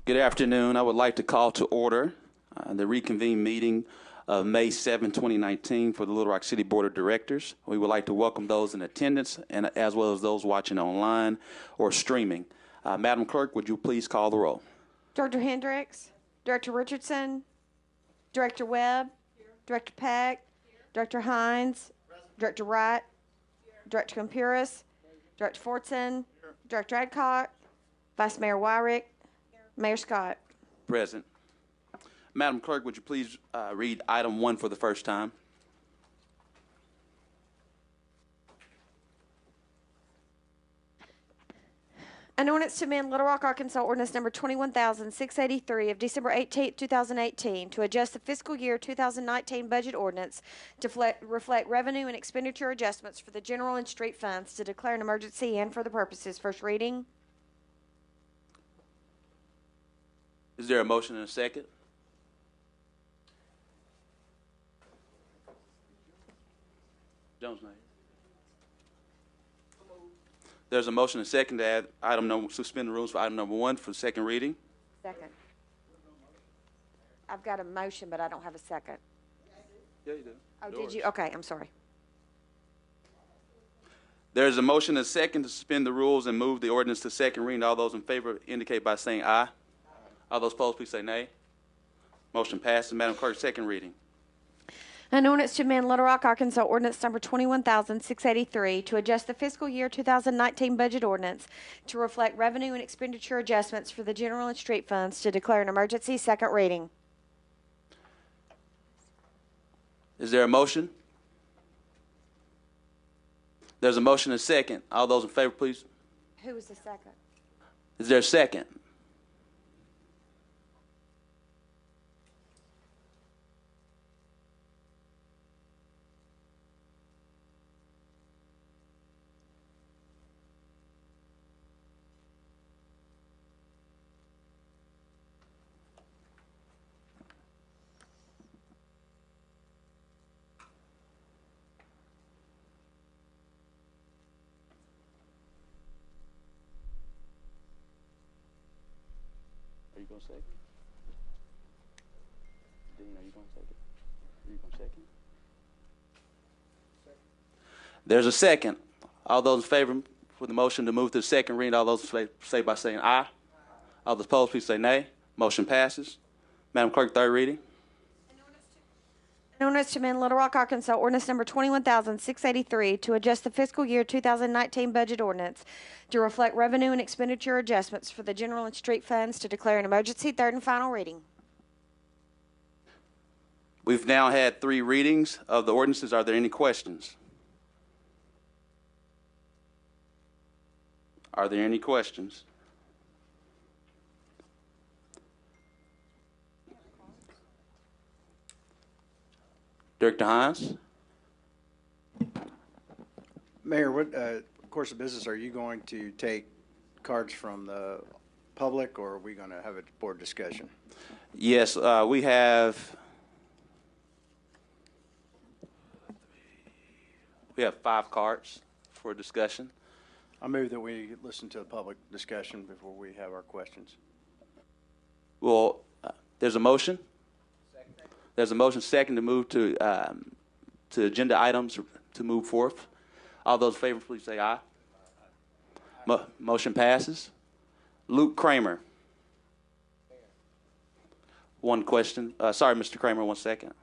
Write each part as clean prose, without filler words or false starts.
Good afternoon. I would like to call to order the reconvened meeting of May 7, 2019 for the Little Rock City Board of Directors. We would like to welcome those in attendance and as well as those watching online or streaming. Madam Clerk, would you please call the roll? Director Hendricks, Director Richardson, Director Webb, Director Peck, Director Hines, Director Wright, Director Campuris, Director Fortson, Director Adcock, Vice Mayor Wyrick, Mayor Scott. Present. Madam Clerk, would you please read item 1 for the first time? An ordinance to amend Little Rock, Arkansas ordinance number 21,683 of December 18, 2018 to adjust the fiscal year 2019 budget ordinance to reflect revenue and expenditure adjustments for the general and street funds, to declare an emergency and for the purposes. First reading. Is there a motion and a second? Jones, no. There's a motion and a second to add suspend the rules for item number 1 for second reading. Second. I've got a motion, but I don't have a second. Yeah, you do. Oh, did you? Okay, I'm sorry. There's a motion and a second to suspend the rules and move the ordinance to second reading. All those in favor indicate by saying aye. All those opposed, please say nay. Motion passes. Madam Clerk, second reading. An ordinance to amend Little Rock, Arkansas ordinance number 21,683 to adjust the fiscal year 2019 budget ordinance to reflect revenue and expenditure adjustments for the general and street funds, to declare an emergency. Second reading. Is there a motion? There's a motion and a second. All those in favor, please. Who was the second? Is there a second? Are you going to second? Dean, are you going to second? Are you going to second? There's a second. All those in favor for the motion to move to the second reading, all those in favor say by saying aye. All those opposed, please say nay. Motion passes. Madam Clerk, third reading. An ordinance to amend Little Rock, Arkansas ordinance number 21,683 to adjust the fiscal year 2019 budget ordinance to reflect revenue and expenditure adjustments for the general and street funds, to declare an emergency. Third and final reading. We've now had 3 readings of the ordinances. Are there any questions? Are there any questions? Director Hines? Mayor, what course of business are you going to take cards from the public, or are we going to have a board discussion? Yes, we have 5 cards for discussion. I move that we listen to the public discussion before we have our questions. Well, there's a motion. There's a motion second to move to agenda items to move forth. All those in favor, please say aye. Motion passes. Luke Kramer. One question. Sorry, Mr. Kramer, 1 second.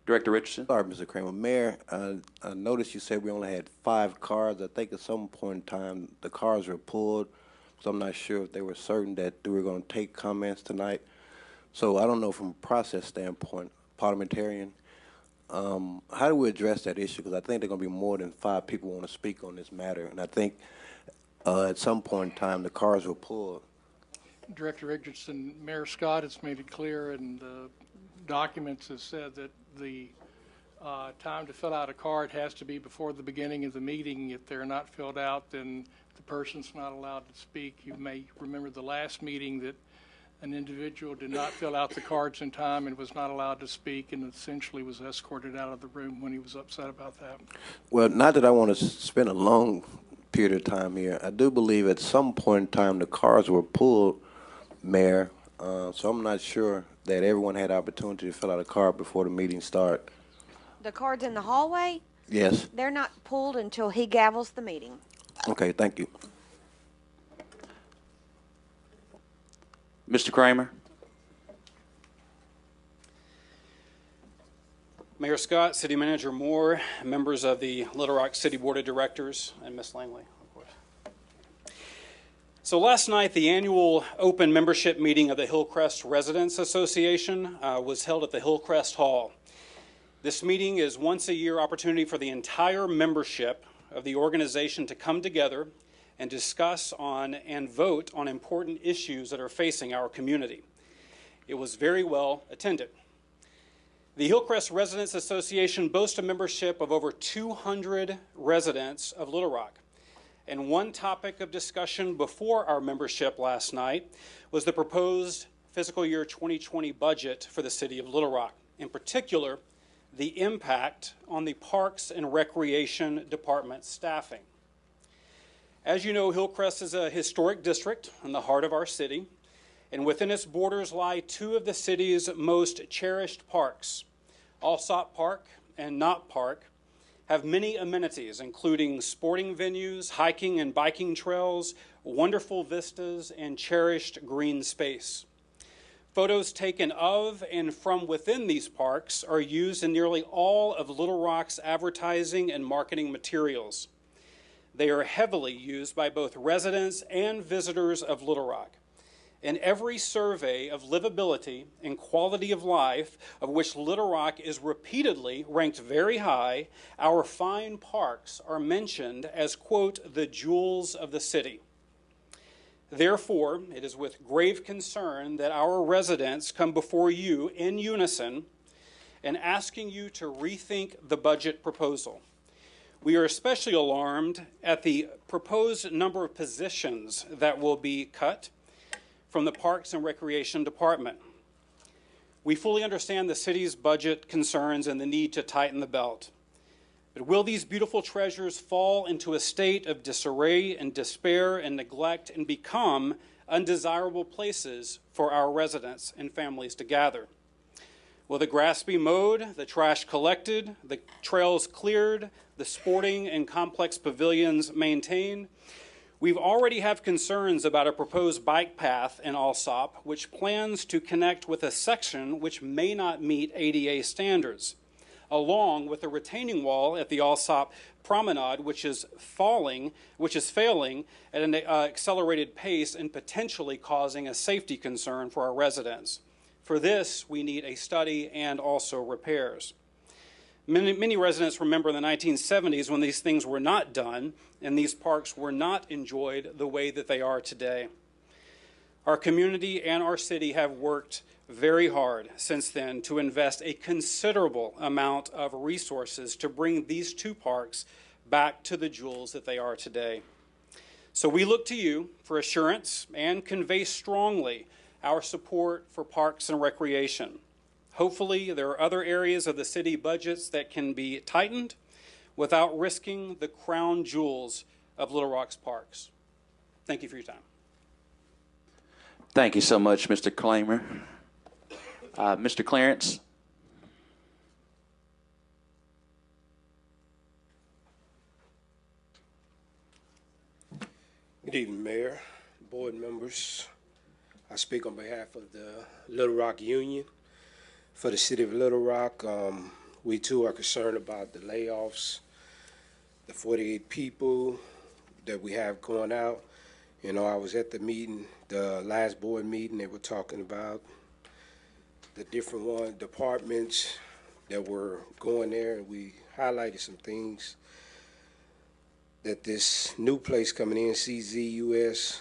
Director Richardson. Sorry, Mr. Kramer. Mayor, I noticed you said we only had 5 cards. I think at some point in time the cards were pulled, so I'm not sure if they were certain that we were going to take comments tonight. So I don't know, from a process standpoint, parliamentarian, how do we address that issue? Because I think there are going to be more than 5 people who want to speak on this matter, and I think at some point in time the cards were pulled. Director Richardson, Mayor Scott has made it clear, and the documents have said that the time to fill out a card has to be before the beginning of the meeting. If they're not filled out, then the person's not allowed to speak. You may remember the last meeting that an individual did not fill out the cards in time and was not allowed to speak, and essentially was escorted out of the room when he was upset about that. Well, not that I want to spend a long period of time here. I do believe at some point in time the cards were pulled, Mayor, so I'm not sure that everyone had opportunity to fill out a card before the meeting start. The cards in the hallway, Yes. they're not pulled until he gavels the meeting. Okay, thank you. Mr. Kramer? Mayor Scott, City Manager Moore, members of the Little Rock City Board of Directors, and Ms. Langley, of course. So last night, the annual open membership meeting of the Hillcrest Residents Association was held at the Hillcrest Hall. This meeting is once a year opportunity for the entire membership of the organization to come together and discuss on and vote on important issues that are facing our community. It was very well attended. The Hillcrest Residents Association boasts a membership of over 200 residents of Little Rock. And one topic of discussion before our membership last night was the proposed fiscal year 2020 budget for the city of Little Rock. In particular, the impact on the Parks and Recreation Department staffing. As you know, Hillcrest is a historic district in the heart of our city, and within its borders lie two of the city's most cherished parks. Alsop Park and Knott Park have many amenities, including sporting venues, hiking and biking trails, wonderful vistas, and cherished green space. Photos taken of and from within these parks are used in nearly all of Little Rock's advertising and marketing materials. They are heavily used by both residents and visitors of Little Rock. In every survey of livability and quality of life, of which Little Rock is repeatedly ranked very high, our fine parks are mentioned as, quote, the jewels of the city. Therefore, it is with grave concern that our residents come before you in unison and asking you to rethink the budget proposal. We are especially alarmed at the proposed number of positions that will be cut from the Parks and Recreation Department. We fully understand the city's budget concerns and the need to tighten the belt. But will these beautiful treasures fall into a state of disarray and despair and neglect and become undesirable places for our residents and families to gather? Will the grass be mowed, the trash collected, the trails cleared, the sporting and complex pavilions maintained? We've already have concerns about a proposed bike path in Alsop, which plans to connect with a section which may not meet ADA standards, along with a retaining wall at the Alsop Promenade, which is failing at an accelerated pace and potentially causing a safety concern for our residents. For this, we need a study and also repairs. Many residents remember in the 1970s when these things were not done and these parks were not enjoyed the way that they are today. Our community and our city have worked very hard since then to invest a considerable amount of resources to bring these two parks back to the jewels that they are today. So we look to you for assurance and convey strongly our support for parks and recreation. Hopefully, there are other areas of the city budgets that can be tightened without risking the crown jewels of Little Rock's parks. Thank you for your time. Thank you so much, Mr. Kramer. Mr. Clarence? Good evening, Mayor, board members. I speak on behalf of the Little Rock Union. For the city of Little Rock, we too are concerned about the layoffs, the 48 people that we have going out. You know, I was at the meeting, the last board meeting, they were talking about the different departments that were going there, and we highlighted some things that this new place coming in, CZUS,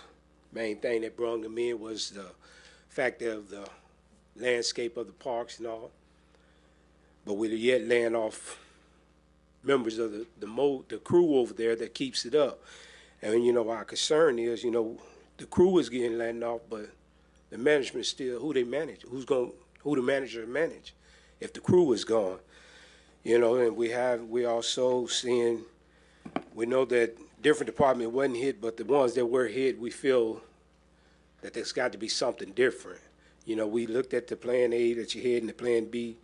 main thing that brought them in was the fact of the landscape of the parks and all, but we're yet laying off members of the crew over there that keeps it up. And you know, our concern is, you know, the crew is getting laid off, but the management still, who they manage, who the manager manage if the crew is gone. You know, and we also seeing, we know that different department wasn't hit, but the ones that were hit, we feel that there's got to be something different. You know, we looked at the Plan A that you had and the Plan B.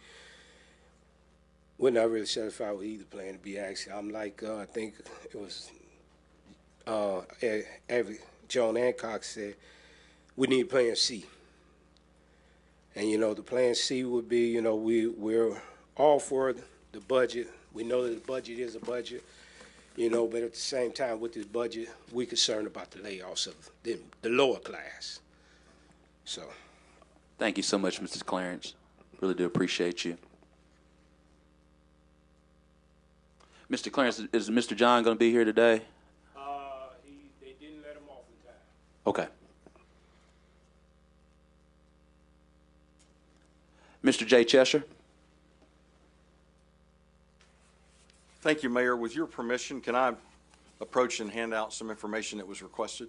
We're not really satisfied with either Plan B, actually. I'm like, I think it was John Hancock said, we need Plan C. And, you know, the Plan C would be, you know, we're all for the budget. We know that the budget is a budget, you know, but at the same time with this budget, we're concerned about the layoffs of the lower class. So. Thank you so much, Mrs. Clarence. Really do appreciate you. Mr. Clarence, is Mr. John going to be here today? They didn't let him off in time. Okay. Mr. J. Cheshire? Thank you, Mayor. With your permission, can I approach and hand out some information that was requested?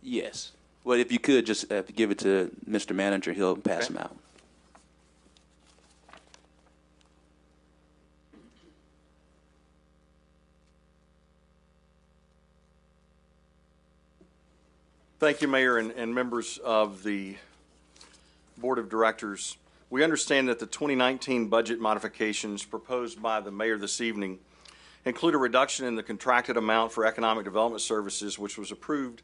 Yes. Well, if you could just give it to Mr. Manager, he'll pass Okay. them out. Thank you, Mayor, and members of the Board of Directors. We understand that the 2019 budget modifications proposed by the Mayor this evening include a reduction in the contracted amount for economic development services, which was approved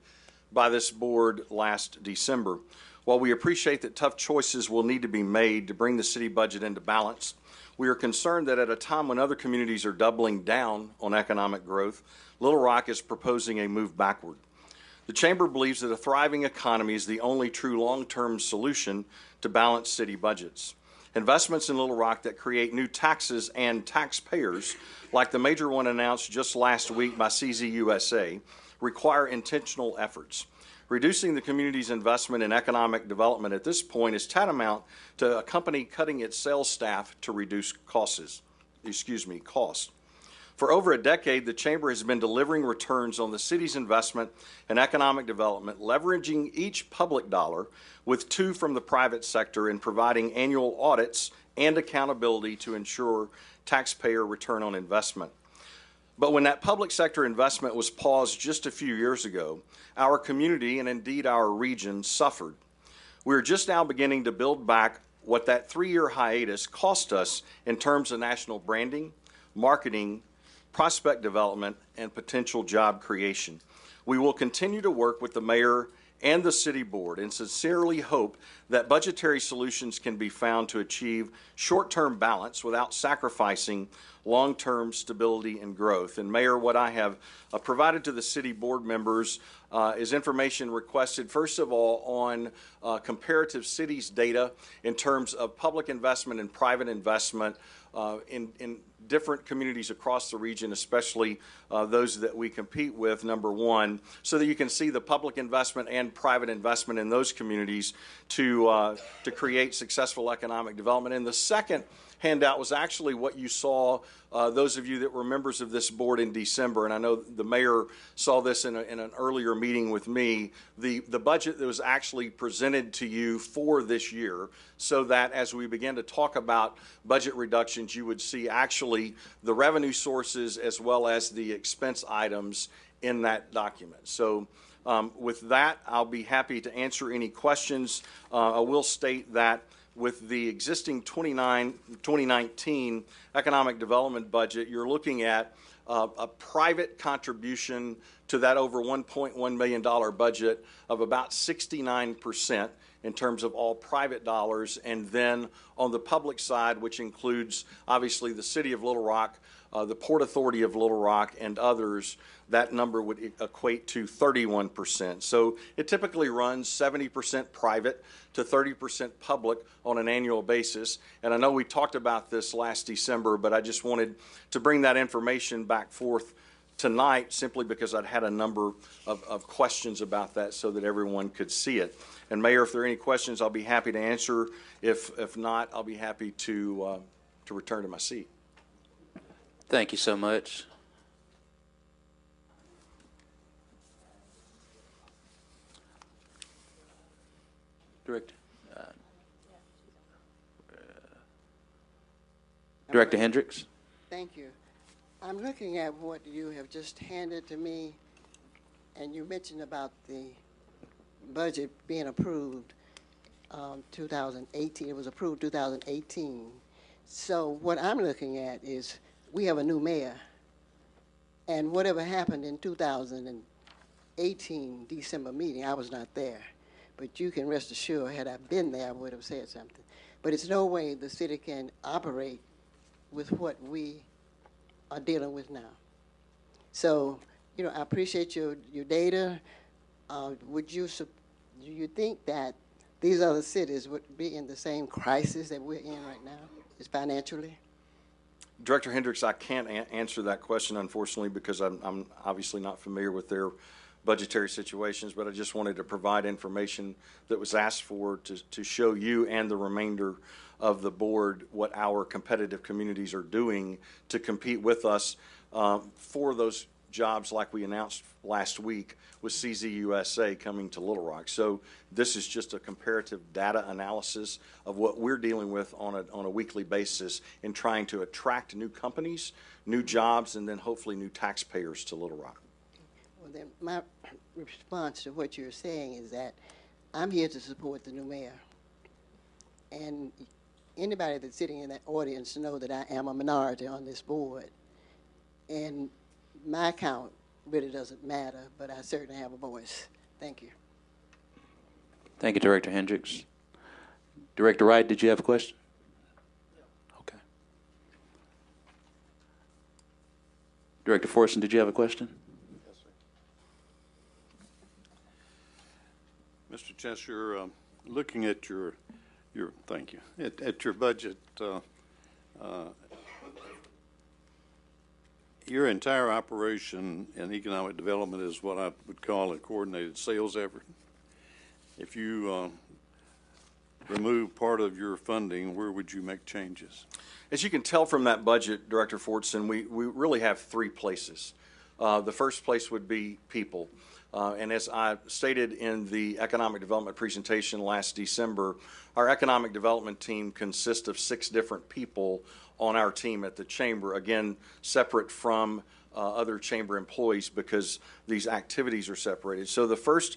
by this board last December. While we appreciate that tough choices will need to be made to bring the city budget into balance, we are concerned that at a time when other communities are doubling down on economic growth, Little Rock is proposing a move backward. The Chamber believes that a thriving economy is the only true long-term solution to balance city budgets. Investments in Little Rock that create new taxes and taxpayers, like the major one announced just last week by CZUSA, require intentional efforts. Reducing the community's investment in economic development at this point is tantamount to a company cutting its sales staff to reduce costs. For over a decade, the Chamber has been delivering returns on the city's investment in economic development, leveraging each public dollar with two from the private sector and providing annual audits and accountability to ensure taxpayer return on investment. But when that public sector investment was paused just a few years ago, our community and indeed our region suffered. We're just now beginning to build back what that 3-year hiatus cost us in terms of national branding, marketing, prospect development, and potential job creation. We will continue to work with the mayor and the city board and sincerely hope that budgetary solutions can be found to achieve short-term balance without sacrificing long-term stability and growth. And Mayor, what I have provided to the city board members is information requested, first of all, on comparative cities data in terms of public investment and private investment in different communities across the region, especially those that we compete with, number one, so that you can see the public investment and private investment in those communities to create successful economic development. And the second handout was actually what you saw, those of you that were members of this board in December, and I know the mayor saw this in an earlier meeting with me, the budget that was actually presented to you for this year, so that as we begin to talk about budget reductions, you would see actually the revenue sources as well as the expense items in that document. So with that, I'll be happy to answer any questions. I will state that with the existing 2019 economic development budget, you're looking at a private contribution to that over $1.1 million budget of about 69% in terms of all private dollars. And then on the public side, which includes obviously the City of Little Rock, the Port Authority of Little Rock, and others, that number would equate to 31%. So it typically runs 70% private to 30% public on an annual basis. And I know we talked about this last December, but I just wanted to bring that information back forth tonight simply because I'd had a number of questions about that so that everyone could see it. And Mayor, if there are any questions, I'll be happy to answer. If not, I'll be happy to return to my seat. Thank you so much. Director. Director Hendricks. Thank you. I'm looking at what you have just handed to me, and you mentioned about the budget being approved. 2018. It was approved 2018. So what I'm looking at is we have a new mayor, and whatever happened in 2018 December meeting, I was not there. But you can rest assured, had I been there, I would have said something. But it's no way the city can operate with what we are dealing with now. So, you know, I appreciate your data. Do you think that these other cities would be in the same crisis that we're in right now, is financially? Director Hendricks, I can't answer that question, unfortunately, because I'm obviously not familiar with their budgetary situations, but I just wanted to provide information that was asked for to show you and the remainder of the board what our competitive communities are doing to compete with us for those jobs like we announced last week with CZUSA coming to Little Rock. So this is just a comparative data analysis of what we're dealing with on a weekly basis in trying to attract new companies, new jobs, and then hopefully new taxpayers to Little Rock. Well, then my response to what you're saying is that I'm here to support the new mayor. And anybody that's sitting in that audience know that I am a minority on this board. And my count really doesn't matter, but I certainly have a voice. Thank you. Thank you, Director Hendricks. Director Wright, did you have a question? Okay. Director Forson, did you have a question? Mr. Cheshire, looking at your thank you, at your budget, your entire operation in economic development is what I would call a coordinated sales effort. If you remove part of your funding, where would you make changes? As you can tell from that budget, Director Fortson, we really have three places. The first place would be people. And as I stated in the economic development presentation last December, our economic development team consists of 6 different people on our team at the chamber, again, separate from other chamber employees because these activities are separated. So the first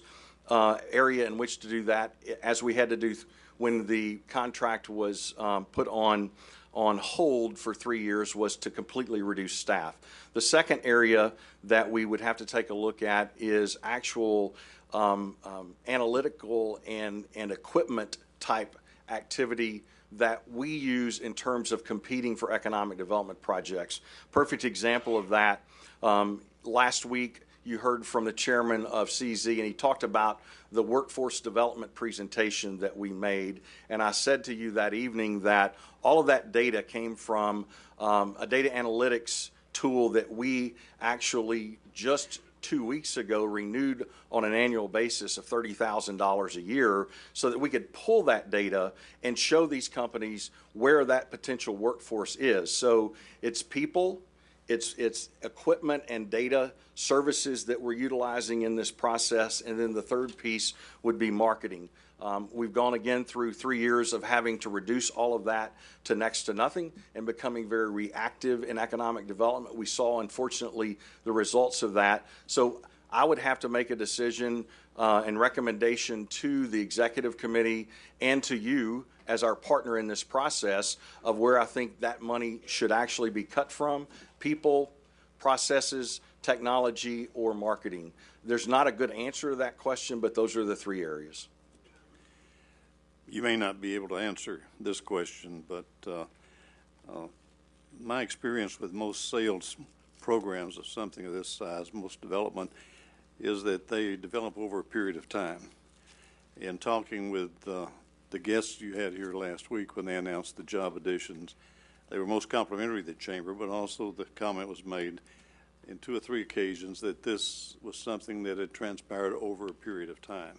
area in which to do that, as we had to do when the contract was put on hold for 3 years, was to completely reduce staff. The second area that we would have to take a look at is actual analytical and equipment type activity that we use in terms of competing for economic development projects. Perfect example of that, last week you heard from the chairman of CZ, and he talked about the workforce development presentation that we made. And I said to you that evening that all of that data came from a data analytics tool that we actually just 2 weeks ago renewed on an annual basis of $30,000 a year so that we could pull that data and show these companies where that potential workforce is. So it's people, it's equipment and data services that we're utilizing in this process, and then the third piece would be marketing. We've gone again through 3 years of having to reduce all of that to next to nothing and becoming very reactive in economic development. We saw, unfortunately, the results of that. So I would have to make a decision and recommendation to the executive committee and to you as our partner in this process of where I think that money should actually be cut from: people, processes, technology, or marketing. There's not a good answer to that question, but those are the 3 areas. You may not be able to answer this question, but my experience with most sales programs of something of this size, most development, is that they develop over a period of time. In talking with the guests you had here last week when they announced the job additions, they were most complimentary to the chamber, but also the comment was made in 2 or 3 occasions that this was something that had transpired over a period of time.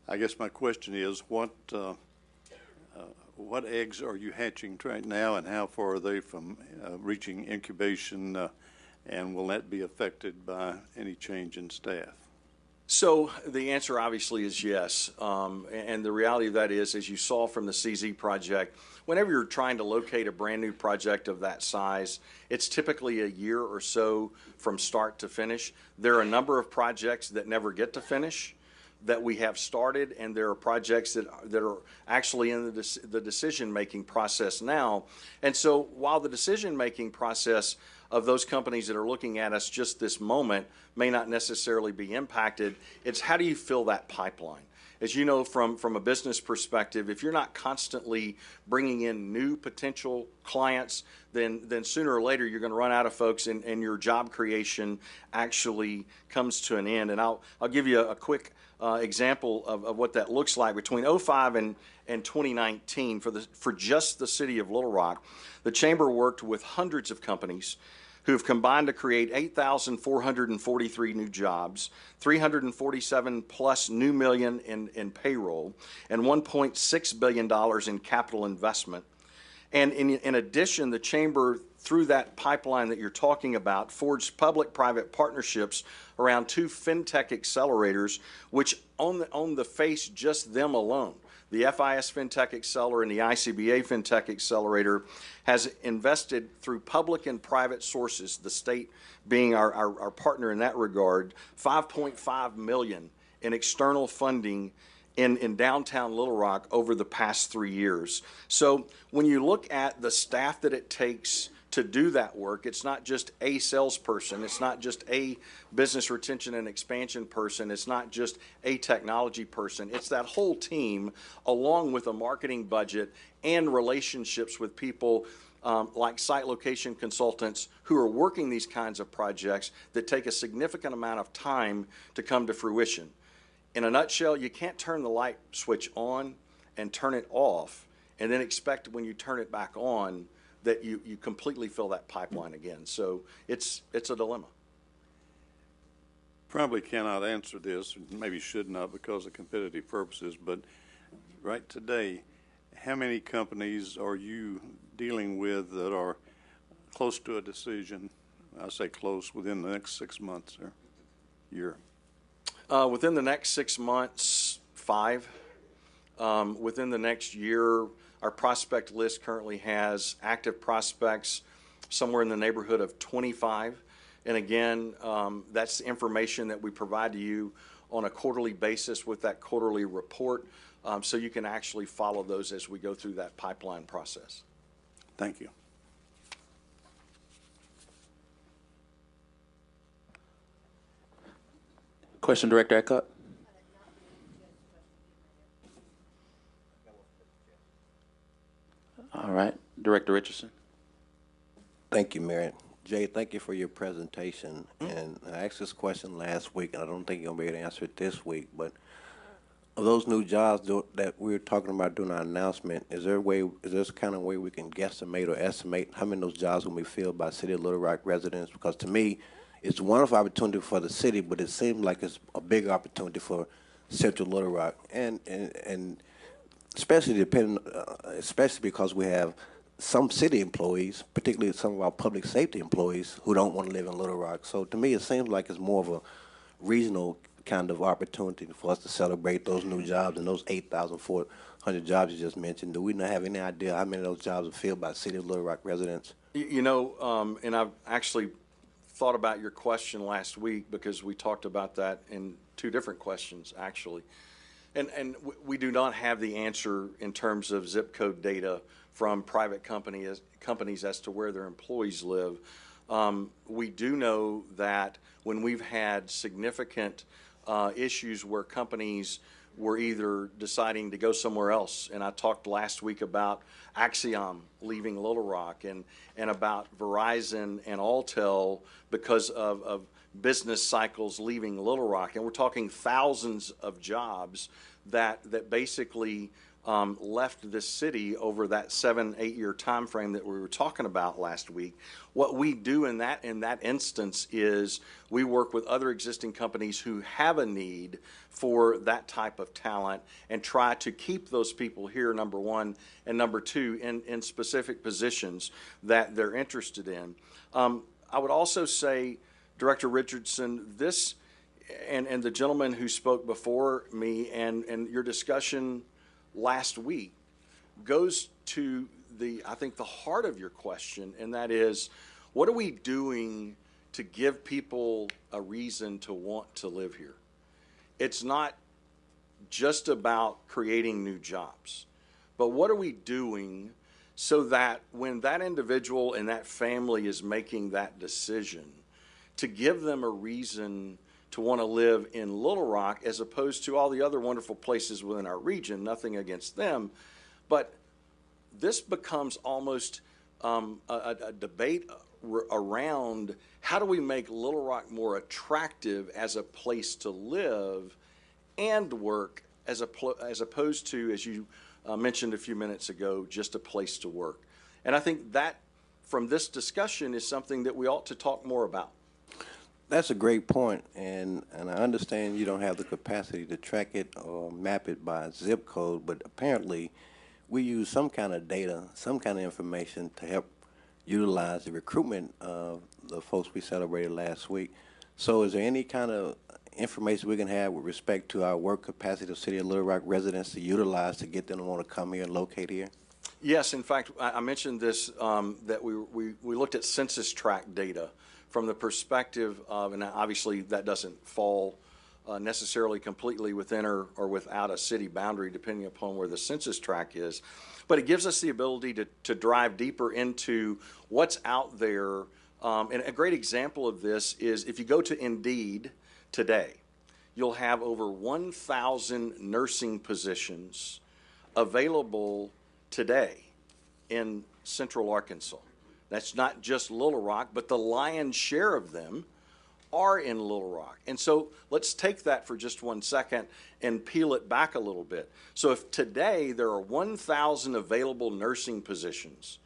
I guess my question is, what eggs are you hatching right now, and how far are they from reaching incubation, and will that be affected by any change in staff? So the answer obviously is yes, and the reality of that is, as you saw from the CZ project, whenever you're trying to locate a brand new project of that size, it's typically a year or so from start to finish. There are a number of projects that never get to finish. that we have started, and there are projects that are actually in the decision-making process now. And so while the decision-making process of those companies that are looking at us just this moment may not necessarily be impacted, it's how do you fill that pipeline? As you know, from a business perspective, if you're not constantly bringing in new potential clients, then sooner or later you're going to run out of folks, and your job creation actually comes to an end. And I'll give you a quick example of what that looks like. Between 2005 and 2019, for just the city of Little Rock, the Chamber worked with hundreds of companies who have combined to create 8,443 new jobs, 347 plus new million in payroll, and $1.6 billion in capital investment. And in addition, the Chamber, through that pipeline that you're talking about, forged public-private partnerships around 2 fintech accelerators, which on the face, just them alone, the FIS Fintech Accelerator and the ICBA Fintech Accelerator, has invested through public and private sources, the state being our partner in that regard, $5.5 million in external funding in downtown Little Rock over the past 3 years. So when you look at the staff that it takes to do that work, it's not just a salesperson, it's not just a business retention and expansion person, it's not just a technology person, it's that whole team, along with a marketing budget and relationships with people like site location consultants who are working these kinds of projects that take a significant amount of time to come to fruition. In a nutshell, you can't turn the light switch on and turn it off and then expect when you turn it back on that you completely fill that pipeline again. So it's a dilemma. Probably cannot answer this, maybe should not because of competitive purposes, but right today, how many companies are you dealing with that are close to a decision? I say close, within the next 6 months or year. Within the next 6 months, 5. Within the next year, our prospect list currently has active prospects somewhere in the neighborhood of 25. And again, that's information that we provide to you on a quarterly basis with that quarterly report, so you can actually follow those as we go through that pipeline process. Thank you. Question, Director Eckhart? All right, Director Richardson. Thank you, Mayor. Jay, thank you for your presentation. And I asked this question last week, and I don't think you're going to be able to answer it this week, but of those new jobs that we were talking about during our announcement, is there this kind of way we can guesstimate or estimate how many of those jobs will be filled by City of Little Rock residents? Because to me, it's a wonderful opportunity for the city, but it seems like it's a big opportunity for Central Little Rock, and especially especially because we have some city employees, particularly some of our public safety employees, who don't want to live in Little Rock. So to me, it seems like it's more of a regional kind of opportunity for us to celebrate those new jobs and those 8,400 jobs you just mentioned. Do we not have any idea how many of those jobs are filled by City of Little Rock residents? You know, and I've actually thought about your question last week because we talked about that in 2 different questions, actually. And we do not have the answer in terms of zip code data from private companies as to where their employees live. We do know that when we've had significant issues where companies were either deciding to go somewhere else, and I talked last week about Axiom leaving Little Rock and about Verizon and Alltel because of business cycles leaving Little Rock, and we're talking thousands of jobs that basically left this city over that 7-8 year time frame that we were talking about last week. What we do in that instance is we work with other existing companies who have a need for that type of talent and try to keep those people here, number one, and number two, in specific positions that they're interested in. I would also say, Director Richardson, this and the gentleman who spoke before me and your discussion last week goes to I think the heart of your question, and that is, what are we doing to give people a reason to want to live here? It's not just about creating new jobs, but what are we doing so that when that individual and that family is making that decision, to give them a reason to want to live in Little Rock as opposed to all the other wonderful places within our region, nothing against them, but this becomes almost a debate around how do we make Little Rock more attractive as a place to live and work as opposed to, as you mentioned a few minutes ago, just a place to work. And I think that from this discussion is something that we ought to talk more about. That's a great point, and I understand you don't have the capacity to track it or map it by zip code, but apparently we use some kind of data, some kind of information to help utilize the recruitment of the folks we celebrated last week. So is there any kind of information we can have with respect to our work capacity of City of Little Rock residents to utilize to get them to want to come here and locate here? Yes, in fact, I mentioned this, that we looked at census tract data from the perspective of, and obviously that doesn't fall necessarily completely within or without a city boundary, depending upon where the census tract is. But it gives us the ability to drive deeper into what's out there. And a great example of this is if you go to Indeed today, you'll have over 1,000 nursing positions available today in Central Arkansas. That's not just Little Rock, but the lion's share of them are in Little Rock. And so let's take that for just 1 second and peel it back a little bit. So if today there are 1,000 available nursing positions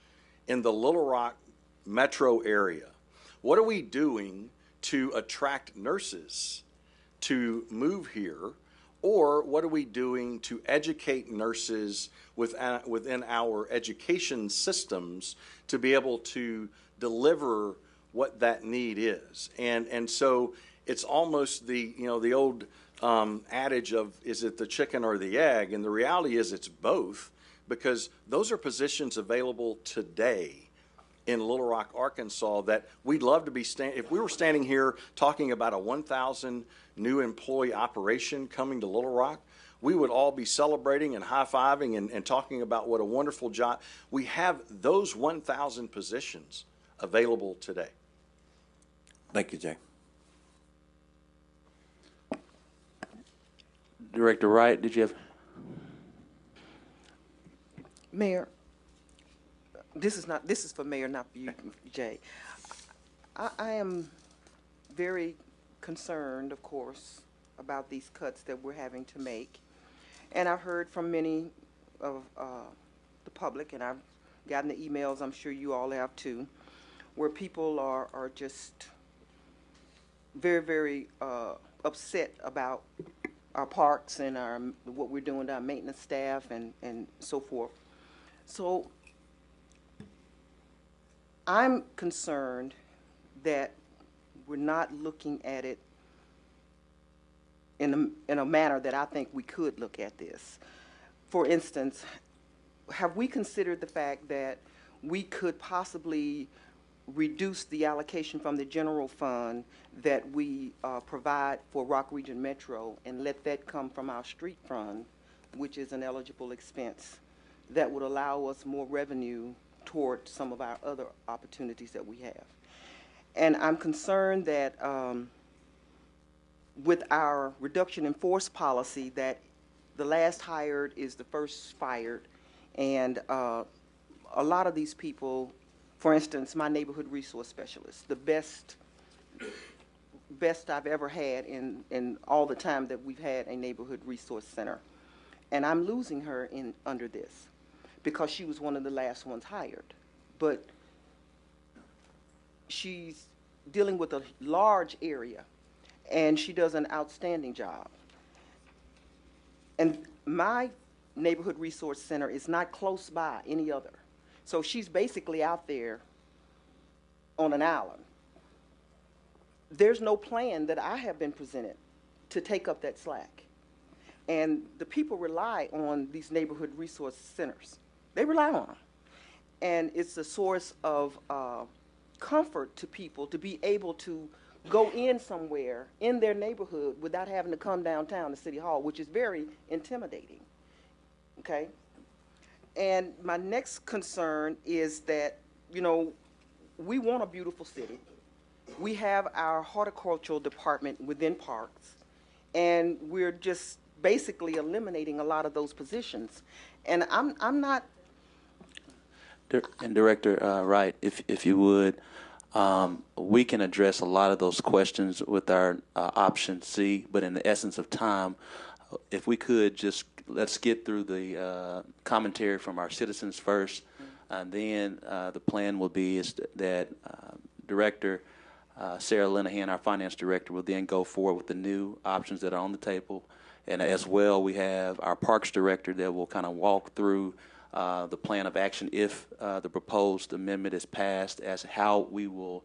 in the Little Rock metro area, what are we doing to attract nurses to move here? Or what are we doing to educate nurses within our education systems to be able to deliver what that need is? And so it's almost the old adage of, is it the chicken or the egg? And the reality is it's both, because those are positions available today in Little Rock, Arkansas, that we'd love to be if we were standing here talking about a 1,000 new employee operation coming to Little Rock, we would all be celebrating and high-fiving and talking about what a wonderful job. We have those 1,000 positions available today. Thank you, Jay. Director Wright, did you have? Mayor, this is for Mayor, not for you, Jay. I am very concerned, of course, about these cuts that we're having to make. And I've heard from many of the public, and I've gotten the emails, I'm sure you all have too, where people are just very, very upset about our parks and what we're doing to our maintenance staff and so forth. So I'm concerned that we're not looking at it in a manner that I think we could look at this. For instance, have we considered the fact that we could possibly reduce the allocation from the general fund that we provide for Rock Region Metro and let that come from our street fund, which is an eligible expense that would allow us more revenue toward some of our other opportunities that we have? And I'm concerned that with our reduction in force policy, that the last hired is the first fired, and a lot of these people, for instance, my neighborhood resource specialist, the best I've ever had in all the time that we've had a neighborhood resource center, and I'm losing her under this because she was one of the last ones hired. But she's dealing with a large area, and she does an outstanding job. And my neighborhood resource center is not close by any other. So she's basically out there on an island. There's no plan that I have been presented to take up that slack. And the people rely on these neighborhood resource centers. They rely on them. And it's a source of comfort to people to be able to go in somewhere in their neighborhood without having to come downtown to City Hall, which is very intimidating, okay? And my next concern is that, you know, we want a beautiful city. We have our horticultural department within parks, and we're just basically eliminating a lot of those positions. And I'm not. And Director Wright, if you would, we can address a lot of those questions with our option C, but in the essence of time, if we could just let's get through the commentary from our citizens first, and then the plan will be is that Director Sarah Linehan, our finance director, will then go forward with the new options that are on the table. And as well, we have our parks director that will kind of walk through the plan of action if the proposed amendment is passed as how we will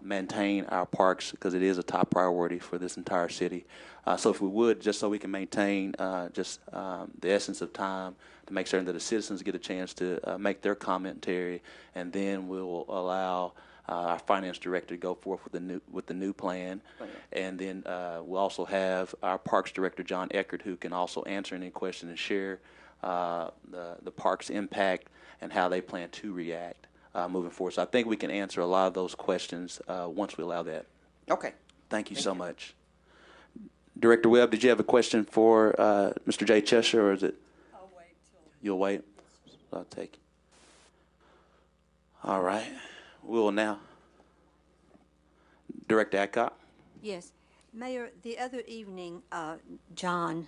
maintain our parks, because it is a top priority for this entire city. So if we would, just so we can maintain just the essence of time to make certain that the citizens get a chance to make their commentary, and then we'll allow our finance director to go forth with the new plan, and then we'll also have our parks director John Eckert, who can also answer any question and share the parks impact and how they plan to react moving forward. So I think we can answer a lot of those questions once we allow that. Okay. Thank you so much. Director Webb, did you have a question for Mr. J. Cheshire, or is it? I'll wait till. You'll wait? I'll take it. All right. We will now. Director Adcock. Yes. Mayor, the other evening, John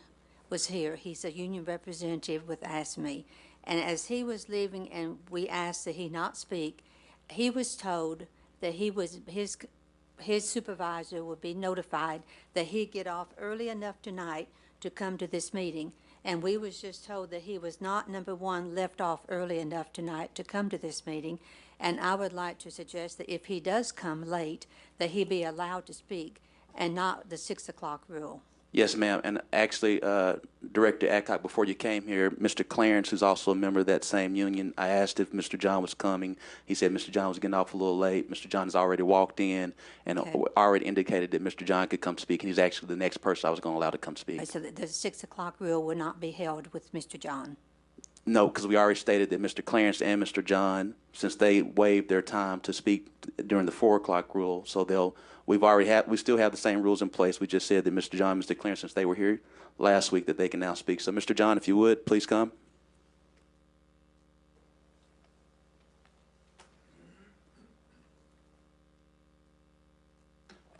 was here. He's a union representative with ASME. And as he was leaving and we asked that he not speak, he was told that his supervisor would be notified that he'd get off early enough tonight to come to this meeting. And we was just told that he was not, number one, left off early enough tonight to come to this meeting. And I would like to suggest that if he does come late, that he be allowed to speak and not the 6 o'clock rule. Yes, ma'am. And actually, Director Adcock, before you came here, Mr. Clarence, who's also a member of that same union, I asked if Mr. John was coming. He said Mr. John was getting off a little late. Mr. John has already walked in and already indicated that Mr. John could come speak, and he's actually the next person I was going to allow to come speak. So the 6 o'clock rule will not be held with Mr. John. No, because we already stated that Mr. Clarence and Mr. John, since they waived their time to speak during the 4 o'clock rule, so we still have the same rules in place. We just said that Mr. John and Mr. Clarence, since they were here last week, that they can now speak. So Mr. John, if you would, please come.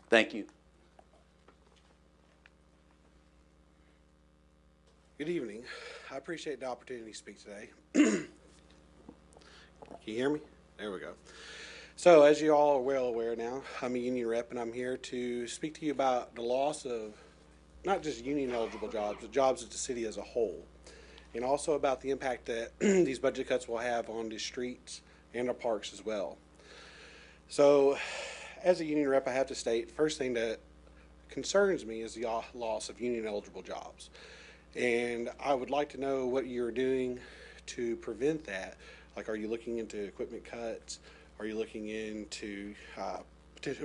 Thank you. Good evening. I appreciate the opportunity to speak today. Can you hear me? There we go. So, as you all are well aware now, I'm a union rep, and I'm here to speak to you about the loss of not just union-eligible jobs, but jobs at the city as a whole, and also about the impact that these budget cuts will have on the streets and our parks as well. So, as a union rep, I have to state, first thing that concerns me is the loss of union-eligible jobs. And I would like to know what you're doing to prevent that. Like, are you looking into equipment cuts? Are you looking into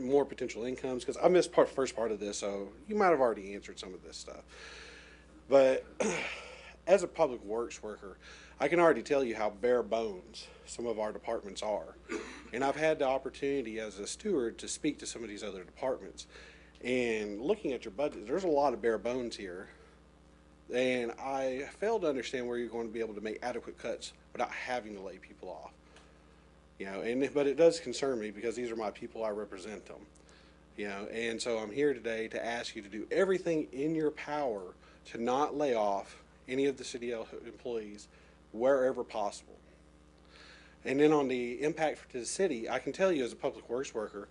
more potential incomes? Because I missed first part of this, so you might have already answered some of this stuff. But as a public works worker, I can already tell you how bare bones some of our departments are. And I've had the opportunity as a steward to speak to some of these other departments. And looking at your budget, there's a lot of bare bones here. And I fail to understand where you're going to be able to make adequate cuts without having to lay people off. You know, but it does concern me because these are my people, I represent them. You know, and so I'm here today to ask you to do everything in your power to not lay off any of the city employees wherever possible. And then on the impact to the city, I can tell you as a public works worker,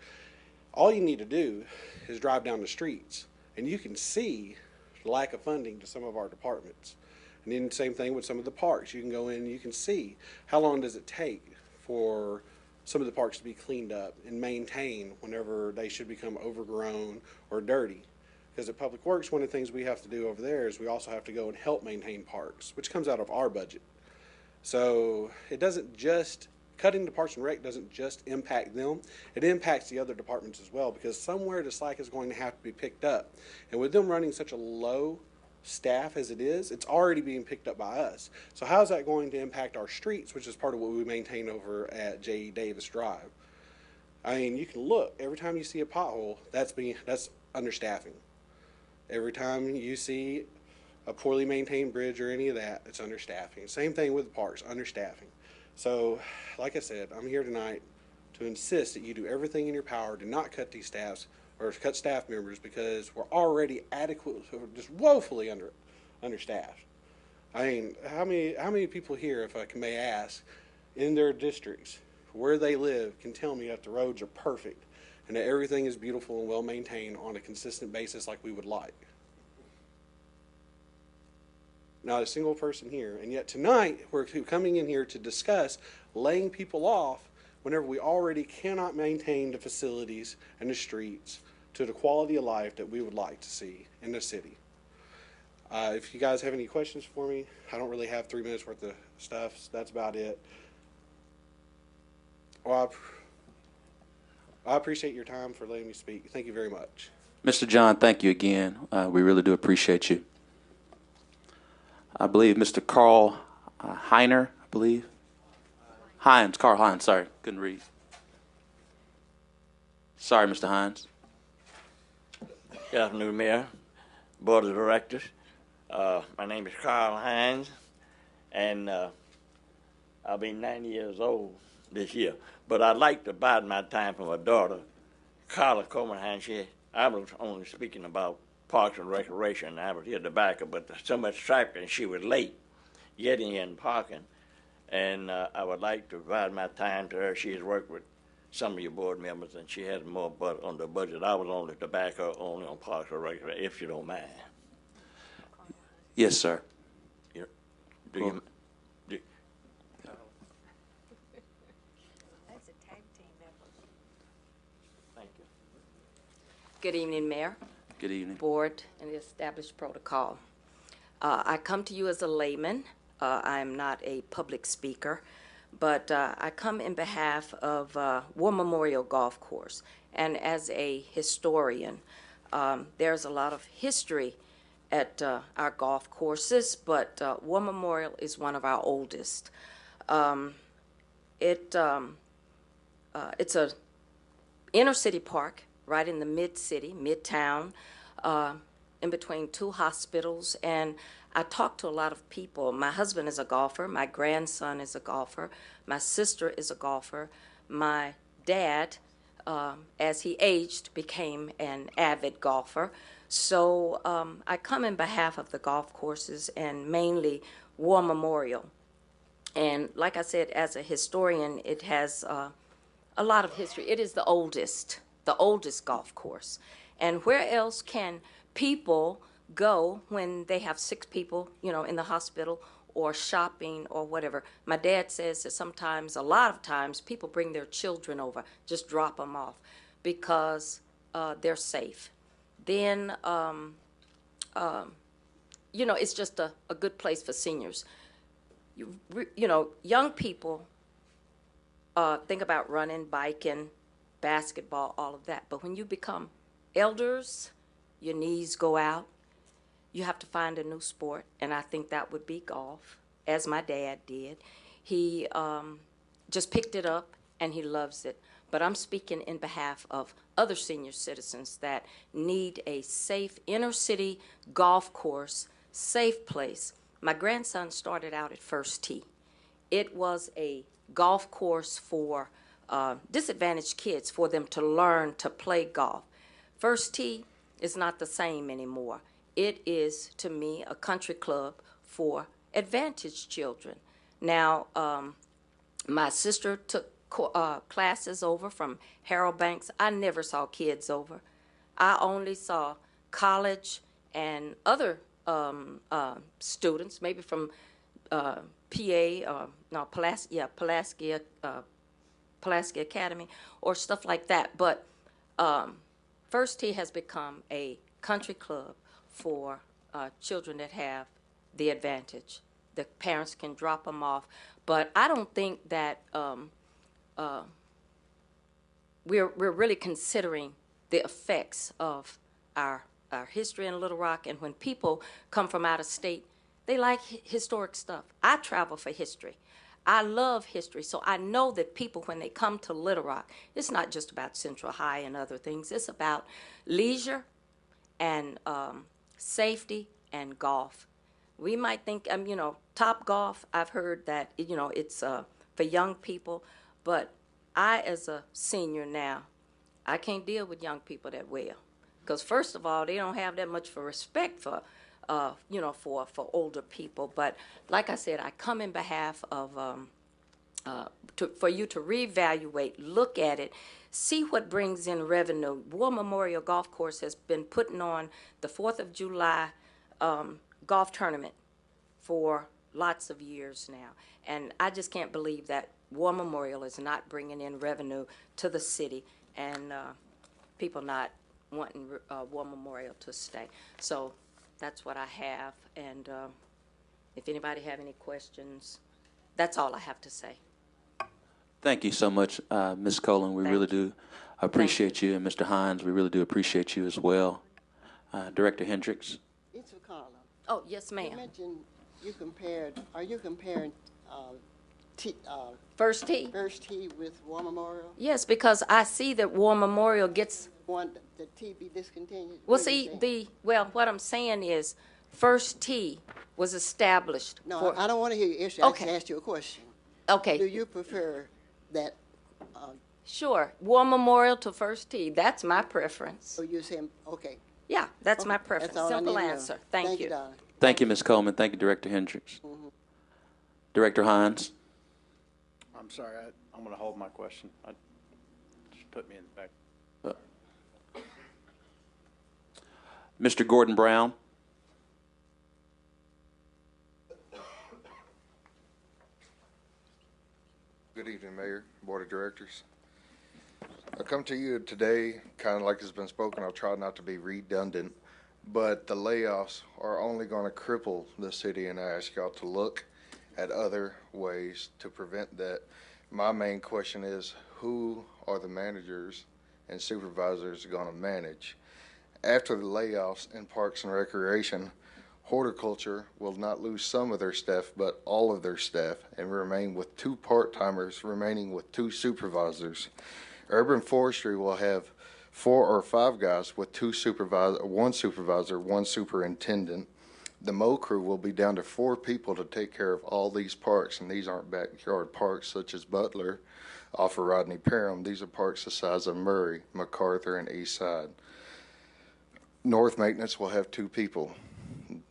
all you need to do is drive down the streets and you can see lack of funding to some of our departments. And then same thing with some of the parks. You can go in and you can see how long does it take for some of the parks to be cleaned up and maintained whenever they should become overgrown or dirty. Because at Public Works, one of the things we have to do over there is we also have to go and help maintain parks, which comes out of our budget. So it doesn't just cutting the Parks and Rec doesn't just impact them, it impacts the other departments as well, because somewhere the slack is going to have to be picked up. And with them running such a low staff as it is, it's already being picked up by us. So how's that going to impact our streets, which is part of what we maintain over at J.E. Davis Drive? I mean, you can look, every time you see a pothole, that's understaffing. Every time you see a poorly maintained bridge or any of that, it's understaffing. Same thing with the parks, understaffing. So, like I said, I'm here tonight to insist that you do everything in your power to not cut these staffs or to cut staff members, because we're already just woefully understaffed. I mean, how many people here, if I may ask, in their districts where they live can tell me that the roads are perfect and that everything is beautiful and well maintained on a consistent basis like we would like? Not a single person here. And yet tonight we're coming in here to discuss laying people off whenever we already cannot maintain the facilities and the streets to the quality of life that we would like to see in the city. If you guys have any questions for me, I don't really have 3 minutes worth of stuff, so that's about it. Well, I appreciate your time for letting me speak. Thank you very much. Mr. John, thank you again. We really do appreciate you. I believe Mr. Carl Heiner, I believe. Carl Hines, sorry, couldn't read. Sorry, Mr. Hines. Good afternoon, Mayor, Board of Directors. My name is Carl Hines, and I'll be 90 years old this year. But I'd like to bide my time for my daughter, Carla Coleman Hines. I was only speaking about Parks and Recreation. I was here at the back, but there's so much traffic and she was late getting here and parking. And I would like to provide my time to her. She has worked with some of your board members, and she has more on the budget. I was only to back her only on Parks and Recreation, if you don't mind. Yes, sir. Do Cool. you, That's a tag team effort. thank you. Good evening, Mayor, Good evening. Board, and the established protocol. I come to you as a layman. I am not a public speaker, but I come in behalf of War Memorial Golf Course. And as a historian, there's a lot of history at our golf courses, but War Memorial is one of our oldest. It's a inner city park right in the mid-city, midtown, in between two hospitals. And I talk to a lot of people. My husband is a golfer. My grandson is a golfer. My sister is a golfer. My dad, as he aged, became an avid golfer. So I come in behalf of the golf courses and mainly War Memorial. And like I said, as a historian, it has a lot of history. It is the oldest golf course. And where else can people go when they have 6 people, in the hospital or shopping or whatever? My dad says that sometimes, a lot of times, people bring their children over, just drop them off because they're safe. Then, it's just a good place for seniors. Young people think about running, biking, basketball, all of that. But when you become elders, your knees go out. You have to find a new sport, and I think that would be golf, as my dad did. He just picked it up, and he loves it. But I'm speaking in behalf of other senior citizens that need a safe inner-city golf course, safe place. My grandson started out at First Tee. It was a golf course for disadvantaged kids, for them to learn to play golf. First Tee is not the same anymore. It is, to me, a country club for advantaged children. Now, my sister took classes over from Harold Banks. I never saw kids over. I only saw college and other students, maybe from Pulaski Academy or stuff like that. But First Tee has become a country club for children that have the advantage. The parents can drop them off. But I don't think that we're really considering the effects of our history in Little Rock. And when people come from out of state, they like historic stuff. I travel for history. I love history, so I know that people, when they come to Little Rock, it's not just about Central High and other things. It's about leisure and safety and golf. We might think, Top Golf, I've heard that, it's for young people, but I, as a senior now, I can't deal with young people that well. Because first of all, they don't have that much for respect for, for older people. But like I said, I come in behalf of, for you to reevaluate, look at it, see what brings in revenue. War Memorial Golf Course has been putting on the 4th of July golf tournament for lots of years now. And I just can't believe that War Memorial is not bringing in revenue to the city, and people not wanting War Memorial to stay. So that's what I have, and if anybody have any questions, that's all I have to say. Thank you so much, Ms. Colon. We really do appreciate you, and Mr. Hines, we really do appreciate you as well. Director Hendricks. It's a Carla. Oh, yes, ma'am. You mentioned are you comparing First Tee? First Tee with War Memorial? Yes, because I see that War Memorial gets... Want the Tee be discontinued? Well, see, what I'm saying is First Tee was established No, I don't want to hear your issue. I just asked you a question. Okay. Do you prefer that? Sure. War Memorial to First Tee. That's my preference. So you're saying, okay. Yeah, that's my preference. That's all Simple I need to know. answer. Thank you. Darling. Thank you, Ms. Coleman. Thank you, Director Hendricks. Director Hines. I'm sorry, I'm going to hold my question. Just put me in the back. Mr. Gordon Brown. Good evening, Mayor, Board of Directors. I come to you today, kind of like has been spoken, I'll try not to be redundant, but the layoffs are only going to cripple the city, and I ask y'all to look at other ways to prevent that. My main question is, who are the managers and supervisors going to manage? After the layoffs in Parks and Recreation, Horticulture will not lose some of their staff, but all of their staff, and remain with 2 part-timers, remaining with 2 supervisors. Urban Forestry will have 4 or 5 guys with 1 supervisor, 1 superintendent. The mow crew will be down to 4 people to take care of all these parks, and these aren't backyard parks such as Butler off of Rodney Parham. These are parks the size of Murray, MacArthur, and East Side. North Maintenance will have 2 people.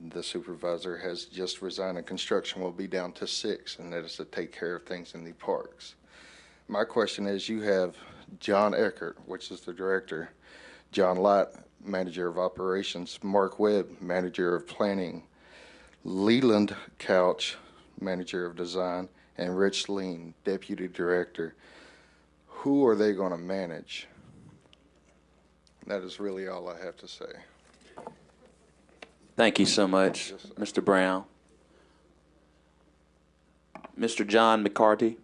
The supervisor has just resigned, and construction will be down to 6, and that is to take care of things in the parks. My question is, you have John Eckert, which is the director, John Light, manager of operations, Mark Webb, manager of planning, Leland Couch, manager of design, and Rich Lean, deputy director. Who are they going to manage? That is really all I have to say. Thank you so much, Mr. Brown. Mr. John McCarty.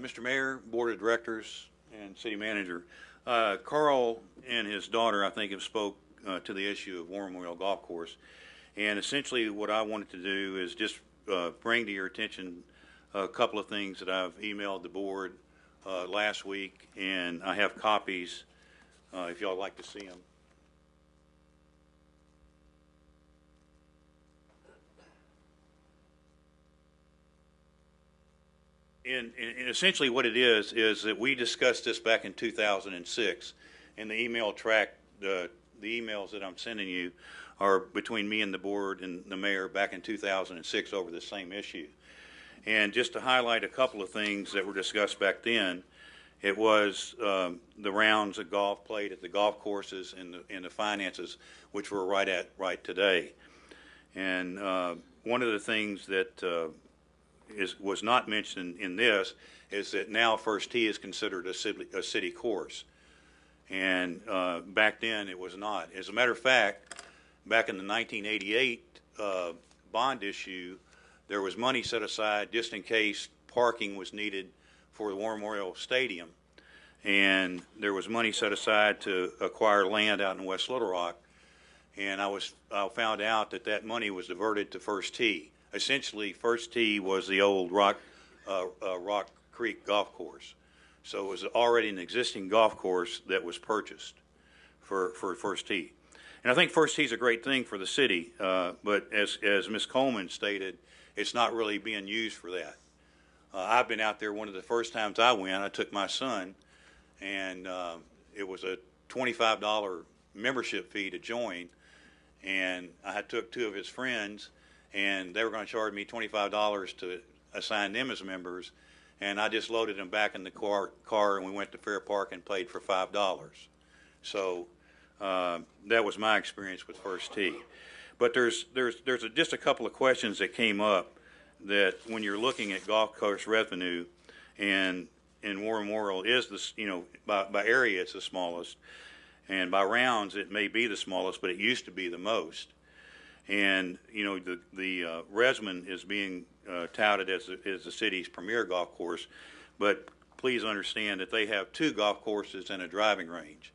Mr. Mayor, Board of Directors, and City Manager, Carl and his daughter, I think, have spoke to the issue of War Memorial Golf Course. And essentially what I wanted to do is just bring to your attention a couple of things that I've emailed the board last week, and I have copies if y'all like to see them. And essentially what it is that we discussed this back in 2006, and the email track, the emails that I'm sending you are between me and the board and the mayor back in 2006 over the same issue. And just to highlight a couple of things that were discussed back then, it was the rounds of golf played at the golf courses and the finances, which we're right today. And one of the things that was not mentioned in this is that now First Tee is considered a city course, and back then it was not. As a matter of fact, back in the 1988 bond issue, there was money set aside just in case parking was needed for the War Memorial Stadium. And there was money set aside to acquire land out in West Little Rock. And I found out that money was diverted to First Tee. Essentially, First Tee was the old Rock Creek Golf Course. So it was already an existing golf course that was purchased for First Tee. And I think First Tee is a great thing for the city, but as Ms. Coleman stated, it's not really being used for that. I've been out there one of the first times I went. I took my son, and it was a $25 membership fee to join, and I took two of his friends, and they were going to charge me $25 to assign them as members, and I just loaded them back in the car, and we went to Fair Park and played for $5. So that was my experience with First Tee. But there's just a couple of questions that came up that when you're looking at golf course revenue, and War Memorial is by area it's the smallest, and by rounds it may be the smallest, but it used to be the most. And the Resmond is being touted as the city's premier golf course, but please understand that they have 2 golf courses and a driving range,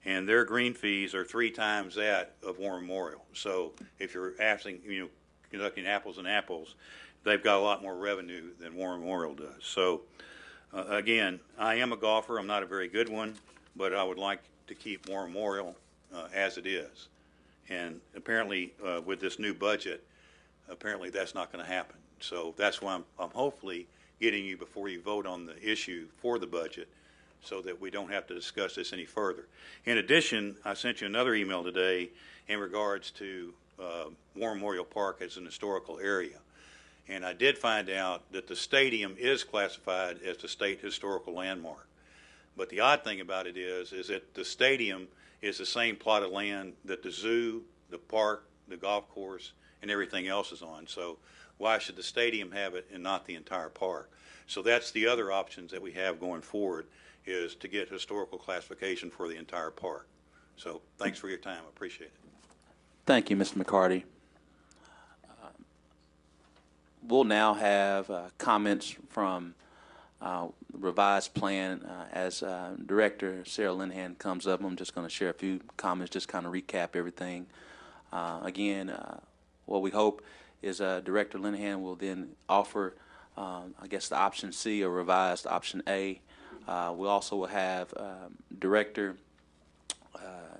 and their green fees are 3 times that of War Memorial. So if you're conducting apples and apples, they've got a lot more revenue than War Memorial does. So again, I am a golfer. I'm not a very good one, but I would like to keep War Memorial as it is. And apparently, with this new budget, apparently that's not going to happen. So that's why I'm hopefully getting you before you vote on the issue for the budget, so that we don't have to discuss this any further. In addition, I sent you another email today in regards to War Memorial Park as an historical area. And I did find out that the stadium is classified as a state historical landmark. But the odd thing about it is that the stadium is the same plot of land that the zoo, the park, the golf course, and everything else is on. So why should the stadium have it and not the entire park? So that's the other options that we have going forward, is to get historical classification for the entire park. So thanks for your time. I appreciate it. Thank you, Mr. McCarty. We'll now have comments from revised plan as Director Sarah Linehan comes up. I'm just going to share a few comments, just kind of recap everything. Again, what we hope is Director Linehan will then offer, I guess, the option C or revised option A. We also will have Director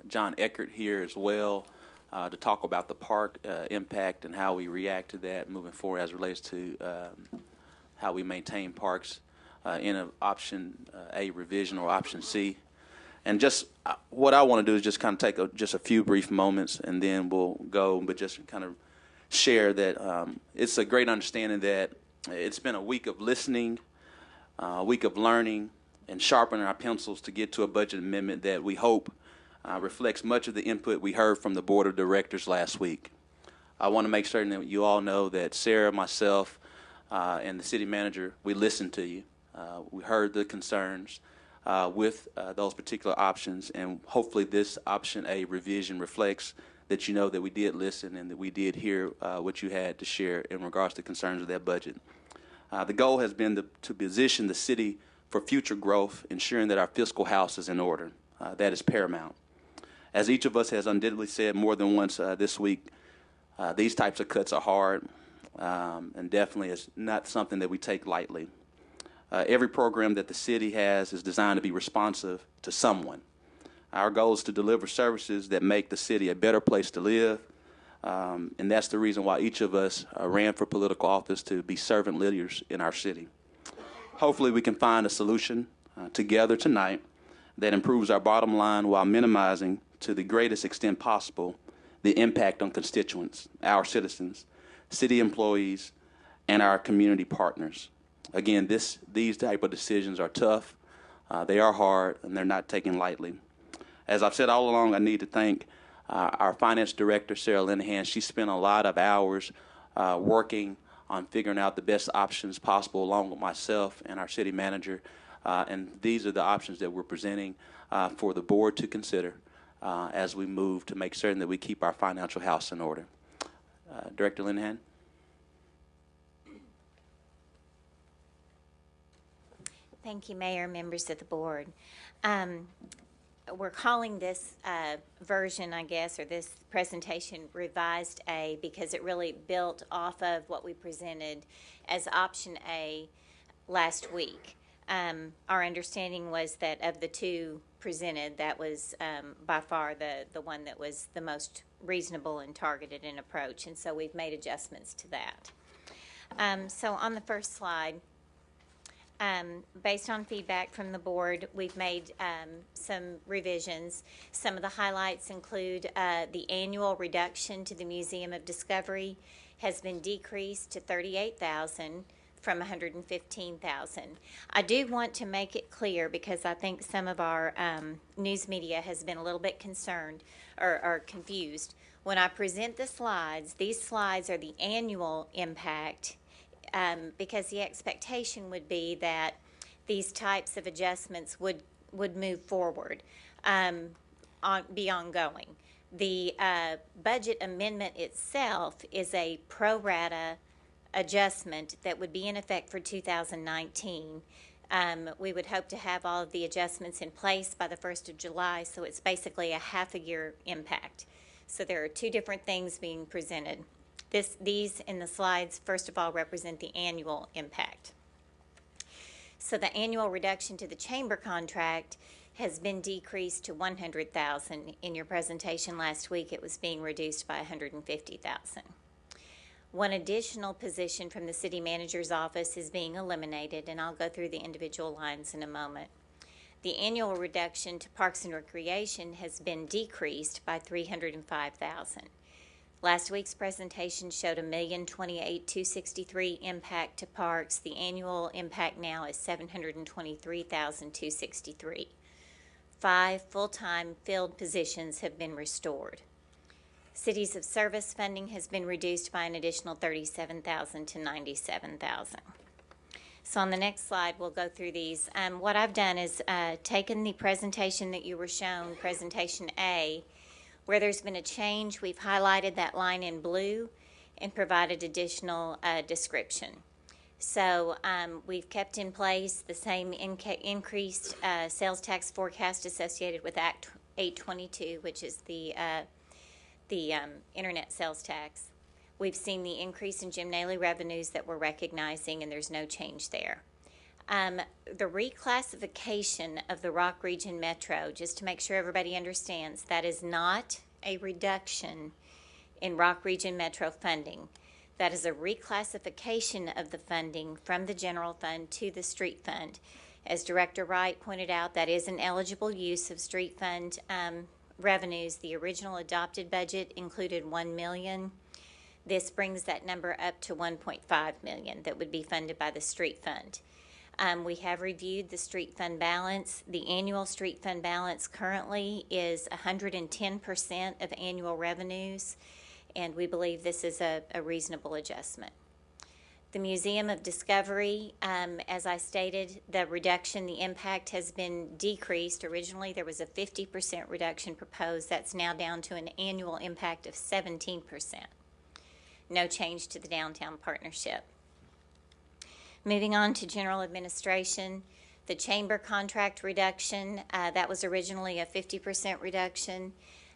John Eckert here as well to talk about the park impact and how we react to that moving forward as it relates to how we maintain parks in an option A revision or option C. And just what I want to do is just kind of take just a few brief moments, and then we'll go, but just kind of share that it's a great understanding that it's been a week of listening, a week of learning, and sharpening our pencils to get to a budget amendment that we hope reflects much of the input we heard from the Board of Directors last week. I want to make certain that you all know that Sarah, myself, and the City Manager, we listened to you. We heard the concerns with those particular options, and hopefully this option A revision reflects that you know that we did listen and that we did hear what you had to share in regards to concerns of that budget. The goal has been to position the city for future growth, ensuring that our fiscal house is in order. That is paramount. As each of us has undoubtedly said more than once this week, these types of cuts are hard, and definitely is not something that we take lightly. Every program that the city has is designed to be responsive to someone. Our goal is to deliver services that make the city a better place to live, and that's the reason why each of us ran for political office, to be servant leaders in our city. Hopefully we can find a solution together tonight that improves our bottom line while minimizing, to the greatest extent possible, the impact on constituents, our citizens, city employees, and our community partners. Again, these type of decisions are tough, they are hard, and they're not taken lightly. As I've said all along, I need to thank our Finance Director, Sarah Linehan. She spent a lot of hours working on figuring out the best options possible, along with myself and our City Manager. And these are the options that we're presenting for the board to consider as we move to make certain that we keep our financial house in order. Director Linehan? Thank you, Mayor, members of the board. We're calling this version, I guess, or this presentation Revised A because it really built off of what we presented as Option A last week. Our understanding was that of the two presented, that was by far the one that was the most reasonable and targeted in approach, and so we've made adjustments to that. So on the first slide, based on feedback from the board, we've made some revisions. Some of the highlights include the annual reduction to the Museum of Discovery has been decreased to $38,000 from $115,000. I do want to make it clear because I think some of our news media has been a little bit concerned or confused. When I present the slides, these slides are the annual impact because the expectation would be that these types of adjustments would move forward, be ongoing. The budget amendment itself is a pro rata adjustment that would be in effect for 2019. We would hope to have all of the adjustments in place by the 1st of July, so it's basically a half a year impact. So there are two different things being presented. These in the slides, first of all, represent the annual impact. So the annual reduction to the chamber contract has been decreased to $100,000. In your presentation last week, it was being reduced by $150,000. One additional position from the city manager's office is being eliminated, and I'll go through the individual lines in a moment. The annual reduction to Parks and Recreation has been decreased by $305,000. Last week's presentation showed $1,028,263 impact to parks. The annual impact now is $723,263. 5 full-time filled positions have been restored. Cities of Service funding has been reduced by an additional $37,000 to $97,000. So on the next slide, we'll go through these. What I've done is taken the presentation that you were shown, Presentation A, where there's been a change. We've highlighted that line in blue and provided additional description. So we've kept in place the same increased sales tax forecast associated with Act 822, which is the internet sales tax. We've seen the increase in Jim Naley revenues that we're recognizing, and there's no change there. The reclassification of the Rock Region Metro, just to make sure everybody understands, that is not a reduction in Rock Region Metro funding. That is a reclassification of the funding from the general fund to the street fund. As Director Wright pointed out, that is an eligible use of street fund revenues. The original adopted budget included $1 million. This brings that number up to $1.5 million that would be funded by the street fund. We have reviewed the street fund balance. The annual street fund balance currently is 110% of annual revenues, and we believe this is a reasonable adjustment. The Museum of Discovery, as I stated, the reduction, the impact has been decreased. Originally, there was a 50% reduction proposed. That's now down to an annual impact of 17%. No change to the downtown partnership. Moving on to general administration, the chamber contract reduction, that was originally a 50% reduction.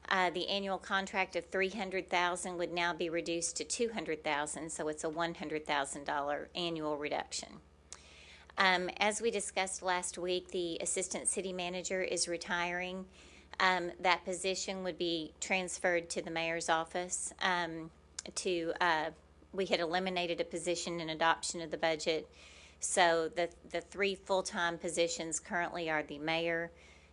The annual contract of $300,000 would now be reduced to $200,000, so it's a $100,000 annual reduction. As we discussed last week, the assistant city manager is retiring. That position would be transferred to the mayor's office. We had eliminated a position in adoption of the budget. So the 3 full-time positions currently are the mayor,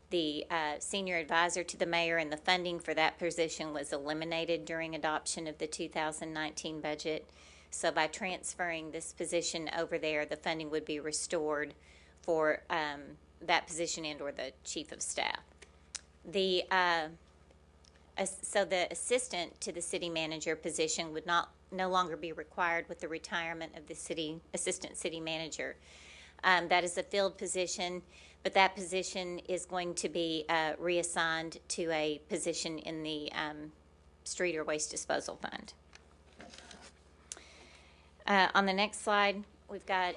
the senior advisor to the mayor, and the funding for that position was eliminated during adoption of the 2019 budget. So by transferring this position over there, the funding would be restored for that position and or the chief of staff. So the assistant to the city manager position would no longer be required with the retirement of the assistant city manager. That is a filled position, but that position is going to be reassigned to a position in the street or waste disposal fund. On the next slide, We've got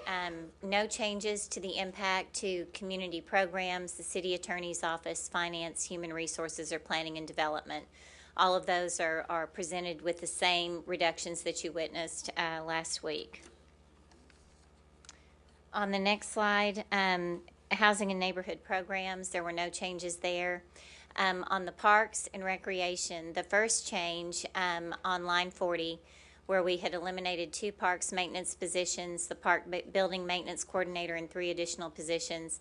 no changes to the impact to community programs, the city attorney's office, finance, human resources, or planning and development. All of those are presented with the same reductions that you witnessed last week. On the next slide, housing and neighborhood programs, there were no changes there. On the parks and recreation, the first change on line 40, where we had eliminated 2 parks maintenance positions, the park building maintenance coordinator, and 3 additional positions,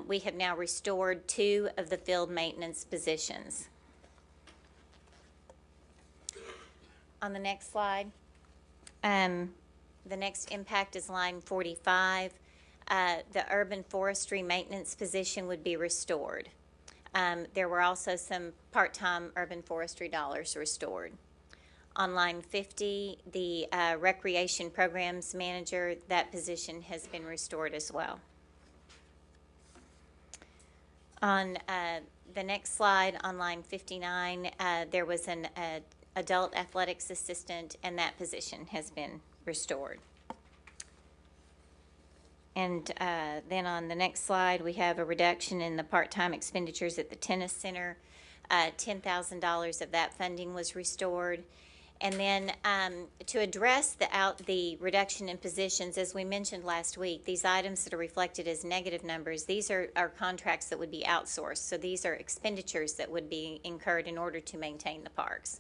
we have now restored 2 of the field maintenance positions. On the next slide, the next impact is line 45. The urban forestry maintenance position would be restored. There were also some part-time urban forestry dollars restored. On line 50, the recreation programs manager, that position has been restored as well. On the next slide, on line 59, there was an adult athletics assistant, and that position has been restored. And then on the next slide, we have a reduction in the part-time expenditures at the tennis center. $10,000 of that funding was restored. And then to address the reduction in positions, as we mentioned last week, these items that are reflected as negative numbers, these are contracts that would be outsourced. So these are expenditures that would be incurred in order to maintain the parks.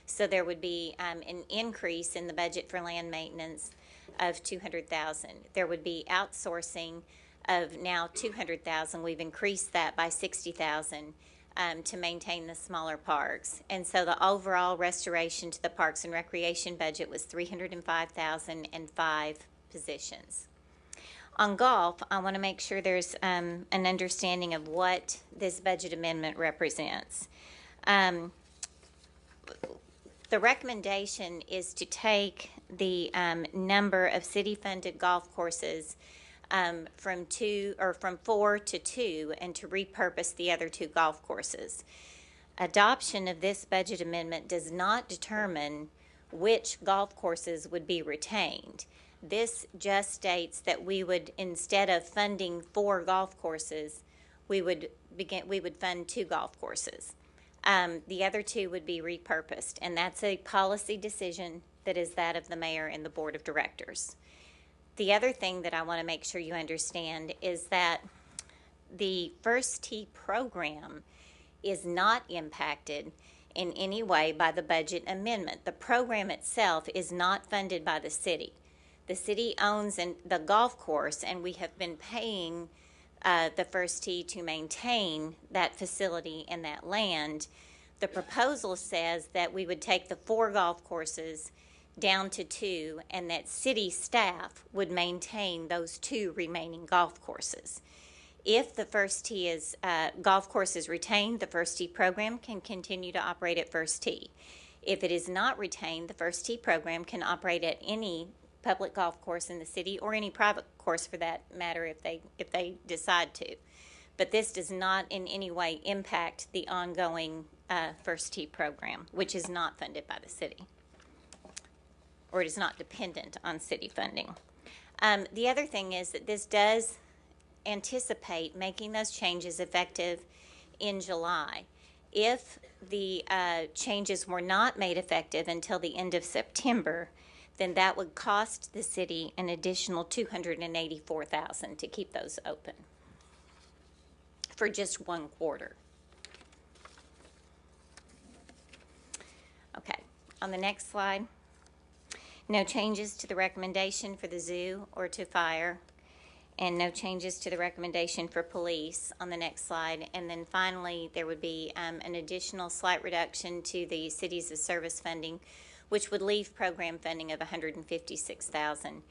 So there would be an increase in the budget for land maintenance of $200,000. There would be outsourcing of now $200,000. We've increased that by $60,000 to maintain the smaller parks. And so the overall restoration to the Parks and Recreation budget was $305,000 and 5 positions. On golf, I want to make sure there's an understanding of what this budget amendment represents. The recommendation is to take the number of city-funded golf courses from 4 to 2 and to repurpose the other 2 golf courses. Adoption of this budget amendment does not determine which golf courses would be retained. This just states that we would, instead of funding 4 golf courses, we would fund 2 golf courses. The other 2 would be repurposed, and that's a policy decision that is that of the mayor and the board of directors. The other thing that I want to make sure you understand is that the First Tee program is not impacted in any way by the budget amendment. The program itself is not funded by the city. The city owns the golf course, and we have been paying the First Tee to maintain that facility and that land. The proposal says that we would take the 4 golf courses down to 2, and that city staff would maintain those 2 remaining golf courses. If the First Tee golf course is retained, the First Tee program can continue to operate at First Tee. If it is not retained, the First Tee program can operate at any public golf course in the city, or any private course for that matter, if they decide to. But this does not in any way impact the ongoing First Tee program, which is not funded by the city, or it is not dependent on city funding. The other thing is that this does anticipate making those changes effective in July. If the changes were not made effective until the end of September, then that would cost the city an additional $284,000 to keep those open for just 1 quarter. Okay, on the next slide, no changes to the recommendation for the zoo or to fire, and no changes to the recommendation for police on the next slide. And then finally, there would be an additional slight reduction to the cities of service funding, which would leave program funding of $156,000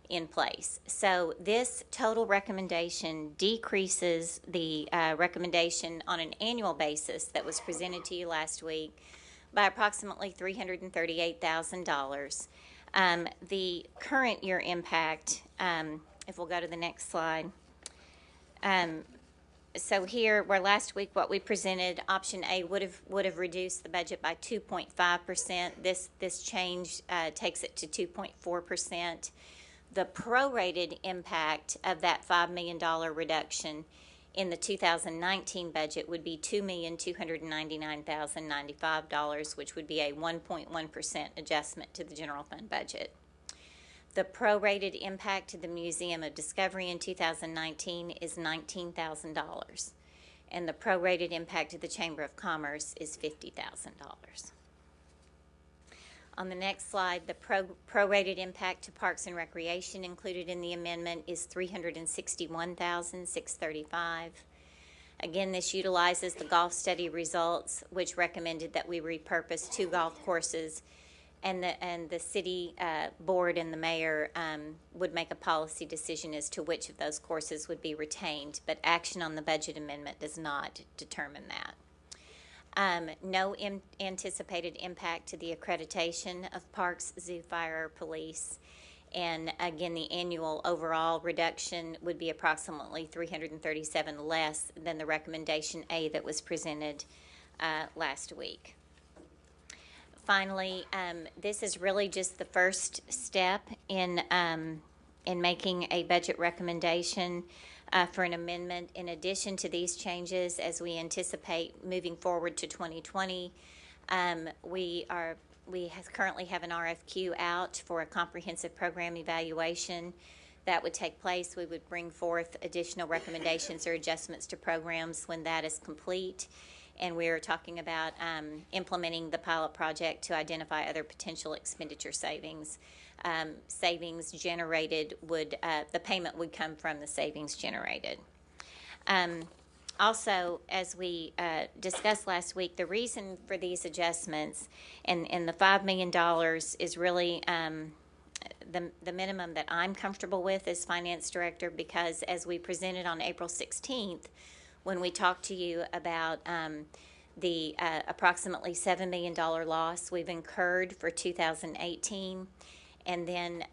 in place. So this total recommendation decreases the recommendation on an annual basis that was presented to you last week by approximately $338,000. The current year impact, if we'll go to the next slide. So here, where last week what we presented, option A would have reduced the budget by 2.5%. This change takes it to 2.4%. The prorated impact of that $5 million reduction in the 2019 budget would be $2,299,095, which would be a 1.1% adjustment to the general fund budget. The prorated impact to the Museum of Discovery in 2019 is $19,000, and the prorated impact to the Chamber of Commerce is $50,000. On the next slide, the prorated impact to Parks and Recreation included in the amendment is $361,635. Again, this utilizes the golf study results, which recommended that we repurpose 2 golf courses, and the city board and the mayor would make a policy decision as to which of those courses would be retained, but action on the budget amendment does not determine that. No anticipated impact to the accreditation of parks, zoo, fire, or police. And again, the annual overall reduction would be approximately 337 less than the recommendation A that was presented last week. Finally, this is really just the first step in making a budget recommendation for an amendment. In addition to these changes, as we anticipate moving forward to 2020, we currently have an RFQ out for a comprehensive program evaluation. That would take place. We would bring forth additional recommendations or adjustments to programs when that is complete. And we're talking about implementing the pilot project to identify other potential expenditure savings. Savings generated the payment would come from the savings generated. Also, as we discussed last week, the reason for these adjustments and the $5 million is really the minimum that I'm comfortable with as finance director, because as we presented on April 16th, when we talked to you about the approximately $7 million loss we've incurred for 2018, and then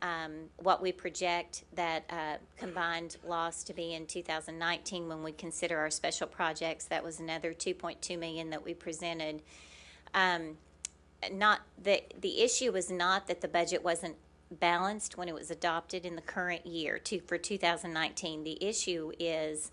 what we project that combined loss to be in 2019 when we consider our special projects, that was another $2.2 million that we presented. The issue was not that the budget wasn't balanced when it was adopted in the current year for 2019. The issue is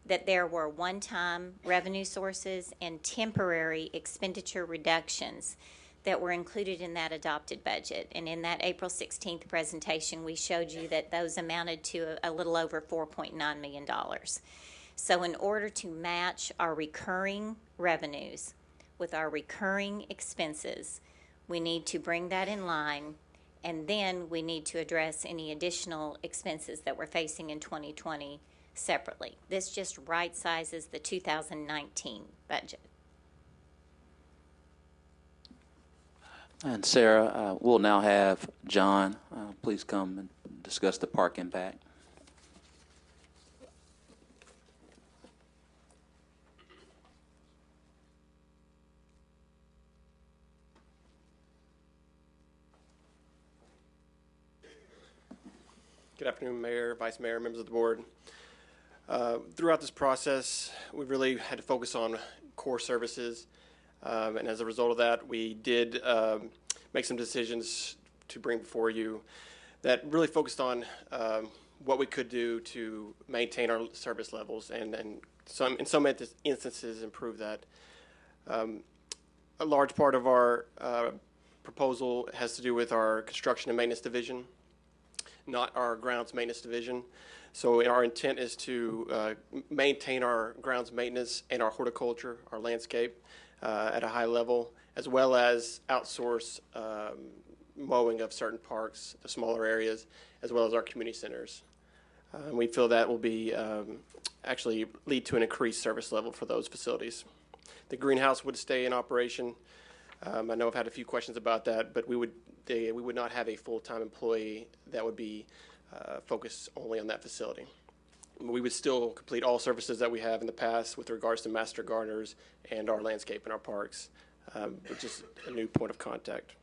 that there were one-time revenue sources and temporary expenditure reductions that were included in that adopted budget. And in that April 16th presentation, we showed you that those amounted to a little over $4.9 million. So in order to match our recurring revenues with our recurring expenses, we need to bring that in line, and then we need to address any additional expenses that we're facing in 2020 separately. This just right sizes the 2019 budget. And Sarah, we'll now have John, please come and discuss the park impact. Good afternoon, Mayor, Vice Mayor, members of the board. Throughout this process, we really had to focus on core services. And as a result of that, we did make some decisions to bring before you that really focused on what we could do to maintain our service levels and in some instances improve that. A large part of our proposal has to do with our construction and maintenance division, not our grounds maintenance division. So our intent is to maintain our grounds maintenance and our horticulture, our landscape, at a high level, as well as outsource mowing of certain parks, the smaller areas, as well as our community centers. And we feel that will be actually lead to an increased service level for those facilities. The greenhouse would stay in operation. I know I've had a few questions about that, but we would not have a full-time employee that would be focused only on that facility. We would still complete all services that we have in the past with regards to master gardeners and our landscape in our parks, which is a new point of contact.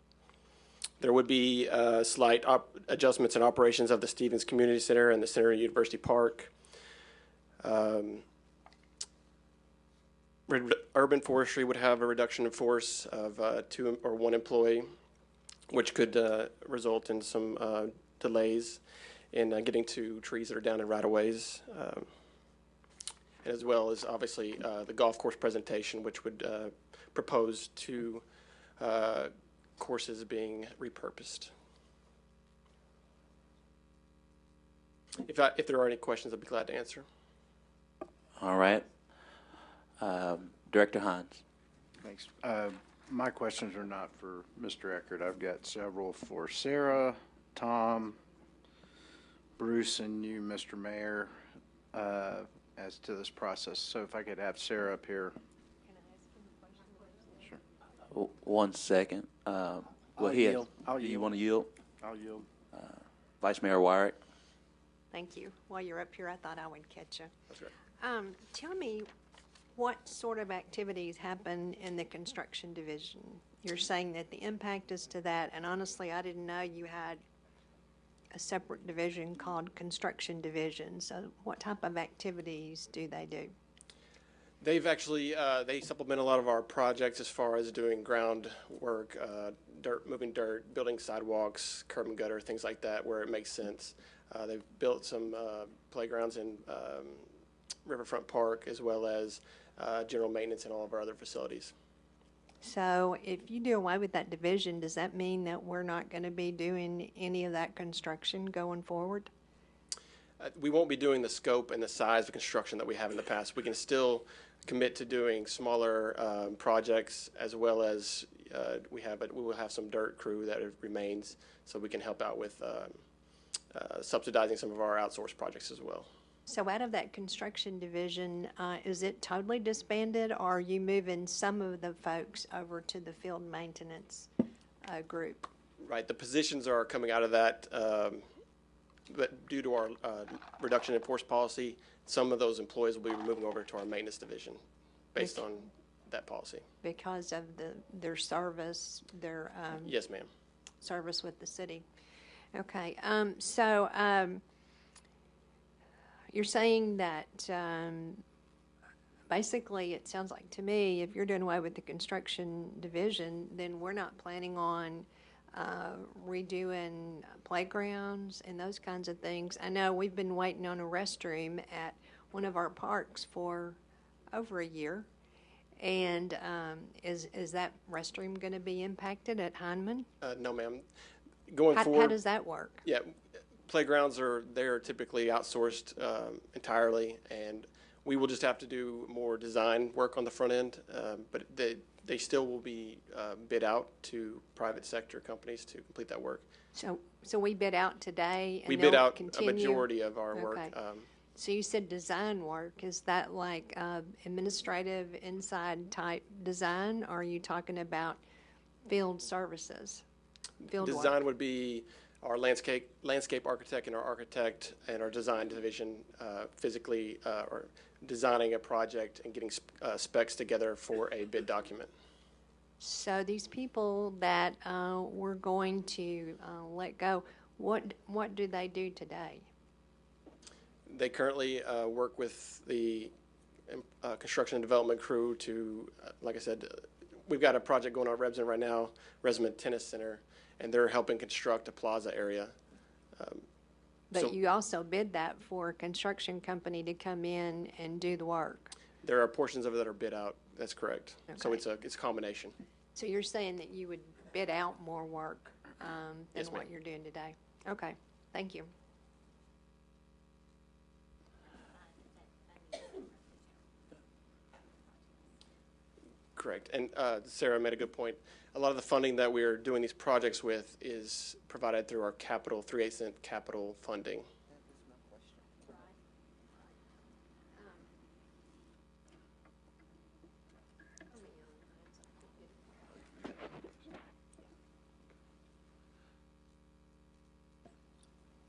There would be slight adjustments in operations of the Stevens Community Center and the Center at University Park. Urban Forestry would have a reduction in force of 2 or 1 employee, which could result in some delays. in getting to trees that are down in right-of-ways, as well as obviously the golf course presentation, which would propose two courses being repurposed. If there are any questions, I'd be glad to answer. All right. Director Hines. Thanks. My questions are not for Mr. Eckert. I've got several for Sarah, Tom, Bruce, and you, Mr. Mayor, as to this process. So if I could have Sarah up here. Sure. 1 second. Well, I'll yield. Do you want to yield? I'll yield. Vice Mayor Wyrick. Thank you. While you're up here, I thought I would catch you. That's right. Tell me what sort of activities happen in the construction division? You're saying that the impact is to that, and honestly, I didn't know you had a separate division called construction division. So what type of activities do they do? They've actually, they supplement a lot of our projects as far as doing ground work, moving dirt, building sidewalks, curb and gutter, things like that where it makes sense. They've built some playgrounds in Riverfront Park, as well as general maintenance in all of our other facilities. So if you do away with that division, does that mean that we're not going to be doing any of that construction going forward? We won't be doing the scope and the size of construction that we have in the past. We can still commit to doing smaller projects, as well as we will have some dirt crew that remains, so we can help out with subsidizing some of our outsourced projects as well. So out of that construction division, is it totally disbanded, or are you moving some of the folks over to the field maintenance group? Right, the positions are coming out of that, but due to our reduction in force policy, some of those employees will be moving over to our maintenance division based on that policy. Because of their service, their yes, ma'am. Service with the city. Okay, you're saying that basically it sounds like to me, if you're doing away with the construction division, then we're not planning on redoing playgrounds and those kinds of things. I know we've been waiting on a restroom at one of our parks for over a year. And is that restroom going to be impacted at Heineman? No, ma'am. Going forward, how does that work? Yeah, playgrounds they're typically outsourced entirely, and we will just have to do more design work on the front end. But they still will be bid out to private sector companies to complete that work. So we bid out today, and we bid out continue? a majority of our work. So you said design work. Is that like administrative inside type design, or are you talking about field services? Field design work? would be our landscape architect and our design division physically or designing a project and getting specs together for a bid document. So these people that we're going to let go, what do they do today? They currently work with the construction and development crew to, like I said, we've got a project going on at Rebsen right now, Resman Tennis Center, and they're helping construct a plaza area. But you also bid that for a construction company to come in and do the work. There are portions of it that are bid out. That's correct. Okay. So it's a combination. So you're saying that you would bid out more work than Yes, what ma'am. you're doing today? Okay, thank you. Correct. And Sarah made a good point. A lot of the funding that we're doing these projects with is provided through our capital, 3/8 capital funding.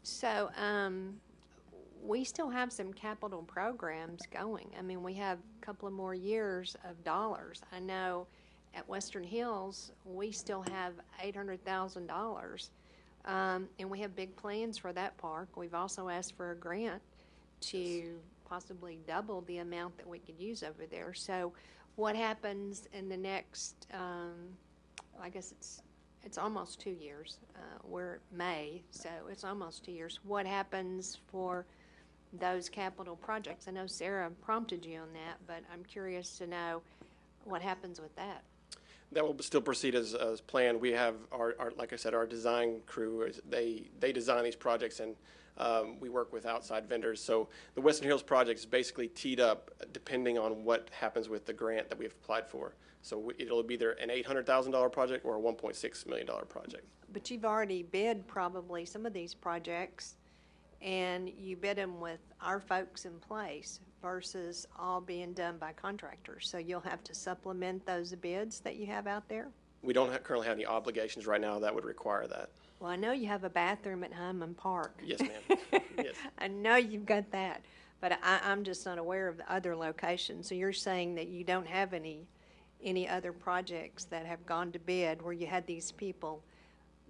So we still have some capital programs going. I mean, we have a couple of more years of dollars. I know at Western Hills, we still have $800,000, and we have big plans for that park. We've also asked for a grant to possibly double the amount that we could use over there. So what happens in the next, I guess it's it's almost 2 years. We're May, so it's almost 2 years. What happens for those capital projects? I know Sarah prompted you on that, but I'm curious to know what happens with that. That will still proceed as planned. We have our like I said, our design crew, they design these projects, and we work with outside vendors. So the Western Hills project is basically teed up depending on what happens with the grant that we've applied for. So it'll be either an $800,000 project or a $1.6 million project. But you've already bid probably some of these projects, and you bid them with our folks in place versus all being done by contractors. So you'll have to supplement those bids that you have out there? We don't currently have any obligations right now that would require that. Well, I know you have a bathroom at Hyman Park. Yes, ma'am. Yes. I know you've got that, but I'm just not aware of the other locations. So you're saying that you don't have any other projects that have gone to bid where you had these people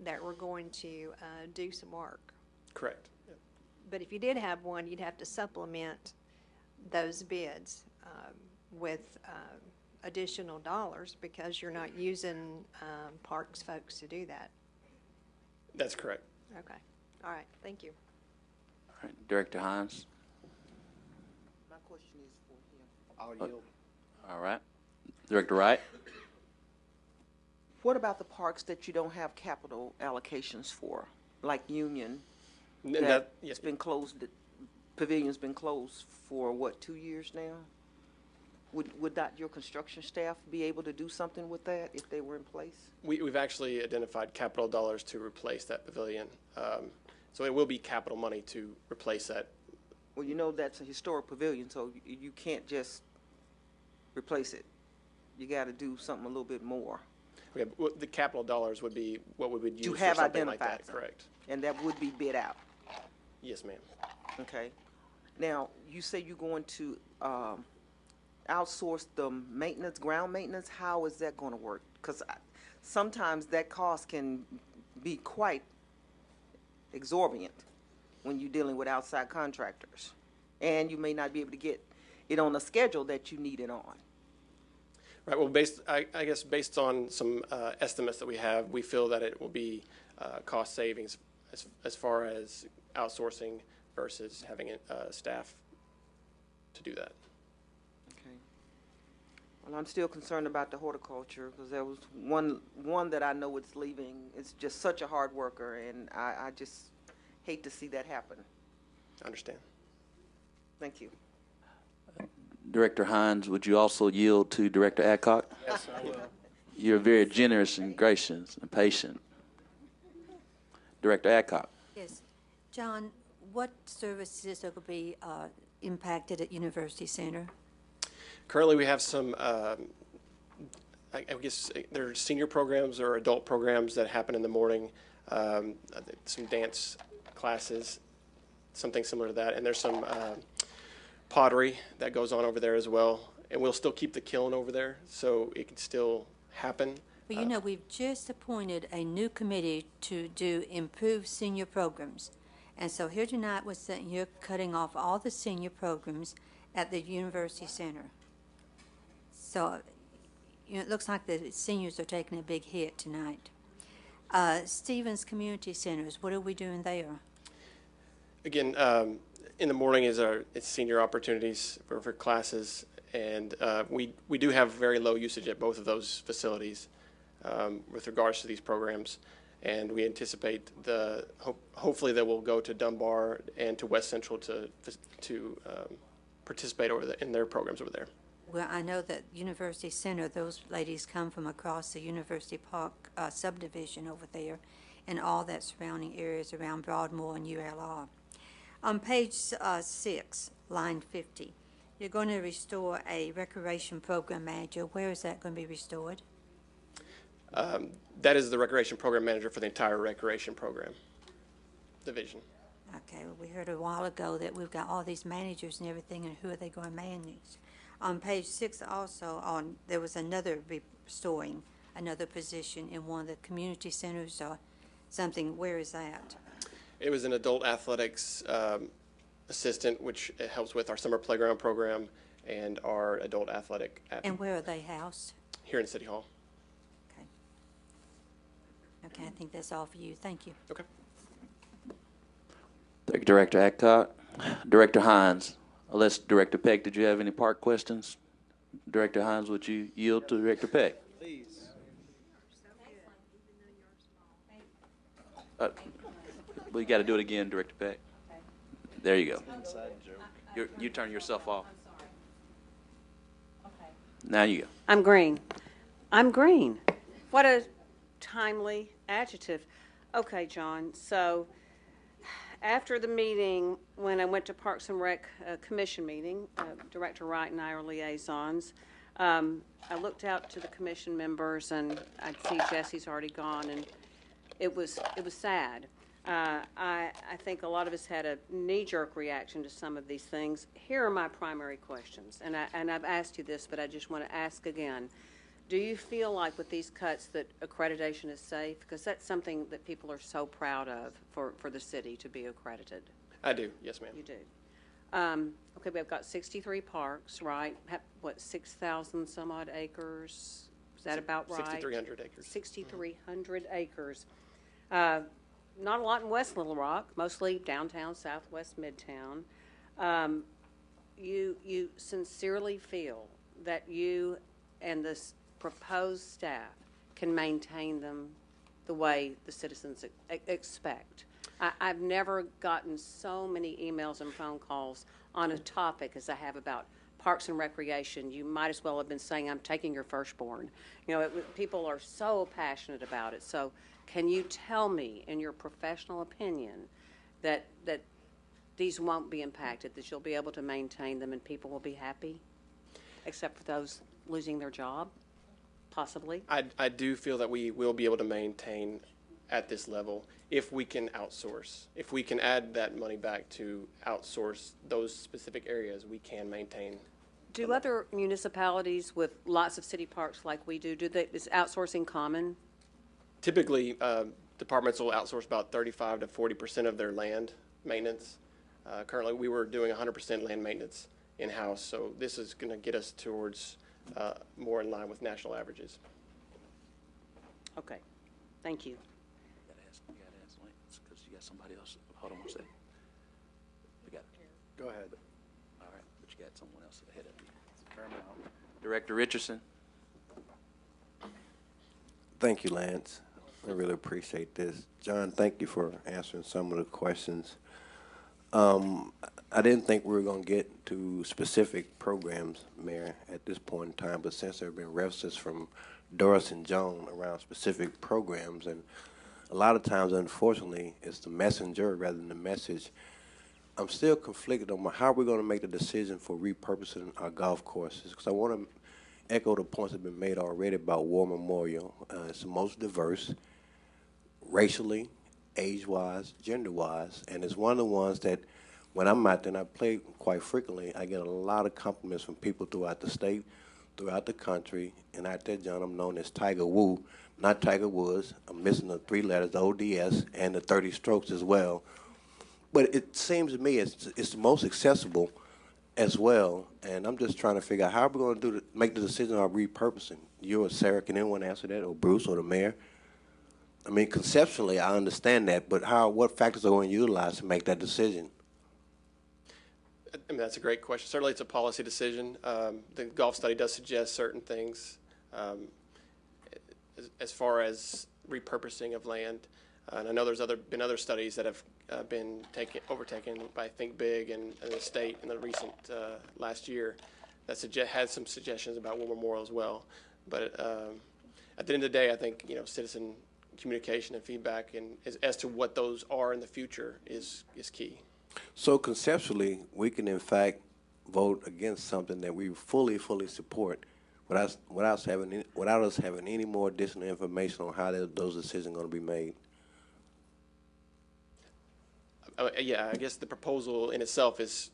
that were going to do some work? Correct. Yeah. But if you did have one, you'd have to supplement those bids with additional dollars because you're not using parks folks to do that. That's correct. Okay. All right. Thank you. All right, Director Hines. My question is for him. I'll yield. All right. Director Wright. What about the parks that you don't have capital allocations for, like Union? Yes. Been closed. The pavilion's been closed for what, 2 years now? Would not your construction staff be able to do something with that if they were in place? We've actually identified capital dollars to replace that pavilion. So it will be capital money to replace that. Well, you know that's a historic pavilion, so you can't just replace it. You got to do something a little bit more. Okay, well, the capital dollars would be what we would use You for have something like identified that. some. Correct. And that would be bid out. Yes, ma'am. Okay. Now, you say you're going to outsource the maintenance, ground maintenance. How is that going to work? Because sometimes that cost can be quite exorbitant when you're dealing with outside contractors. And you may not be able to get it on a schedule that you need it on. Right. Well, I guess based on some estimates that we have, we feel that it will be cost savings as far as outsourcing versus having staff to do that. Okay. Well, I'm still concerned about the horticulture because there was one that I know it's leaving. It's just such a hard worker, and I just hate to see that happen. I understand. Thank you. Director Hines, would you also yield to Director Adcock? Yes, I will. You're very generous and gracious and patient. Director Adcock. Yes. John, what services are going to be impacted at University Center? Currently, we have some, I guess there are senior programs or adult programs that happen in the morning, some dance classes, something similar to that, and there's some pottery that goes on over there as well. And we'll still keep the kiln over there, so it can still happen. Well, you know, we've just appointed a new committee to do improved senior programs. And so here tonight we're saying you're cutting off all the senior programs at the University Center. So, you know, it looks like the seniors are taking a big hit tonight. Stevens Community Centers, what are we doing there? Again, in the morning it's senior opportunities for classes, and we do have very low usage at both of those facilities with regards to these programs, and we anticipate hopefully they will go to Dunbar and to West Central to participate in their programs over there. Well, I know that University Center, those ladies come from across the University Park subdivision over there and all that surrounding areas around Broadmoor and ULR. On page 6, line 50, you're going to restore a recreation program manager. Where is that going to be restored? That is the recreation program manager for the entire recreation program division. Okay, well, we heard a while ago that we've got all these managers and everything, and who are they going to manage? On page 6 also, there was another restoring another position in one of the community centers or something. Where is that? It was an adult athletics assistant, which helps with our summer playground program and our adult athletic. And where are they housed? Here in City Hall. Okay, I think that's all for you. Thank you. Okay. Thank you, Director Adcock. Director Hines, unless Director Peck, did you have any park questions? Director Hines, would you yield to Director Peck? Please. We got to do it again, Director Peck. There you go. You turn yourself off. Now you go. I'm green. I'm green. What a timely adjective. Okay, John, so after the meeting, when I went to Parks and Rec Commission meeting, Director Wright and I are liaisons, I looked out to the commission members, and I see Jesse's already gone, and it was sad. I think a lot of us had a knee-jerk reaction to some of these things. Here are my primary questions, and I've asked you this, but I just want to ask again. Do you feel like with these cuts that accreditation is safe? Because that's something that people are so proud of for the city to be accredited. I do, yes, ma'am. You do. Okay, we've got 63 parks, right? What, 6,000 some odd acres? Is that about right? 6,300 acres. 6,300 acres. Not a lot in West Little Rock, mostly downtown, southwest, midtown. You sincerely feel that you and this proposed staff can maintain them the way the citizens expect. I've never gotten so many emails and phone calls on a topic as I have about Parks and Recreation. You might as well have been saying, I'm taking your firstborn. You know, people are so passionate about it. So can you tell me, in your professional opinion, that these won't be impacted, that you'll be able to maintain them and people will be happy, except for those losing their job, possibly? I do feel that we will be able to maintain at this level if we can outsource. If we can add that money back to outsource those specific areas, we can maintain. Do other municipalities with lots of city parks like we do, is outsourcing common? Typically, departments will outsource about 35 to 40% of their land maintenance. Currently, we were doing 100% land maintenance in-house, so this is going to get us towards more in line with national averages. Okay, thank you. You gotta ask Lance, because you got somebody else. Hold on one second. We got it. Go ahead. All right, but you got someone else ahead of you. Director Richardson. Thank you, Lance. I really appreciate this. John, thank you for answering some of the questions. I didn't think we were going to get to specific programs, Mayor, at this point in time, but since there have been references from Doris and Joan around specific programs, and a lot of times, unfortunately, it's the messenger rather than the message. I'm still conflicted on how we're going to make the decision for repurposing our golf courses, because I want to echo the points that have been made already about War Memorial. It's the most diverse, racially, age-wise, gender-wise, and it's one of the ones that when I'm out there and I play quite frequently, I get a lot of compliments from people throughout the state, throughout the country, and out there, John, I'm known as Tiger Woo, not Tiger Woods. I'm missing the 3 letters, the ODS, and the 30 strokes as well. But it seems to me it's the most accessible as well, and I'm just trying to figure out how we're going to make the decision on repurposing. You or Sarah, can anyone answer that, or Bruce or the mayor? I mean, conceptually, I understand that, but what factors are going to utilize to make that decision? I mean, that's a great question. Certainly, it's a policy decision. The golf study does suggest certain things as far as repurposing of land. And I know there's been other studies that have been overtaken by Think Big and the state in the recent last year that had some suggestions about War Memorial as well. But at the end of the day, I think citizen communication and feedback and as to what those are in the future is key. So conceptually, we can in fact vote against something that we fully support without us having any more additional information on how those decisions are going to be made. Yeah, I guess the proposal in itself is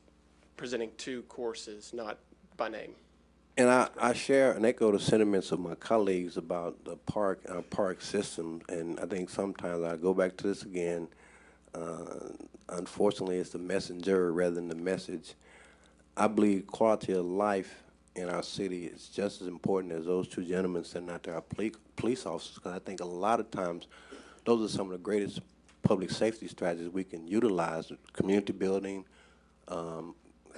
presenting 2 courses, not by name. And I share and echo the sentiments of my colleagues about the park system, and I think sometimes I go back to this again. Unfortunately, it's the messenger rather than the message. I believe quality of life in our city is just as important as those 2 gentlemen sitting out there, our police officers, because I think a lot of times those are some of the greatest public safety strategies we can utilize: community building,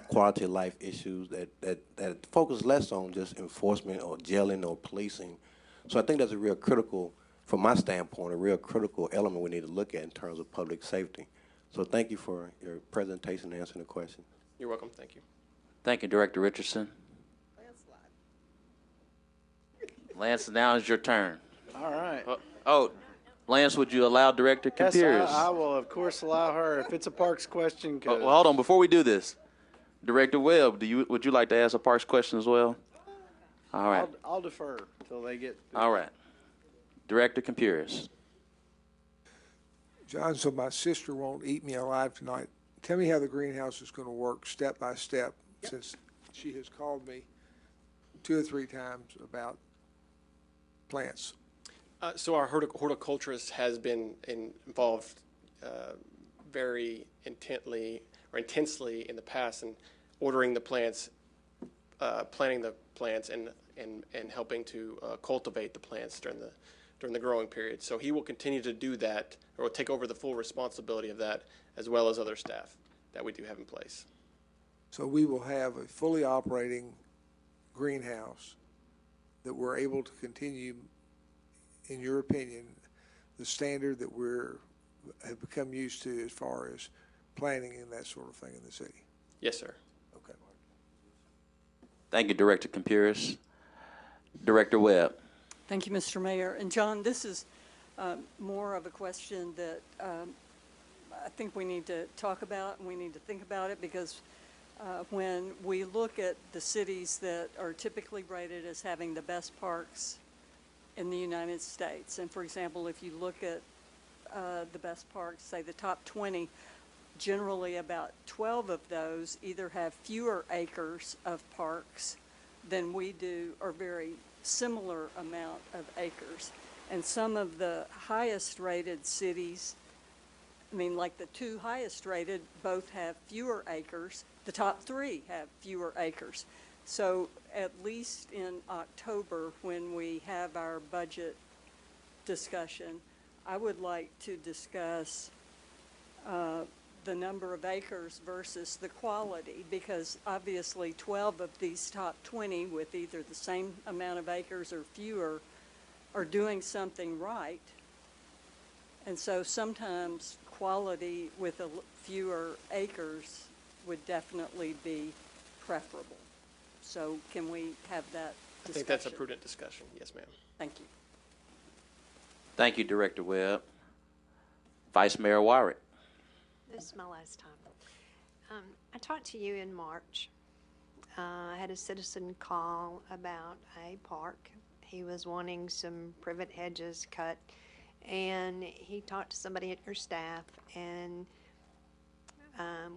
quality of life issues that focus less on just enforcement or jailing or policing. So I think that's a real critical, from my standpoint, a real critical element we need to look at in terms of public safety. So thank you for your presentation and answering the question. You're welcome. Thank you. Thank you, Director Richardson. Lance, now is your turn. All right. Lance, would you allow Director Yes, Campiris? I will, of course, allow her if it's a Parks question. Well, hold on. Before we do this, Director Webb, would you like to ask a Parks question as well? All right. I'll defer till they get. All right. Director Campiris. John, so my sister won't eat me alive tonight. Tell me how the greenhouse is going to work step by step, since she has called me 2 or 3 times about plants. So our horticulturist has been involved very intensely in the past in ordering the plants, planting the plants, and helping to cultivate the plants during the growing period. So he will continue to do that, or will take over the full responsibility of that, as well as other staff that we do have in place. So we will have a fully operating greenhouse that we're able to continue, in your opinion, the standard that have become used to as far as planning and that sort of thing in the city? Yes, sir. Okay. Thank you, Director Campiris. Director Webb. Thank you, Mr. Mayor. And John, this is more of a question that I think we need to talk about, and we need to think about it, because when we look at the cities that are typically rated as having the best parks in the United States, and for example, if you look at the best parks, say the top 20, generally about 12 of those either have fewer acres of parks than we do, or very similar amount of acres. And some of the highest rated cities, I mean, like the 2 highest rated, both have fewer acres. The top 3 have fewer acres. So at least in October, when we have our budget discussion, I would like to discuss the number of acres versus the quality, because obviously 12 of these top 20 with either the same amount of acres or fewer are doing something right. And so sometimes quality with fewer acres would definitely be preferable. So can we have that discussion? I think that's a prudent discussion. Yes, ma'am. Thank you. Thank you, Director Webb. Vice Mayor Warwick. This is my last time. I talked to you in March. I had a citizen call about a park. He was wanting some privet hedges cut, and he talked to somebody at your staff and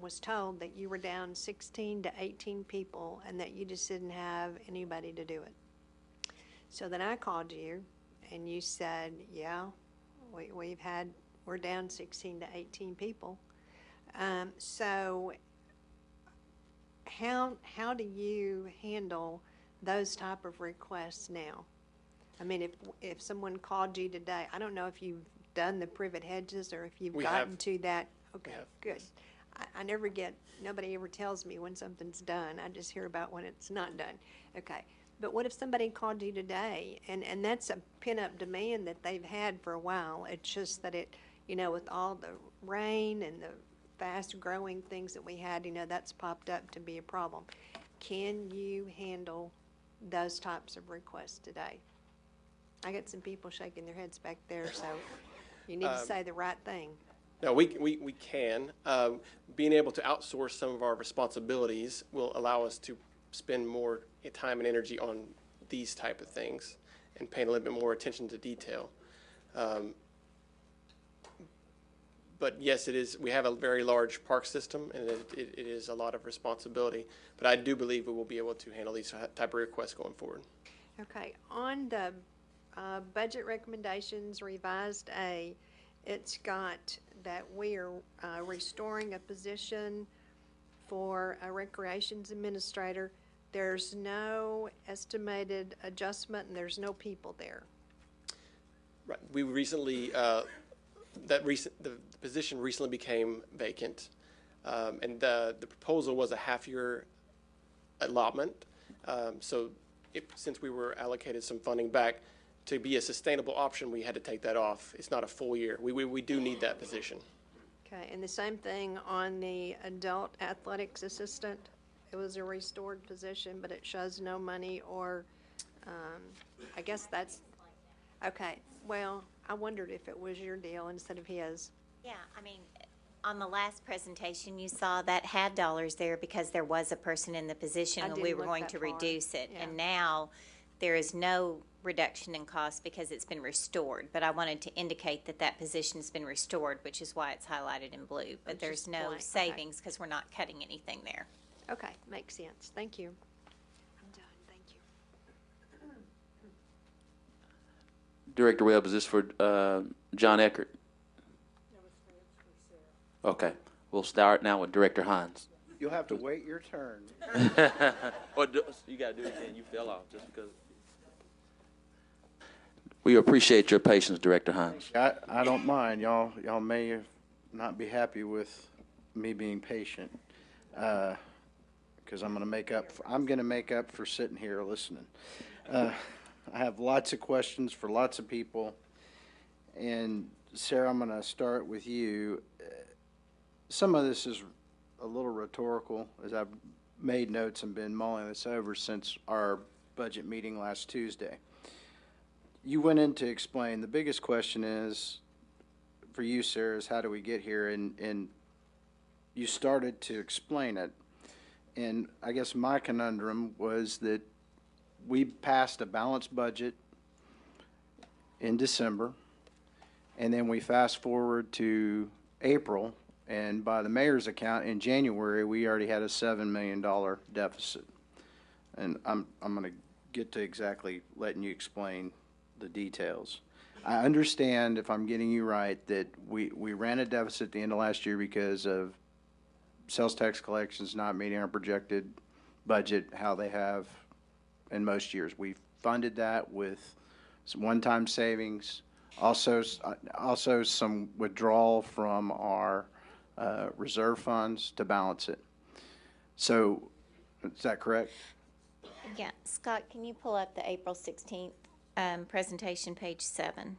was told that you were down 16 to 18 people and that you just didn't have anybody to do it. So then I called you, and you said, yeah, we're down 16 to 18 people. So how do you handle those type of requests now? I mean, if someone called you today, I don't know if you've done the privet hedges or if you've gotten to that. Okay, good. I never get, nobody ever tells me when something's done. I just hear about when it's not done. Okay. But what if somebody called you today, and that's a pent-up demand that they've had for a while. It's just that it, with all the rain and the fast-growing things that we had, that's popped up to be a problem. Can you handle those types of requests today? I got some people shaking their heads back there, so you need to say the right thing. No, we can. Being able to outsource some of our responsibilities will allow us to spend more time and energy on these type of things and paying a little bit more attention to detail. But yes, it is. We have a very large park system, and it is a lot of responsibility. But I do believe we will be able to handle these type of requests going forward. Okay. On the budget recommendations, revised A, it's got that we are restoring a position for a recreations administrator. There's no estimated adjustment, and there's no people there. Right. We recently the position recently became vacant, and the proposal was a half-year allotment. So since we were allocated some funding back, to be a sustainable option, we had to take that off. It's not a full year. We do need that position. Okay, and the same thing on the adult athletics assistant. It was a restored position, but it shows no money or, I guess that's, okay. Well, I wondered if it was your deal instead of his. Yeah, I mean, on the last presentation, you saw that had dollars there because there was a person in the position and we were going to reduce it. And now there is no reduction in cost because it's been restored. But I wanted to indicate that that position's been restored, which is why it's highlighted in blue. But there's no savings because we're not cutting anything there. Okay, makes sense. Thank you. I'm done. Thank you. Director Webb, is this for John Eckert? Okay, we'll start now with Director Hines. You'll have to wait your turn. Or you got to do it again. You fell off just because. We appreciate your patience, Director Hines. I don't mind. Y'all may not be happy with me being patient, because I'm going to make up for sitting here listening. I have lots of questions for lots of people, and Sarah, I'm going to start with you. Some of this is a little rhetorical, as I've made notes and been mulling this over since our budget meeting last Tuesday. You went in to explain. The biggest question is, for you, Sarah, is how do we get here? And you started to explain it. And I guess my conundrum was that we passed a balanced budget in December, and then we fast forward to April, and by the mayor's account, in January, we already had a $7 million deficit. And I'm going to get to exactly letting you explain the details. I understand, if I'm getting you right, that we ran a deficit at the end of last year because of sales tax collections not meeting our projected budget, how they have in most years. We funded that with some one-time savings, also some withdrawal from our reserve funds to balance it. So, is that correct? Yeah, Scott, can you pull up the April 16th presentation, page 7?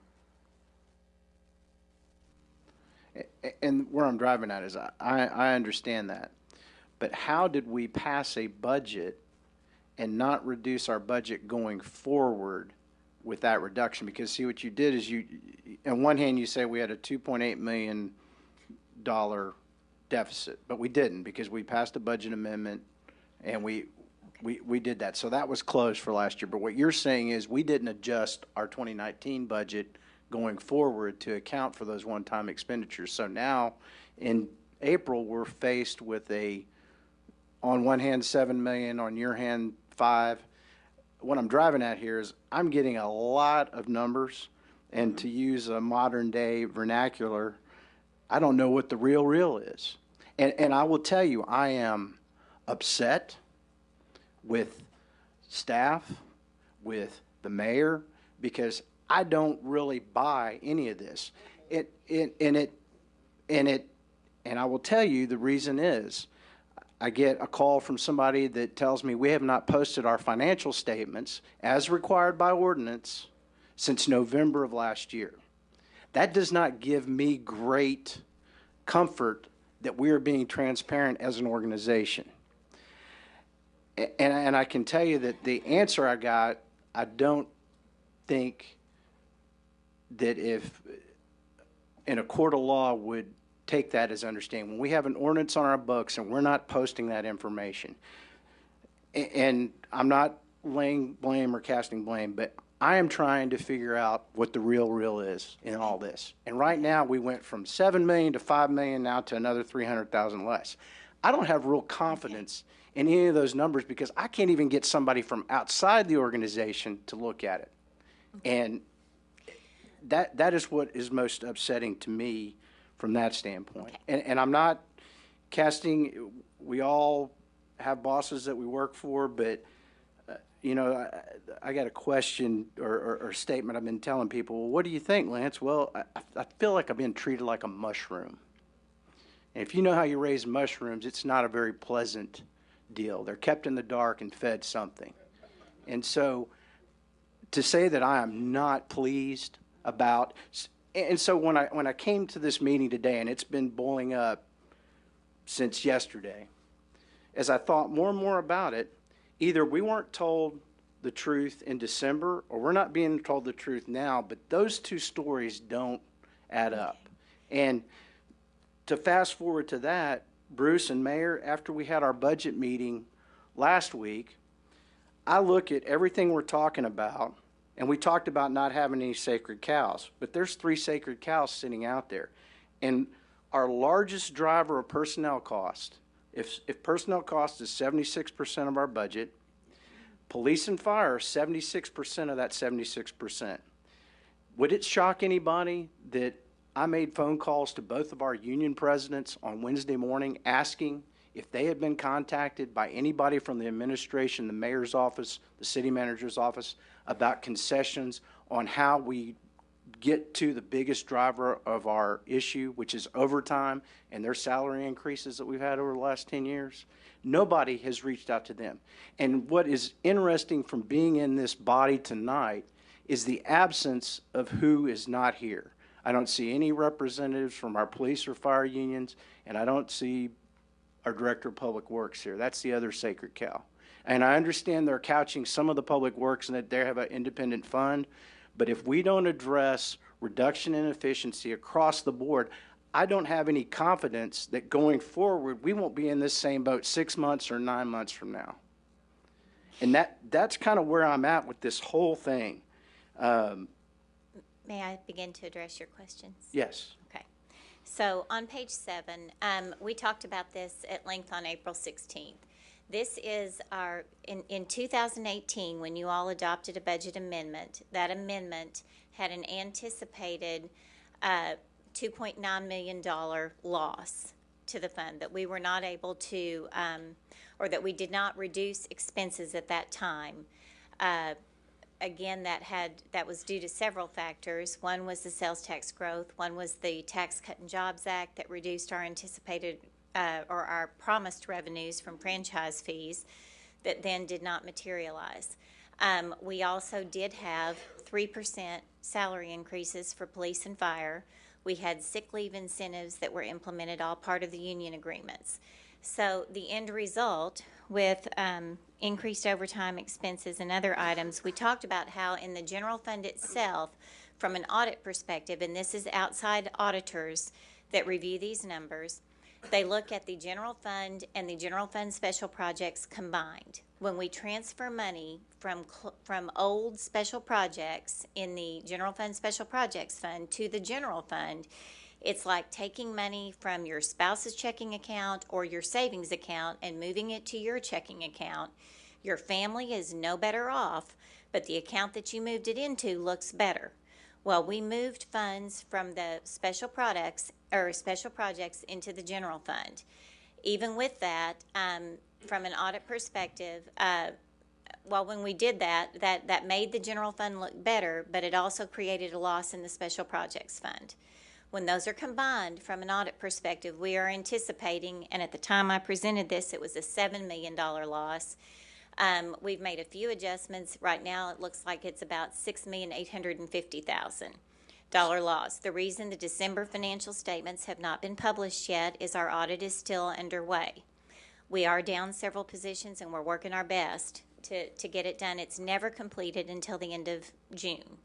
And where I'm driving at is I understand that. But how did we pass a budget and not reduce our budget going forward with that reduction? Because see, what you did is on one hand, you say we had a $2.8 million deficit, but we didn't, because we passed a budget amendment and we did that. So that was closed for last year. But what you're saying is we didn't adjust our 2019 budget going forward to account for those one-time expenditures. So now in April, we're faced with on one hand, $7 million, on your hand, $5 million. What I'm driving at here is I'm getting a lot of numbers, and to use a modern day vernacular, I don't know what the real is. And I will tell you, I am upset with staff, with the mayor, because I don't really buy any of this. And I will tell you the reason is, I get a call from somebody that tells me we have not posted our financial statements as required by ordinance since November of last year. That does not give me great comfort that we are being transparent as an organization. And I can tell you that the answer I got, I don't think that if in a court of law would take that as understanding. When we have an ordinance on our books and we're not posting that information, and I'm not laying blame or casting blame, but I am trying to figure out what the real is in all this. And right now we went from $7 million to $5 million, now to another $300,000 less. I don't have real confidence in any of those numbers because I can't even get somebody from outside the organization to look at it. And that is what is most upsetting to me from that standpoint. And I'm not casting, we all have bosses that we work for, but You know, I got a question or statement I've been telling people. Well, what do you think, Lance? Well, I feel like I've been treated like a mushroom. And if you know how you raise mushrooms, it's not a very pleasant deal. They're kept in the dark and fed something. And so to say that I am not pleased about, and so when I came to this meeting today, and it's been boiling up since yesterday, as I thought more and more about it, either we weren't told the truth in December or we're not being told the truth now, but those two stories don't add up. And to fast forward to that, Bruce and Mayor, after we had our budget meeting last week, I look at everything we're talking about, and we talked about not having any sacred cows, but there's 3 sacred cows sitting out there. And our largest driver of personnel cost, if personnel cost is 76% of our budget, police and fire, 76% of that 76%. Would it shock anybody that I made phone calls to both of our union presidents on Wednesday morning asking if they had been contacted by anybody from the administration, the mayor's office, the city manager's office, about concessions on how we get to the biggest driver of our issue, which is overtime and their salary increases that we've had over the last 10 years? Nobody has reached out to them. And what is interesting from being in this body tonight is the absence of who is not here. I don't see any representatives from our police or fire unions, and I don't see our director of public works here. That's the other sacred cow. And I understand they're couching some of the public works and that they have an independent fund, but if we don't address reduction in efficiency across the board, I don't have any confidence that going forward we won't be in this same boat 6 months or 9 months from now. And that's kind of where I'm at with this whole thing. May I begin to address your questions? Yes. Okay. So on page 7, we talked about this at length on April 16th. This is our, in 2018, when you all adopted a budget amendment, that amendment had an anticipated $2.9 million loss to the fund that we were not able to, or that we did not reduce expenses at that time. Again, that was due to several factors. One was the sales tax growth. One was the Tax Cut and Jobs Act that reduced our anticipated or our promised revenues from franchise fees that then did not materialize. We also did have 3% salary increases for police and fire. We had sick leave incentives that were implemented, all part of the union agreements. So the end result with increased overtime expenses and other items, we talked about how in the general fund itself, from an audit perspective, and this is outside auditors that review these numbers, they look at the general fund and the general fund special projects combined. When we transfer money from old special projects in the general fund special projects fund to the general fund, it's like taking money from your spouse's checking account or your savings account and moving it to your checking account. Your family is no better off, but the account that you moved it into looks better. Well, we moved funds from the special products or special projects into the general fund. Even with that, from an audit perspective, well, when we did that made the general fund look better, but it also created a loss in the special projects fund. When those are combined from an audit perspective, we are anticipating, and at the time I presented this, it was a $7 million loss. We've made a few adjustments. Right now, it looks like it's about $6,850,000 loss. The reason the December financial statements have not been published yet is our audit is still underway. We are down several positions, and we're working our best to get it done. It's never completed until the end of June.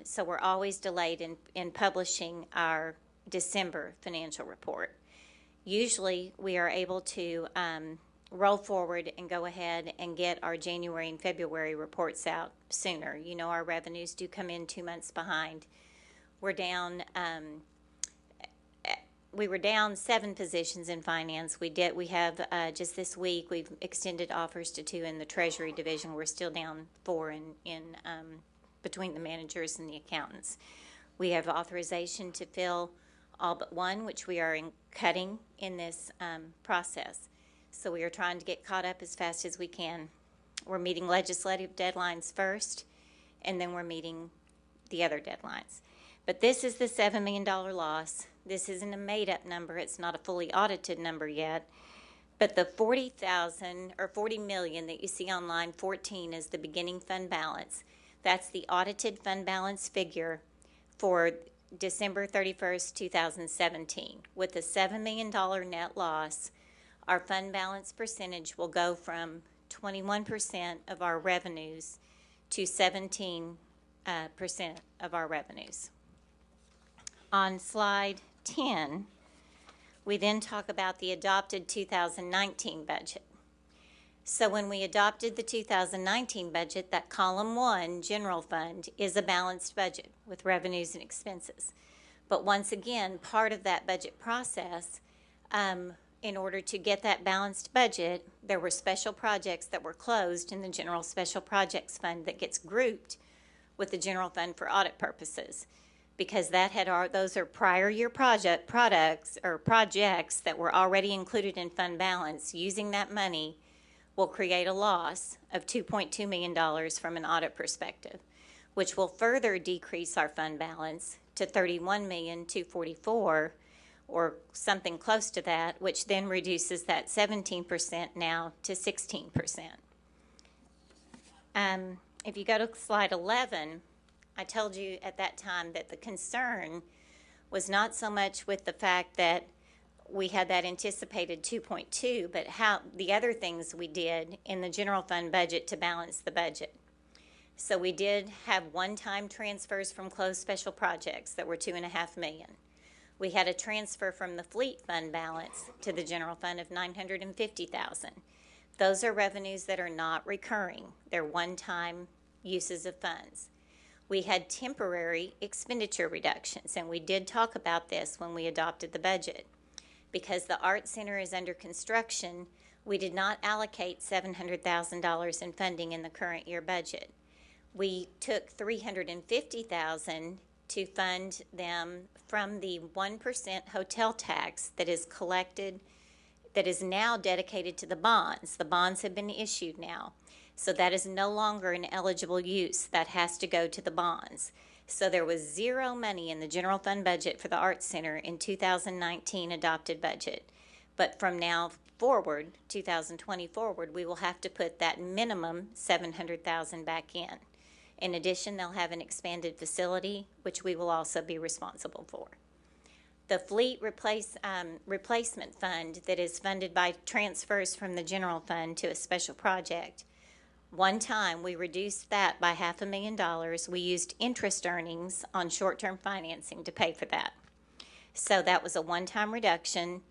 So we're always delayed in publishing our December financial report. Usually, we are able to roll forward and go ahead and get our January and February reports out sooner. You know, our revenues do come in 2 months behind. We're down. We were down 7 positions in finance. We have just this week we've extended offers to 2 in the Treasury division. We're still down 4 in between the managers and the accountants. We have authorization to fill all but 1, which we are cutting in this process. So we are trying to get caught up as fast as we can. We're meeting legislative deadlines first, and then we're meeting the other deadlines. But this is the $7 million loss. This isn't a made-up number. It's not a fully audited number yet. But the 40,000 or 40 million that you see on line 14 is the beginning fund balance. That's the audited fund balance figure for December 31st, 2017. With a $7 million net loss, our fund balance percentage will go from 21% of our revenues to 17% of our revenues. On slide 10, we then talk about the adopted 2019 budget. So when we adopted the 2019 budget, that column 1, general fund, is a balanced budget with revenues and expenses. But once again, part of that budget process, in order to get that balanced budget, there were special projects that were closed in the general special projects fund that gets grouped with the general fund for audit purposes, because those are prior year projects that were already included in fund balance. Using that money will create a loss of $2.2 million from an audit perspective, which will further decrease our fund balance to $31,244,000 or something close to that, which then reduces that 17% now to 16%. If you go to slide 11, I told you at that time that the concern was not so much with the fact that we had that anticipated 2.2, but how the other things we did in the general fund budget to balance the budget. So we did have one-time transfers from closed special projects that were $2.5 million. We had a transfer from the fleet fund balance to the general fund of $950,000. Those are revenues that are not recurring. They're one-time uses of funds. We had temporary expenditure reductions, and we did talk about this when we adopted the budget. Because the Art Center is under construction, we did not allocate $700,000 in funding in the current year budget. We took $350,000 to fund them from the 1% hotel tax that is collected, that is now dedicated to the bonds. The bonds have been issued now. So that is no longer an eligible use. That has to go to the bonds. So there was zero money in the general fund budget for the Arts Center in 2019 adopted budget. But from now forward, 2020 forward, we will have to put that minimum $700,000 back in. In addition, they'll have an expanded facility, which we will also be responsible for. The fleet replacement fund that is funded by transfers from the general fund to a special project, one time we reduced that by $500,000. We used interest earnings on short-term financing to pay for that. So that was a one-time reduction.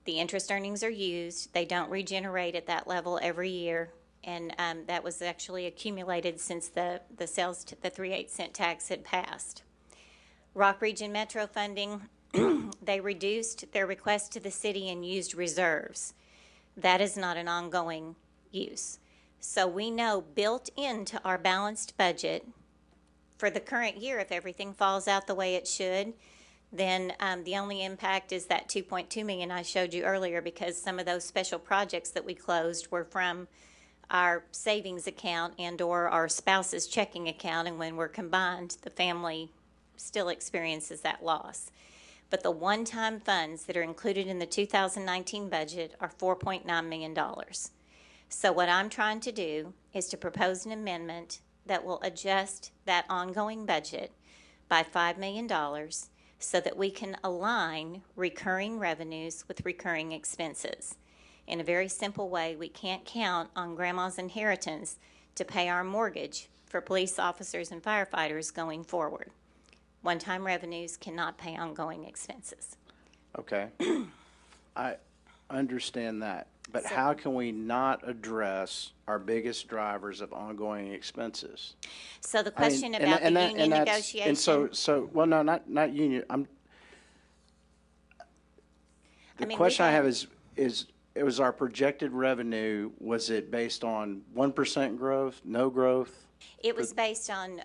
The interest earnings are used. They don't regenerate at that level every year. And that was actually accumulated since the sales, the 3/8 cent tax had passed. Rock Region Metro funding, they reduced their request to the city and used reserves. That is not an ongoing use. So we know built into our balanced budget for the current year, if everything falls out the way it should, then the only impact is that $2.2 million I showed you earlier, because some of those special projects that we closed were from our savings account and or our spouse's checking account, and when we're combined, the family still experiences that loss. But the one-time funds that are included in the 2019 budget are $4.9 million. So what I'm trying to do is to propose an amendment that will adjust that ongoing budget by $5 million so that we can align recurring revenues with recurring expenses. In a very simple way, we can't count on grandma's inheritance to pay our mortgage for police officers and firefighters going forward. One-time revenues cannot pay ongoing expenses. Okay. I understand that. But how can we not address our biggest drivers of ongoing expenses? So the question about the union negotiation. And so well, no, not union. The question I have is it was our projected revenue. Was it based on 1% growth, no growth? It was based on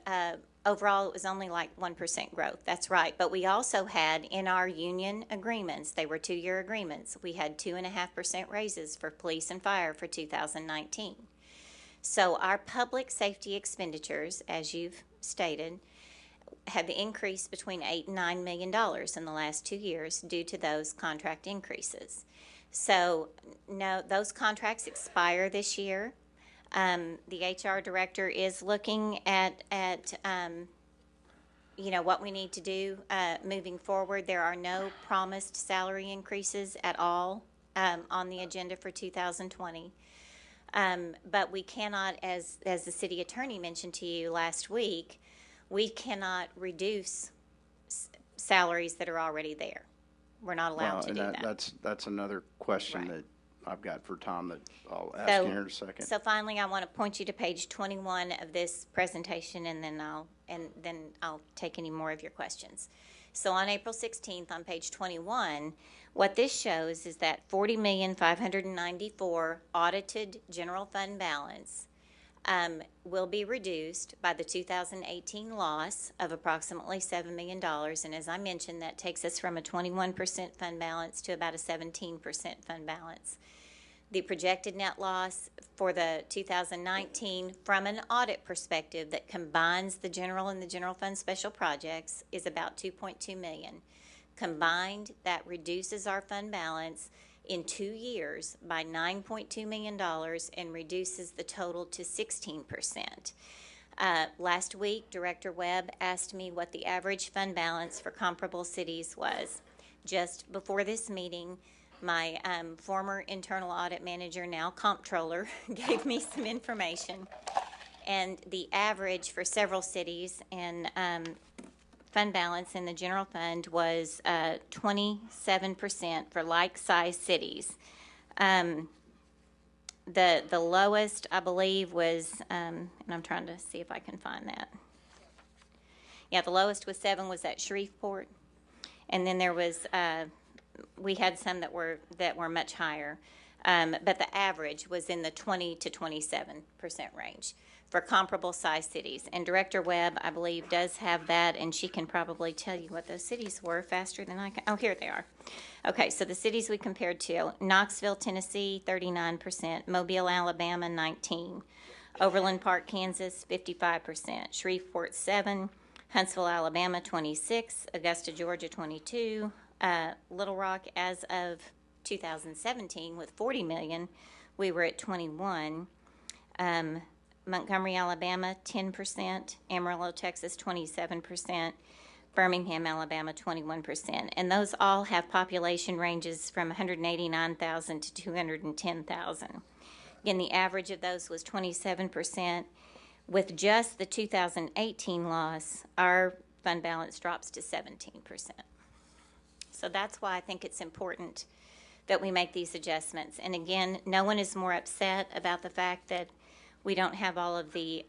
overall. It was only like 1% growth. That's right. But we also had in our union agreements. They were 2-year agreements. We had 2.5% raises for police and fire for 2019. So our public safety expenditures, as you've stated, have increased between $8 and $9 million in the last 2 years due to those contract increases. So no, those contracts expire this year. The HR director is looking at what we need to do moving forward. There are no promised salary increases at all on the agenda for 2020. But we cannot, as the city attorney mentioned to you last week, we cannot reduce salaries that are already there. We're not allowed to do that. That's another question that I've got for Tom that I'll ask you here in a second. So finally, I want to point you to page 21 of this presentation, and then I'll take any more of your questions. So on April 16th, on page 21, what this shows is that $40,594,000 audited general fund balance will be reduced by the 2018 loss of approximately $7 million. And as I mentioned, that takes us from a 21% fund balance to about a 17% fund balance. The projected net loss for the 2019 from an audit perspective that combines the general and the general fund special projects is about $2.2 million. Combined, that reduces our fund balance in 2 years by $9.2 million and reduces the total to 16%. Last week, Director Webb asked me what the average fund balance for comparable cities was. Just before this meeting, my former internal audit manager, now comptroller, gave me some information. And the average for several cities and fund balance in the general fund was 27% for like-sized cities. The lowest, I believe, was, and I'm trying to see if I can find that. Yeah, the lowest was 7 was at Shreveport, and then there was we had some that were much higher, but the average was in the 20 to 27% range for comparable size cities. And Director Webb, I believe, does have that, and she can probably tell you what those cities were faster than I can. Oh, here they are. Okay, so the cities we compared to: Knoxville, Tennessee, 39%; Mobile, Alabama, 19%; Overland Park, Kansas, 55%; Shreveport, 7%; Huntsville, Alabama, 26%; Augusta, Georgia, 22%; Little Rock, as of 2017, with 40 million, we were at 21%. Montgomery, Alabama, 10%. Amarillo, Texas, 27%. Birmingham, Alabama, 21%. And those all have population ranges from 189,000 to 210,000. Again, the average of those was 27%. With just the 2018 loss, our fund balance drops to 17%. So that's why I think it's important that we make these adjustments. And again, no one is more upset about the fact that we don't have all of the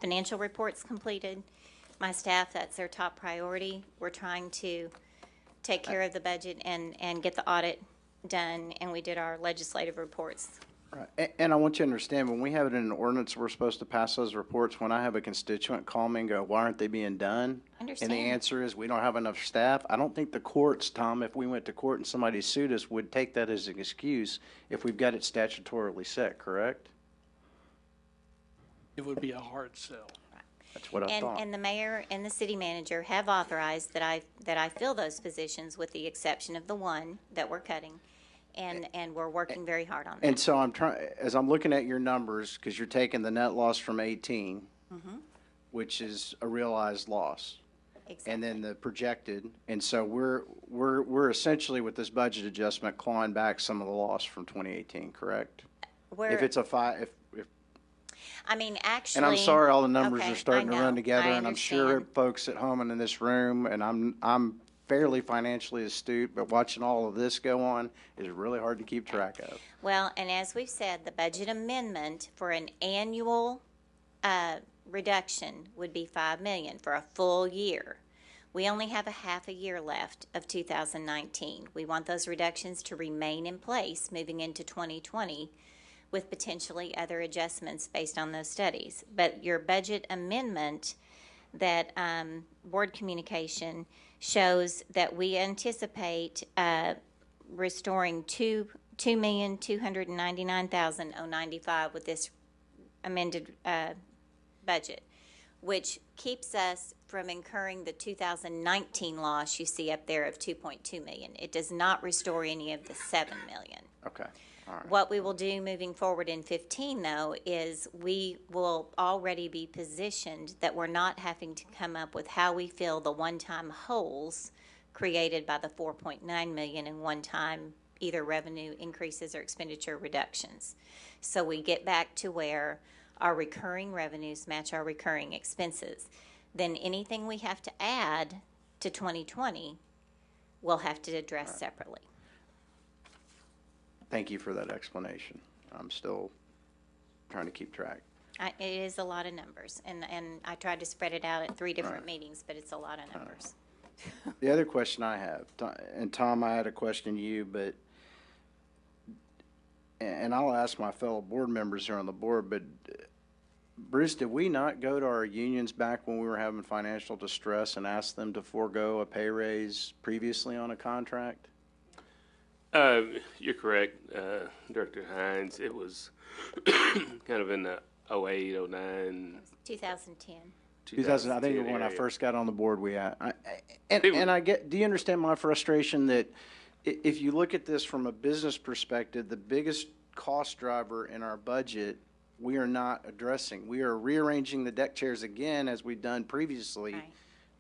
financial reports completed. My staff, that's their top priority. We're trying to take care of the budget and get the audit done, and we did our legislative reports. Right. And I want you to understand, when we have it in an ordinance, we're supposed to pass those reports. When I have a constituent call me and go, why aren't they being done? Understand. And the answer is, we don't have enough staff. I don't think the courts, Tom, if we went to court and somebody sued us, would take that as an excuse if we've got it statutorily set, correct? It would be a hard sell. That's what I thought. And the mayor and the city manager have authorized that I fill those positions, with the exception of the one that we're cutting. And we're working very hard on that. And so as I'm looking at your numbers, because you're taking the net loss from 18, which is a realized loss, exactly, and then the projected, and so we're essentially, with this budget adjustment, clawing back some of the loss from 2018, correct? If it's a I mean, actually, and I'm sorry, all the numbers okay, are starting to run together, I and I'm sure understand. folks at home and in this room, and I'm fairly financially astute, but watching all of this go on is really hard to keep track of. Well, and as we've said, the budget amendment for an annual reduction would be $5 million for a full year. We only have a half a year left of 2019. We want those reductions to remain in place moving into 2020, with potentially other adjustments based on those studies. But your budget amendment, that board communication, shows that we anticipate restoring $2,299,095 with this amended budget, which keeps us from incurring the 2019 loss you see up there of 2.2 million. It does not restore any of the 7 million. Okay. All right. What we will do moving forward in 15, though, is we will already be positioned that we're not having to come up with how we fill the one-time holes created by the 4.9 million in one-time either revenue increases or expenditure reductions. So we get back to where our recurring revenues match our recurring expenses. Then anything we have to add to 2020, we'll have to address separately. Thank you for that explanation. I'm still trying to keep track. It is a lot of numbers, and I tried to spread it out at 3 different meetings, but it's a lot of numbers. The other question I have, and Tom, I had a question to you, but, and I'll ask my fellow board members here on the board, but Bruce, did we not go to our unions back when we were having financial distress and ask them to forego a pay raise previously on a contract? You're correct, Director Hines. It was kind of in the 08, 09. 2010. 2000, I think when I first got on the board, we had, and I get, do you understand my frustration that if you look at this from a business perspective, the biggest cost driver in our budget, we are not addressing. We are rearranging the deck chairs again, as we've done previously,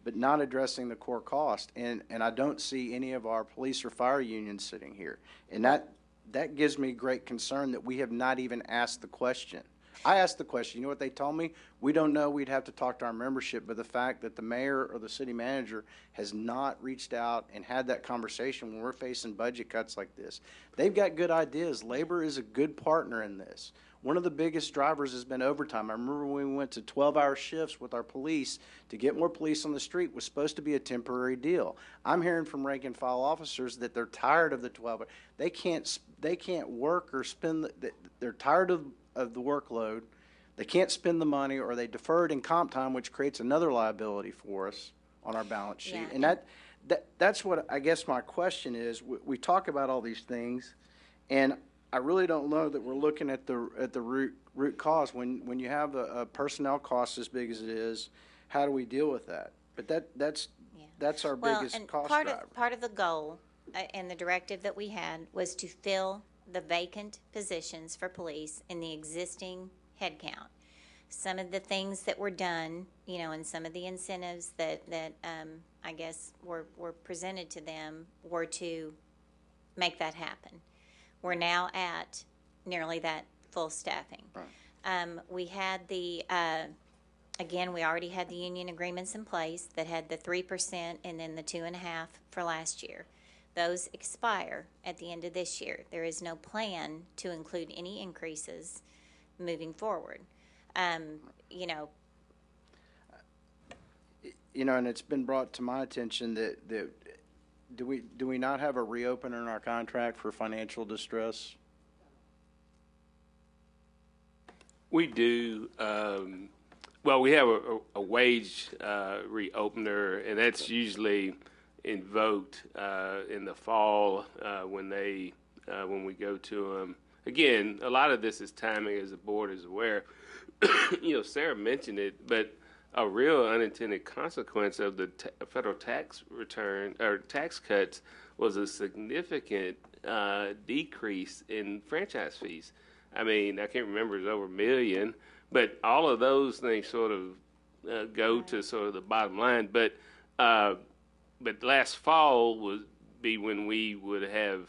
but not addressing the core cost. And I don't see any of our police or fire unions sitting here. And that gives me great concern that we have not even asked the question. I asked the question. You know what they told me? We don't know. We'd have to talk to our membership. But the fact that the mayor or the city manager has not reached out and had that conversation when we're facing budget cuts like this. They've got good ideas. Labor is a good partner in this. One of the biggest drivers has been overtime. I remember when we went to 12-hour shifts with our police to get more police on the street was supposed to be a temporary deal. I'm hearing from rank and file officers that they're tired of the 12 hours. They can't work or spend. They're tired of the workload. They can't spend the money, or they defer it in comp time, which creates another liability for us on our balance sheet. Yeah. And that's what I guess my question is. We talk about all these things, and I really don't know that we're looking at the root cause. When you have a personnel cost as big as it is, how do we deal with that? But that's our biggest cost driver. Part of the goal and the directive that we had was to fill the vacant positions for police in the existing headcount. Some of the things that were done, and some of the incentives that I guess were presented to them were to make that happen. We're now at nearly that full staffing. Right. We had again, we already had the union agreements in place that had the 3% and then the 2.5% for last year. Those expire at the end of this year. There is no plan to include any increases moving forward. And it's been brought to my attention that do we not have a reopener in our contract for financial distress? We do. Well, we have a wage reopener, and that's usually invoked in the fall when we go to them. Again, a lot of this is timing, as the board is aware. Sarah mentioned it, but a real unintended consequence of the federal tax return or tax cuts was a significant decrease in franchise fees. I mean, I can't remember, it was over $1 million, but all of those things sort of go to sort of the bottom line. But last fall would be when we would have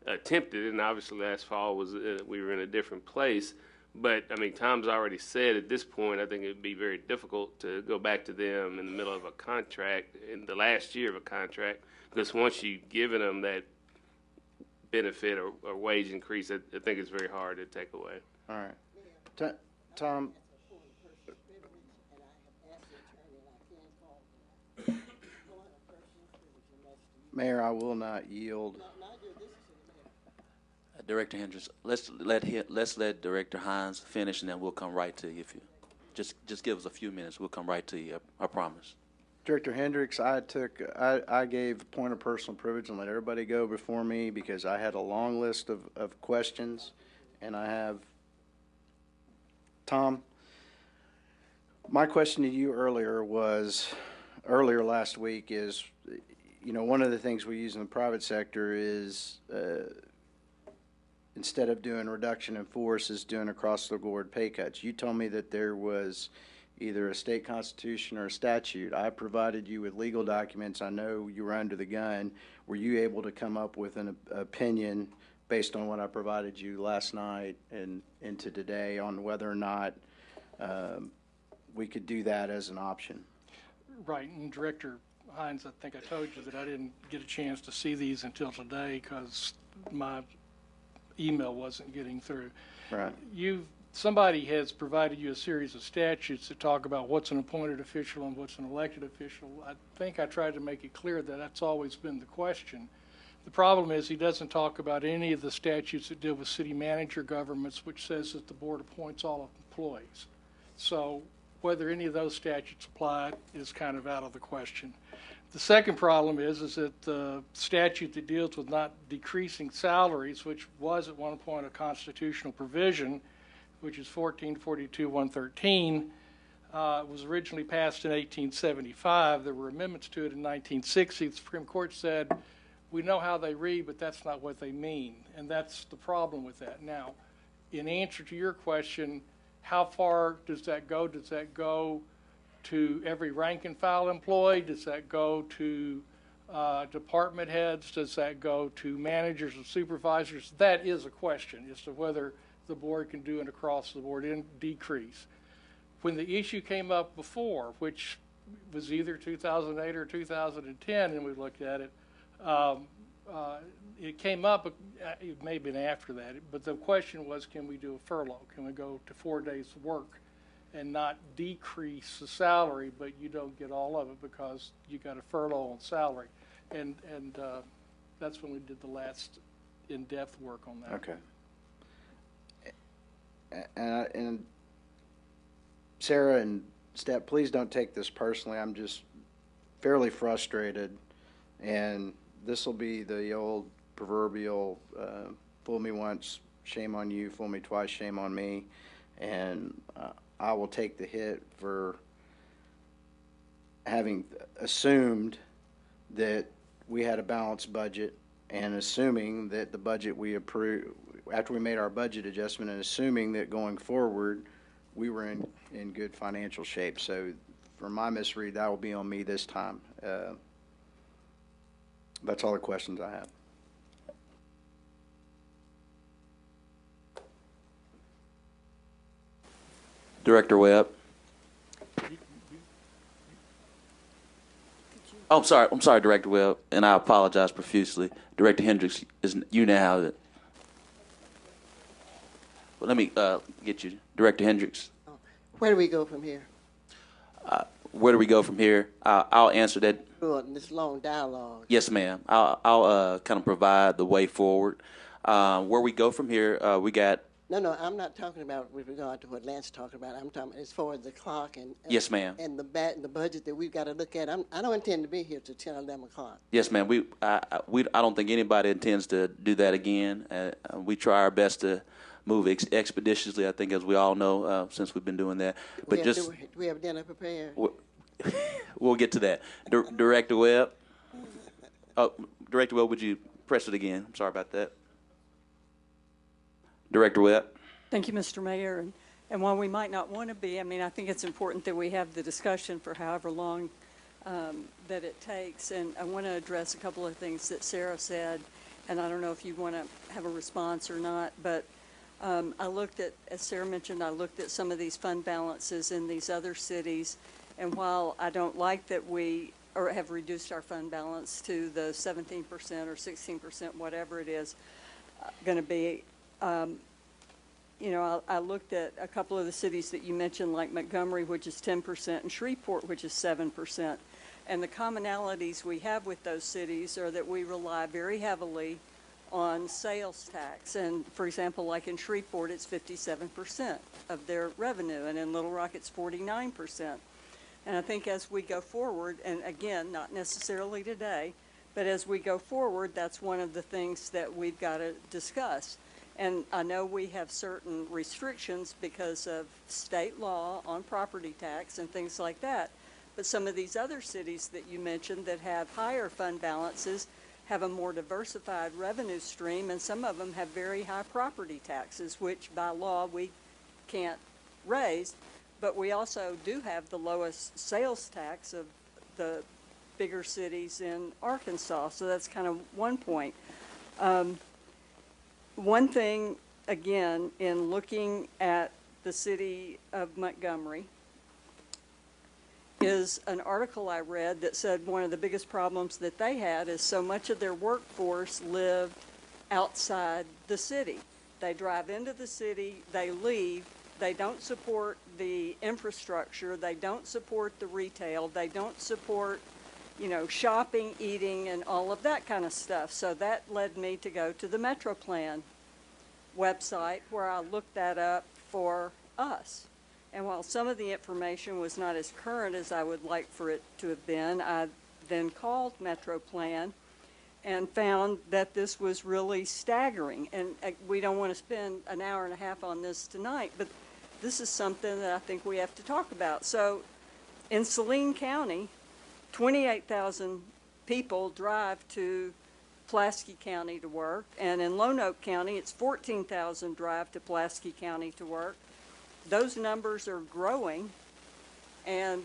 attempted, and obviously last fall was we were in a different place. But, I mean, Tom's already said at this point, I think it would be very difficult to go back to them in the middle of a contract, in the last year of a contract, because once you've given them that benefit or wage increase, I think it's very hard to take away. All right. Tom. Mayor, I will not yield. Director Hendricks, let's let Director Hines finish, and then we'll come right to you. If you just give us a few minutes, we'll come right to you. I promise. Director Hendricks, I gave a point of personal privilege and let everybody go before me because I had a long list of questions, and I have Tom, my question to you earlier last week is, one of the things we use in the private sector is instead of doing reduction in force is doing across the board pay cuts. You told me that there was either a state constitution or a statute. I provided you with legal documents. I know you were under the gun. Were you able to come up with an opinion based on what I provided you last night and into today on whether or not we could do that as an option? Right, and Director Hines, I think I told you that I didn't get a chance to see these until today because my email wasn't getting through. Right. Somebody has provided you a series of statutes that talk about what's an appointed official and what's an elected official. I think I tried to make it clear that that's always been the question. The problem is he doesn't talk about any of the statutes that deal with city manager governments, which says that the board appoints all employees. So whether any of those statutes apply is kind of out of the question. The second problem is that the statute that deals with not decreasing salaries, which was at one point a constitutional provision, which is 1442-113, was originally passed in 1875. There were amendments to it in 1960. The Supreme Court said, we know how they read, but that's not what they mean. And that's the problem with that. Now, in answer to your question, how far does that go? Does that go to every rank and file employee? Does that go to department heads? Does that go to managers and supervisors? That is a question as to whether the board can do an across-the-board decrease. When the issue came up before, which was either 2008 or 2010, and we looked at it, it came up, it may have been after that, but the question was, can we do a furlough? Can we go to 4 days of work and not decrease the salary, but you don't get all of it because you got a furlough on salary? And that's when we did the last in-depth work on that. Okay. And Sarah and Step, please don't take this personally. I'm just fairly frustrated, and this will be the old proverbial fool me once, shame on you, fool me twice, shame on me, and I will take the hit for having assumed that we had a balanced budget and assuming that the budget we approved after we made our budget adjustment and assuming that going forward we were in good financial shape. So for my misread, that will be on me this time. That's all the questions I have. Director Webb. Oh, I'm sorry, Director Webb, and I apologize profusely. Director Hendricks, you now have it. Well, let me get you, Director Hendricks. Where do we go from here? Where do we go from here? I'll answer that. This long dialogue. Yes, ma'am. I'll kind of provide the way forward. Where we go from here, we got. No, I'm not talking about with regard to what Lance talked about. I'm talking as far as the clock and yes, ma'am. And the budget that we've got to look at. I don't intend to be here till 10 or 11 o'clock. Yes, ma'am. I don't think anybody intends to do that again. We try our best to move expeditiously. I think, as we all know, since we've been doing that. But do we have dinner prepared? We'll get to that. Director Webb. Oh, Director Webb, would you press it again? I'm sorry about that. Director Webb. Thank you, Mr. Mayor. And while we might not want to be, I think it's important that we have the discussion for however long that it takes. And I want to address a couple of things that Sarah said, and I don't know if you want to have a response or not, but I looked at, as Sarah mentioned, I looked at some of these fund balances in these other cities, and while I don't like that we have reduced our fund balance to the 17% or 16%, whatever it is going to be, I looked at a couple of the cities that you mentioned, like Montgomery, which is 10%, and Shreveport, which is 7%. And the commonalities we have with those cities are that we rely very heavily on sales tax. And for example, like in Shreveport, it's 57% of their revenue, and in Little Rock, it's 49%. And I think as we go forward, and again, not necessarily today, but as we go forward, that's one of the things that we've got to discuss. And I know we have certain restrictions because of state law on property tax and things like that. But some of these other cities that you mentioned that have higher fund balances have a more diversified revenue stream, and some of them have very high property taxes, which by law we can't raise. But we also do have the lowest sales tax of the bigger cities in Arkansas. So that's kind of one point. One thing, again, in looking at the city of Montgomery, is an article I read that said one of the biggest problems that they had is so much of their workforce lived outside the city. They drive into the city, they leave, they don't support the infrastructure, they don't support the retail, they don't support, you know, shopping, eating, and all of that kind of stuff. So that led me to go to the Metro Plan website where I looked that up for us. And while some of the information was not as current as I would like for it to have been, I then called Metro Plan and found that this was really staggering. And we don't want to spend an hour and a half on this tonight, but this is something that I think we have to talk about. So in Saline County, 28,000 people drive to Pulaski County to work, and in Lone Oak County, it's 14,000 drive to Pulaski County to work. Those numbers are growing, and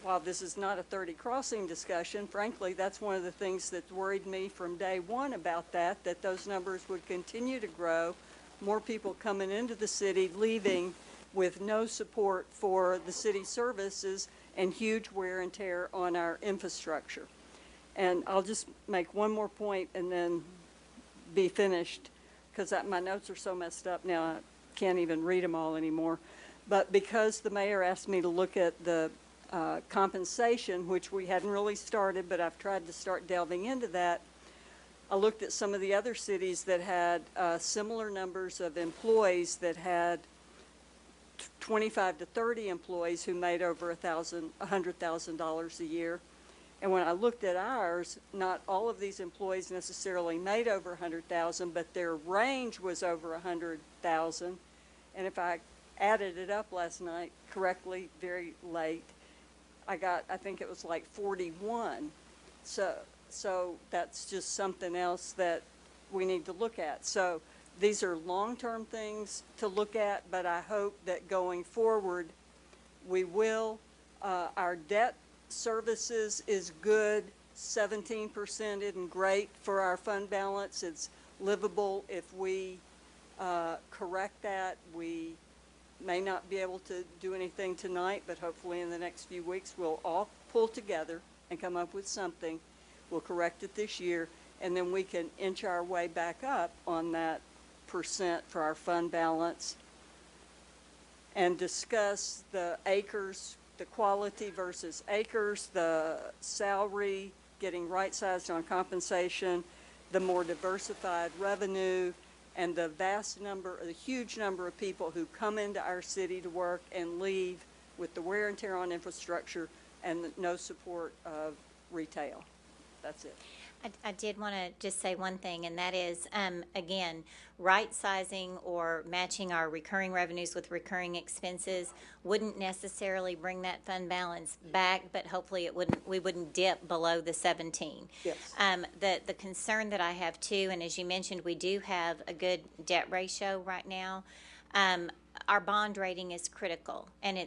while this is not a 30 crossing discussion, frankly, that's one of the things that worried me from day one about that those numbers would continue to grow, more people coming into the city, leaving with no support for the city services and huge wear and tear on our infrastructure. And I'll just make one more point and then be finished, because my notes are so messed up now I can't even read them all anymore. But because the mayor asked me to look at the compensation, which we hadn't really started, but I've tried to start delving into that, I looked at some of the other cities that had similar numbers of employees that had 25 to 30 employees who made over $100,000 a year. And when I looked at ours, not all of these employees necessarily made over 100,000, but their range was over 100,000. And if I added it up last night correctly, very late, I think it was like 41. So that's just something else that we need to look at. So these are long-term things to look at, but I hope that going forward, we will. Our debt services is good. 17% isn't great for our fund balance. It's livable if we correct that. We may not be able to do anything tonight, but hopefully in the next few weeks we'll all pull together and come up with something. We'll correct it this year, and then we can inch our way back up on that percent for our fund balance and discuss the acres, the quality versus acres, the salary, getting right-sized on compensation, the more diversified revenue, and the huge number of people who come into our city to work and leave with the wear and tear on infrastructure and no support of retail. That's it. I did want to just say one thing, and that is, again, right-sizing or matching our recurring revenues with recurring expenses wouldn't necessarily bring that fund balance back, but hopefully we wouldn't dip below the 17. Yes. The concern that I have too, and as you mentioned, we do have a good debt ratio right now. Our bond rating is critical, and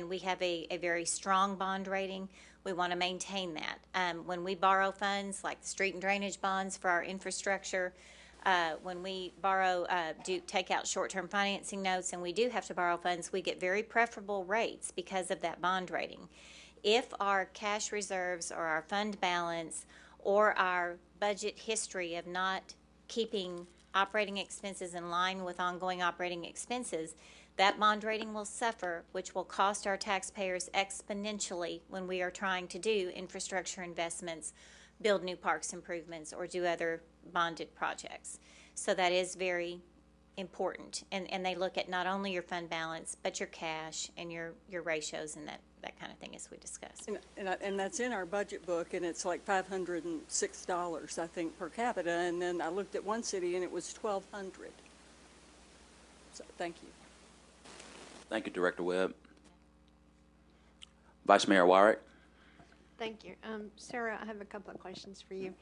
we have a very strong bond rating. We want to maintain that. When we borrow funds like the street and drainage bonds for our infrastructure, when we take out short-term financing notes, and we do have to borrow funds, we get very preferable rates because of that bond rating. If our cash reserves or our fund balance or our budget history of not keeping operating expenses in line with ongoing operating expenses, that bond rating will suffer, which will cost our taxpayers exponentially when we are trying to do infrastructure investments, build new parks improvements, or do other bonded projects. So that is very important. And they look at not only your fund balance, but your cash and your ratios and that kind of thing, as we discussed. And that's in our budget book, and it's like $506, I think, per capita. And then I looked at one city, and it was $1,200. Thank you. Thank you, Director Webb. Vice Mayor Wyrick. Thank you. Sarah, I have a couple of questions for you.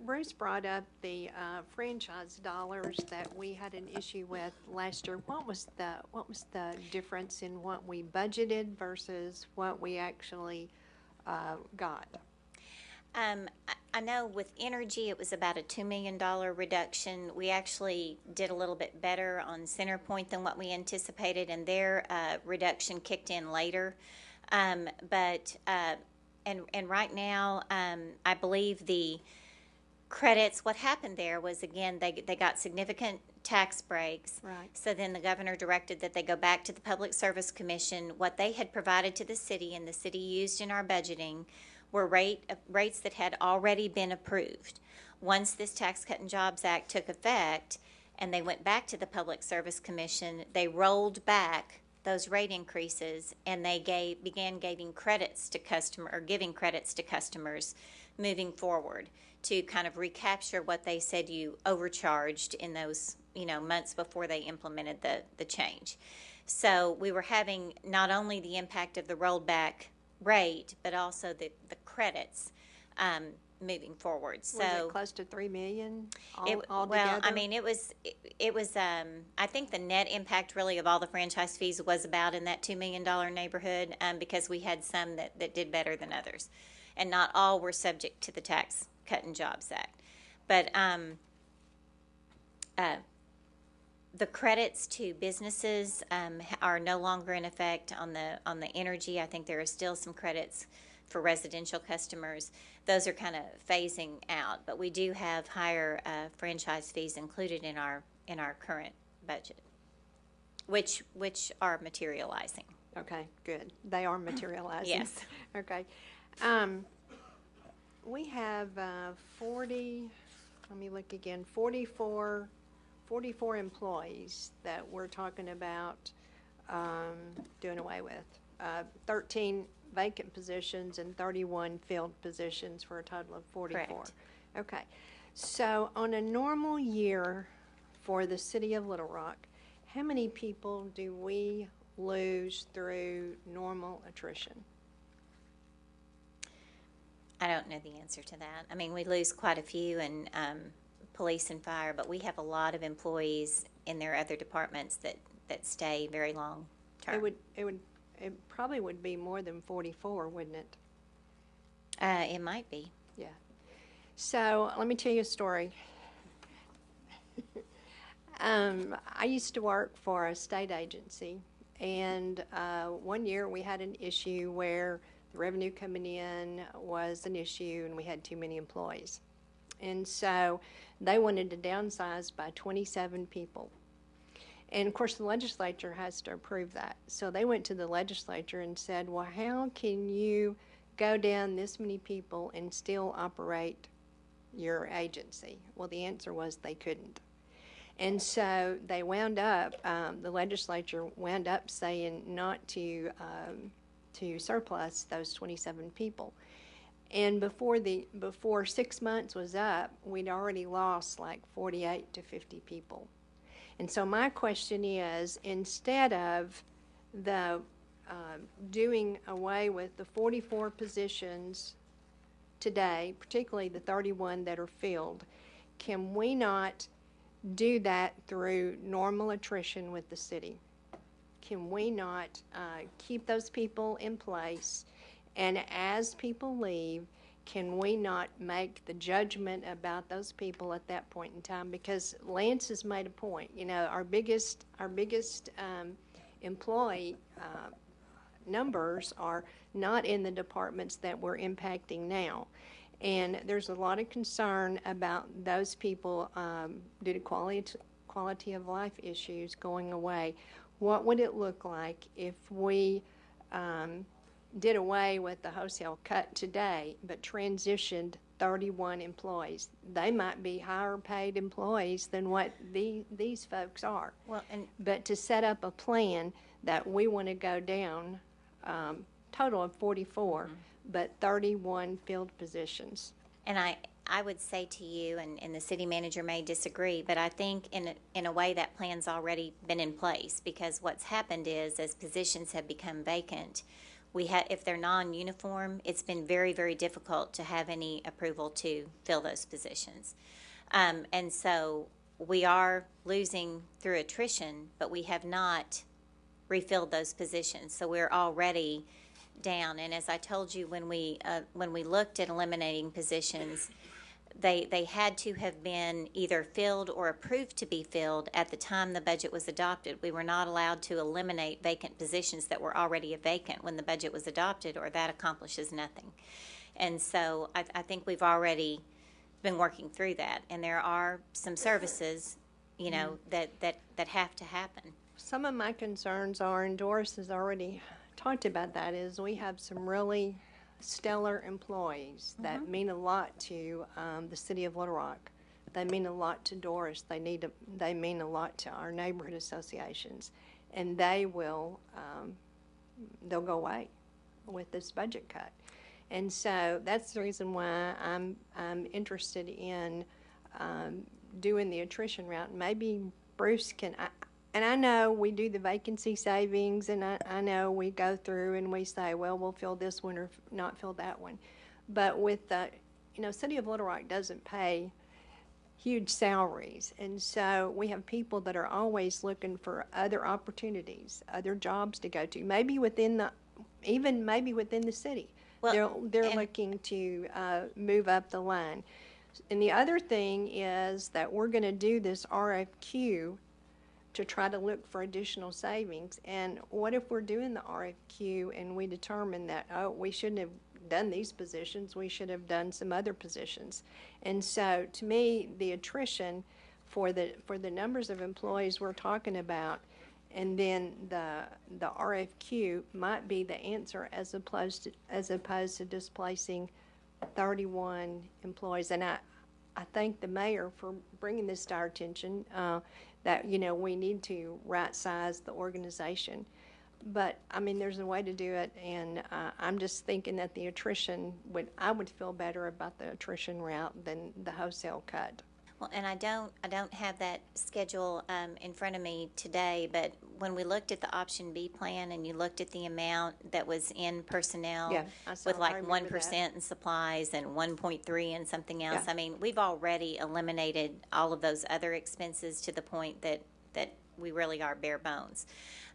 Bruce brought up the franchise dollars that we had an issue with last year. What was the difference in what we budgeted versus what we actually got? I know with energy, it was about a $2 million reduction. We actually did a little bit better on CenterPoint than what we anticipated, and their reduction kicked in later. And right now, I believe the credits, what happened there was, again, they got significant tax breaks. Right. So then the governor directed that they go back to the Public Service Commission. What they had provided to the city and the city used in our budgeting were rates that had already been approved. Once this Tax Cut and Jobs Act took effect and they went back to the Public Service Commission, they rolled back those rate increases and they began giving credits to customers moving forward to kind of recapture what they said you overcharged in those months before they implemented the change. So we were having not only the impact of the rolled back rate, but also the credits moving forward. So was it close to $3 million altogether? Well, I mean, it was. I think the net impact really of all the franchise fees was about in that $2 million neighborhood, because we had some that did better than others, and not all were subject to the Tax Cut and Jobs Act. But the credits to businesses are no longer in effect on the energy. I think there are still some credits for residential customers. Those are kind of phasing out, but we do have higher franchise fees included in our current budget, which are materializing. Okay, good. They are materializing. Yes. Okay. We have 44 employees that we're talking about doing away with. 13 vacant positions and 31 filled positions for a total of 44. Correct. Okay. So on a normal year for the city of Little Rock, how many people do we lose through normal attrition? I don't know the answer to that. I mean, we lose quite a few in police and fire, but we have a lot of employees in their other departments that stay very long term. It probably would be more than 44, wouldn't it? It might be. Yeah. So let me tell you a story. I used to work for a state agency, and one year we had an issue where the revenue coming in was an issue and we had too many employees. And so they wanted to downsize by 27 people. And of course the legislature has to approve that. So they went to the legislature and said, well, how can you go down this many people and still operate your agency? Well, the answer was they couldn't. And so they wound up, the legislature wound up saying not to surplus those 27 people. And before 6 months was up, we'd already lost like 48 to 50 people. And so my question is, instead of the doing away with the 44 positions today, particularly the 31 that are filled, can we not do that through normal attrition with the city? Can we not keep those people in place, and as people leave, can we not make the judgment about those people at that point in time? Because Lance has made a point. You know, our biggest employee numbers are not in the departments that we're impacting now. And there's a lot of concern about those people due to quality of life issues going away. What would it look like if we did away with the wholesale cut today, but transitioned 31 employees? They might be higher paid employees than what these folks are. Well, but to set up a plan that we want to go down, total of 44, but 31 filled positions. And I would say to you, and the city manager may disagree, but I think in a way that plan's already been in place, because what's happened is as positions have become vacant, if they're non-uniform, it's been very, very difficult to have any approval to fill those positions. And so we are losing through attrition, but we have not refilled those positions. So we're already down. And as I told you, when we looked at eliminating positions, they had to have been either filled or approved to be filled at the time the budget was adopted. We were not allowed to eliminate vacant positions that were already vacant when the budget was adopted, or that accomplishes nothing. And so I think we've already been working through that. And there are some services, that have to happen. Some of my concerns are, and Doris has already talked about that, is we have some really stellar employees that mean a lot to the city of Little Rock. They mean a lot to Doris. They mean a lot to our neighborhood associations, and they'll go away with this budget cut. And so that's the reason why I'm interested in doing the attrition route. Maybe Bruce can. And I know we do the vacancy savings, and I know we go through and we say, well, we'll fill this one or not fill that one. But with the, City of Little Rock doesn't pay huge salaries. And so we have people that are always looking for other opportunities, other jobs to go to, maybe within the city. Well, they're looking to move up the line. And the other thing is that we're going to do this RFQ to try to look for additional savings. And what if we're doing the RFQ and we determine that, we shouldn't have done these positions, we should have done some other positions. And so to me, the attrition for the numbers of employees we're talking about, and then the RFQ might be the answer as opposed to displacing 31 employees. And I thank the mayor for bringing this to our attention, that, we need to right-size the organization. But, there's a way to do it, and I'm just thinking that the attrition, I would feel better about the attrition route than the wholesale cut. Well, and I don't have that schedule in front of me today, but when we looked at the option B plan and you looked at the amount that was in personnel, with like 1% in supplies and 1.3 in something else, we've already eliminated all of those other expenses to the point that we really are bare bones.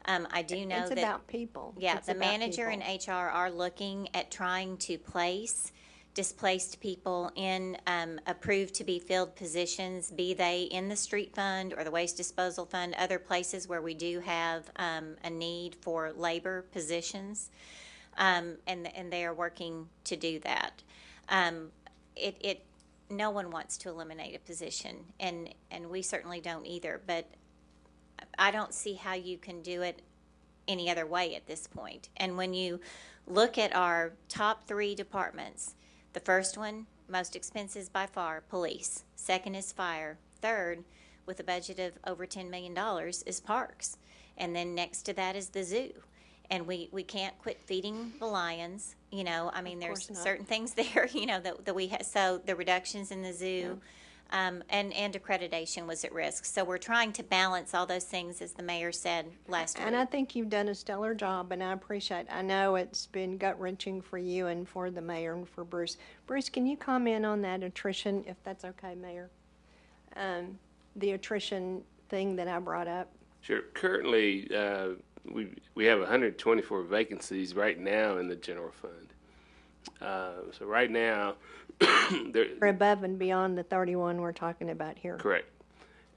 I do know it's about people. Yeah, it's the manager and HR are looking at trying to place displaced people in approved to be filled positions, be they in the street fund or the waste disposal fund, other places where we do have a need for labor positions, and they are working to do that. No one wants to eliminate a position, and we certainly don't either, but I don't see how you can do it any other way at this point. And when you look at our top 3 departments, the first one, most expenses by far, police. Second is fire. Third, with a budget of over $10 million, is parks. And then next to that is the zoo. And we can't quit feeding the lions. There's certain things there, that we have. So the reductions in the zoo, and accreditation was at risk. So we're trying to balance all those things, as the mayor said last week. And I think you've done a stellar job, and I appreciate it. I know it's been gut-wrenching for you and for the mayor and for Bruce. Bruce, can you comment on that attrition, if that's okay, Mayor? The attrition thing that I brought up. Sure. Currently, we have 124 vacancies right now in the general fund. So right now, We're above and beyond the 31 we're talking about here. Correct.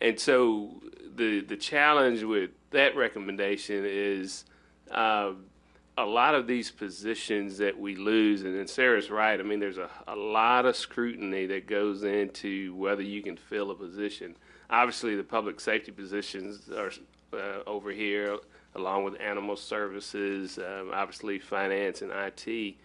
And so the challenge with that recommendation is a lot of these positions that we lose, and Sarah's right, there's a lot of scrutiny that goes into whether you can fill a position. Obviously, the public safety positions are over here, along with animal services, obviously finance and IT.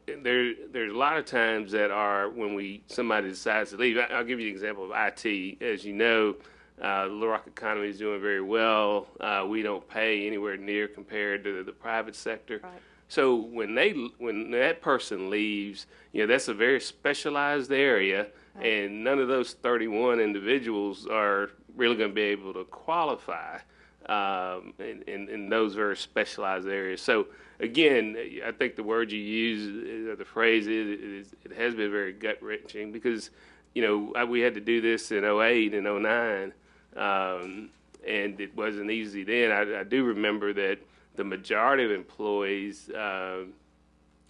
There's a lot of times that are when somebody decides to leave. I'll give you an example of IT. As you know, the Little Rock economy is doing very well. We don't pay anywhere near compared to the private sector. So when that person leaves, that's a very specialized area, and none of those 31 individuals are really going to be able to qualify in those very specialized areas. So again, I think the word you use, the phrase is, it has been very gut wrenching because we had to do this in '08 and '09, and it wasn't easy then. I do remember that the majority of employees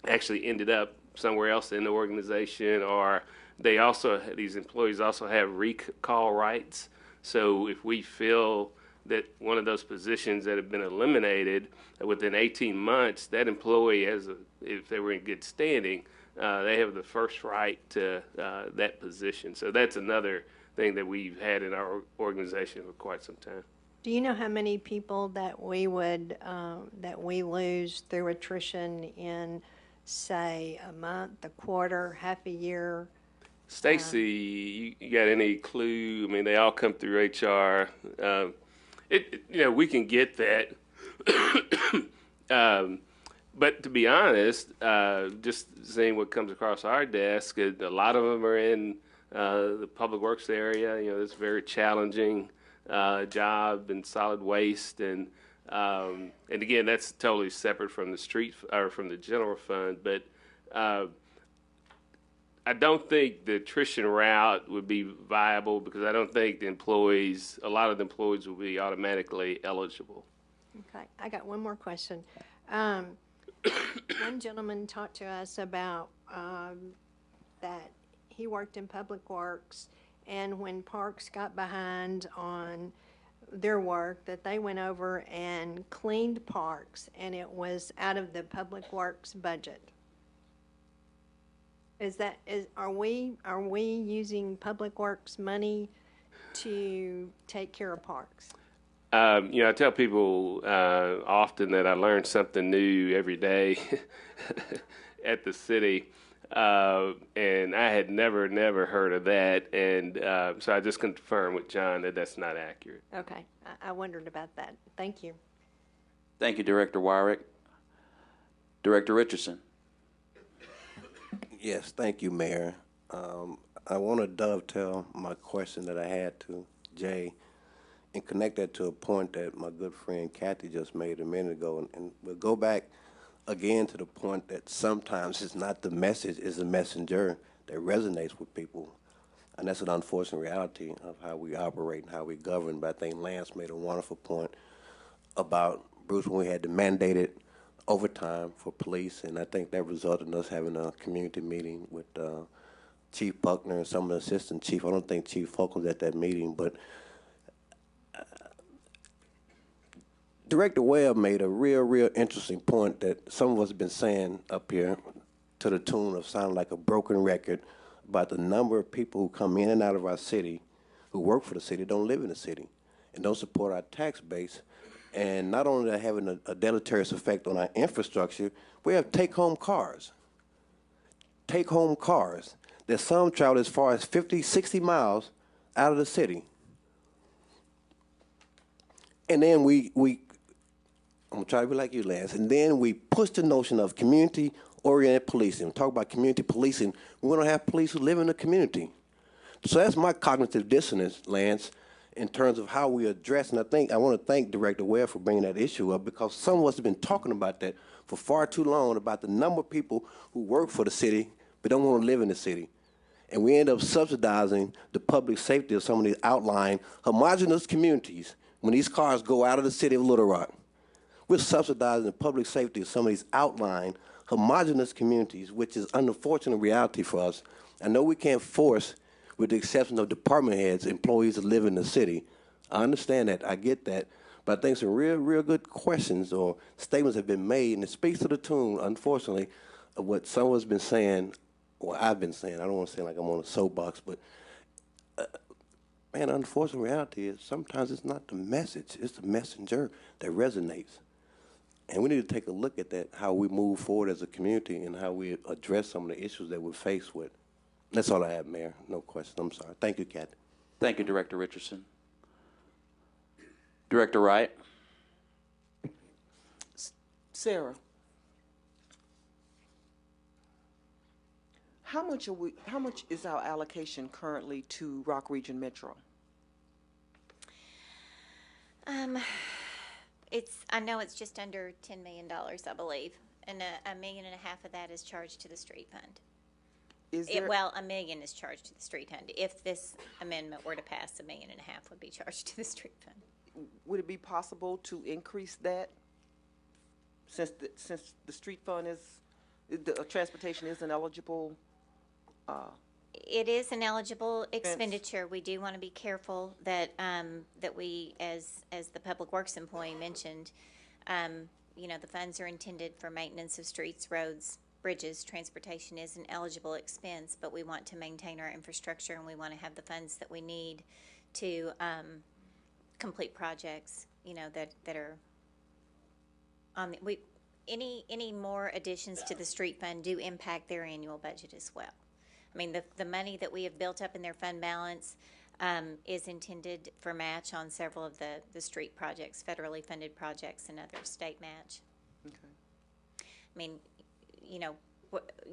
actually ended up somewhere else in the organization, or these employees also have recall rights. So if we feel that one of those positions that have been eliminated within 18 months, that employee if they were in good standing, they have the first right to that position. So that's another thing that we've had in our organization for quite some time. Do you know how many people that we lose through attrition in, say, a month, a quarter, half a year? Stacy, you got any clue? I mean, they all come through HR. We can get that. But to be honest, just seeing what comes across our desk, a lot of them are in the public works area. It's very challenging job in solid waste, and again, that's totally separate from the street or from the general fund. But I don't think the attrition route would be viable because I don't think a lot of the employees will be automatically eligible. Okay, I got one more question. One gentleman talked to us about that he worked in public works, and when Parks got behind on their work, that they went over and cleaned parks, and it was out of the public works budget. Are we using public works money to take care of parks? I tell people often that I learn something new every day at the city. And I had never heard of that, and so I just confirmed with John that that's not accurate. Okay, I wondered about that. Thank you. Thank you, Director Wyrick. Director Richardson. Yes, thank you, Mayor. I want to dovetail my question that I had to Jay and connect that to a point that my good friend Kathy just made a minute ago, and we'll go back again to the point that sometimes it's not the message, it's the messenger that resonates with people. And that's an unfortunate reality of how we operate and how we govern. But I think Lance made a wonderful point about, Bruce, when we had the mandated overtime for police, and I think that resulted in us having a community meeting with Chief Buckner and some of the assistant chief. I don't think Chief Folk was at that meeting, but Director Webb made a real interesting point that some of us have been saying up here to the tune of sounding like a broken record about the number of people who come in and out of our city, who work for the city, don't live in the city, and don't support our tax base. And not only that having a deleterious effect on our infrastructure, we have take-home cars. Take-home cars that some travel as far as 50, 60 miles out of the city. And then I'm gonna try to be like you, Lance. And then we push the notion of community-oriented policing. Talk about community policing. We want to have police who live in the community. So that's my cognitive dissonance, Lance, in terms of how we address. And I want to thank Director Webb for bringing that issue up, because some of us have been talking about that for far too long, about the number of people who work for the city but don't want to live in the city. And we end up subsidizing the public safety of some of these outlying homogenous communities when these cars go out of the city of Little Rock. We're subsidizing the public safety of some of these outlying, homogenous communities, which is an unfortunate reality for us. I know we can't force, with the exception of department heads, employees to live in the city. I understand that. I get that. But I think some real good questions or statements have been made, and it speaks to the tune, unfortunately, of what someone's been saying, or I've been saying. I don't want to say like I'm on a soapbox, but man, the unfortunate reality is sometimes it's not the message, it's the messenger that resonates. And we need to take a look at that, how we move forward as a community and how we address some of the issues that we're faced with. That's all I have, Mayor. No questions. I'm sorry. Thank you, Kathy. Thank you, Director Richardson. Director Wright. Sarah, How much is our allocation currently to Rock Region Metro? I know it's just under $10 million, I believe, and $1.5 million of that is charged to the street fund. Well, $1 million is charged to the street fund. If this amendment were to pass, $1.5 million would be charged to the street fund. Would it be possible to increase that since the street fund the transportation isn't eligible? It is an eligible expenditure. We do want to be careful that that we, as the Public Works employee mentioned, the funds are intended for maintenance of streets, roads, bridges. Transportation is an eligible expense, but we want to maintain our infrastructure and we want to have the funds that we need to complete projects. That are on any more additions to the street fund do impact their annual budget as well. I mean, the money that we have built up in their fund balance is intended for match on several of the street projects, federally funded projects, and other state match. Okay. I mean,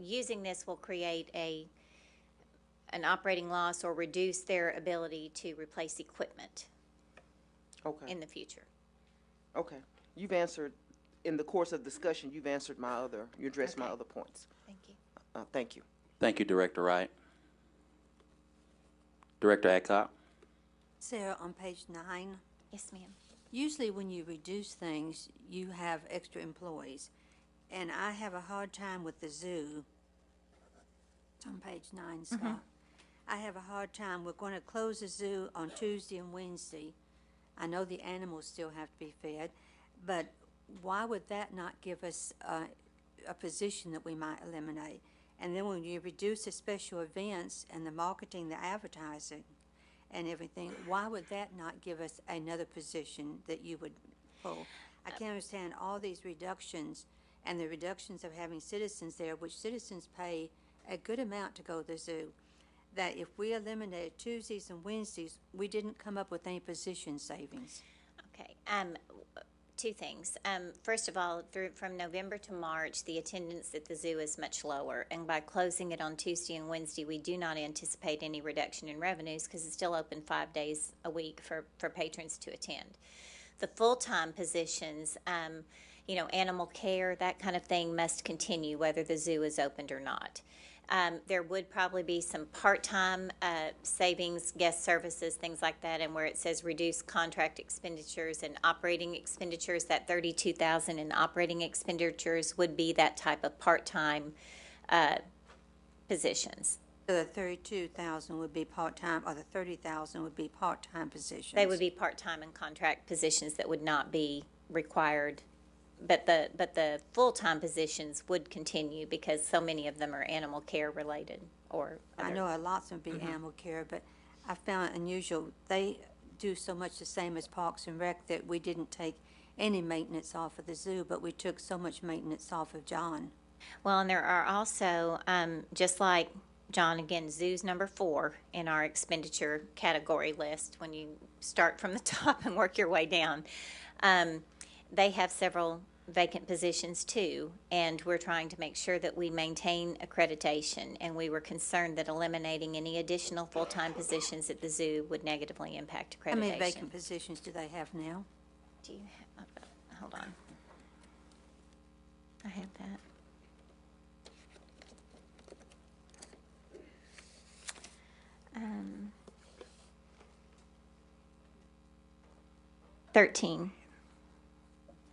using this will create an operating loss or reduce their ability to replace equipment in the future. Okay. You've answered, in the course of discussion, you addressed my other points. Thank you. Thank you. Thank you, Director Wright. Director Adcock. Sarah, on page 9. Yes, ma'am. Usually when you reduce things, you have extra employees. And I have a hard time with the zoo. It's on page 9, Scott. Mm-hmm. I have a hard time. We're going to close the zoo on Tuesday and Wednesday. I know the animals still have to be fed, but why would that not give us a position that we might eliminate? And then when you reduce the special events and the marketing, the advertising, and everything, why would that not give us another position that you would pull? I can't understand all these reductions and the reductions of having citizens there, which citizens pay a good amount to go to the zoo, that if we eliminated Tuesdays and Wednesdays, we didn't come up with any position savings. Okay. Two things. First of all, from November to March, the attendance at the zoo is much lower, and by closing it on Tuesday and Wednesday, we do not anticipate any reduction in revenues because it's still open 5 days a week for patrons to attend. The full-time positions, animal care, that kind of thing must continue whether the zoo is opened or not. There would probably be some part-time savings, guest services, things like that, and where it says reduce contract expenditures and operating expenditures, that $32,000 in operating expenditures would be that type of part-time positions. So the $32,000 would be part-time, or the $30,000 would be part-time positions? They would be part-time and contract positions that would not be required. But the full-time positions would continue because so many of them are animal care related or other. I know a lot of them would be animal care, but I found it unusual. They do so much the same as Parks and Rec that we didn't take any maintenance off of the zoo, but we took so much maintenance off of John. Well, and there are also, just like John, again, zoo's number 4 in our expenditure category list when you start from the top and work your way down. They have several vacant positions too, and we're trying to make sure that we maintain accreditation, and we were concerned that eliminating any additional full-time positions at the zoo would negatively impact accreditation. How many vacant positions do they have now? Do you have, hold on. I have that. 13.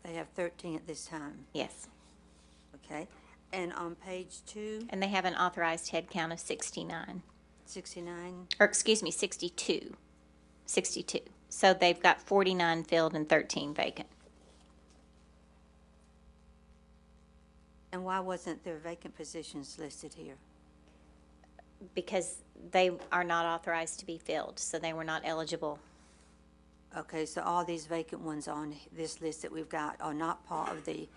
They have 13 at this time. Yes. Okay. And on page 2? And they have an authorized head count of 69. 69? Or excuse me, 62. 62. So they've got 49 filled and 13 vacant. And why wasn't there vacant positions listed here? Because they are not authorized to be filled, so they were not eligible. Okay, so all these vacant ones on this list that we've got are not part of the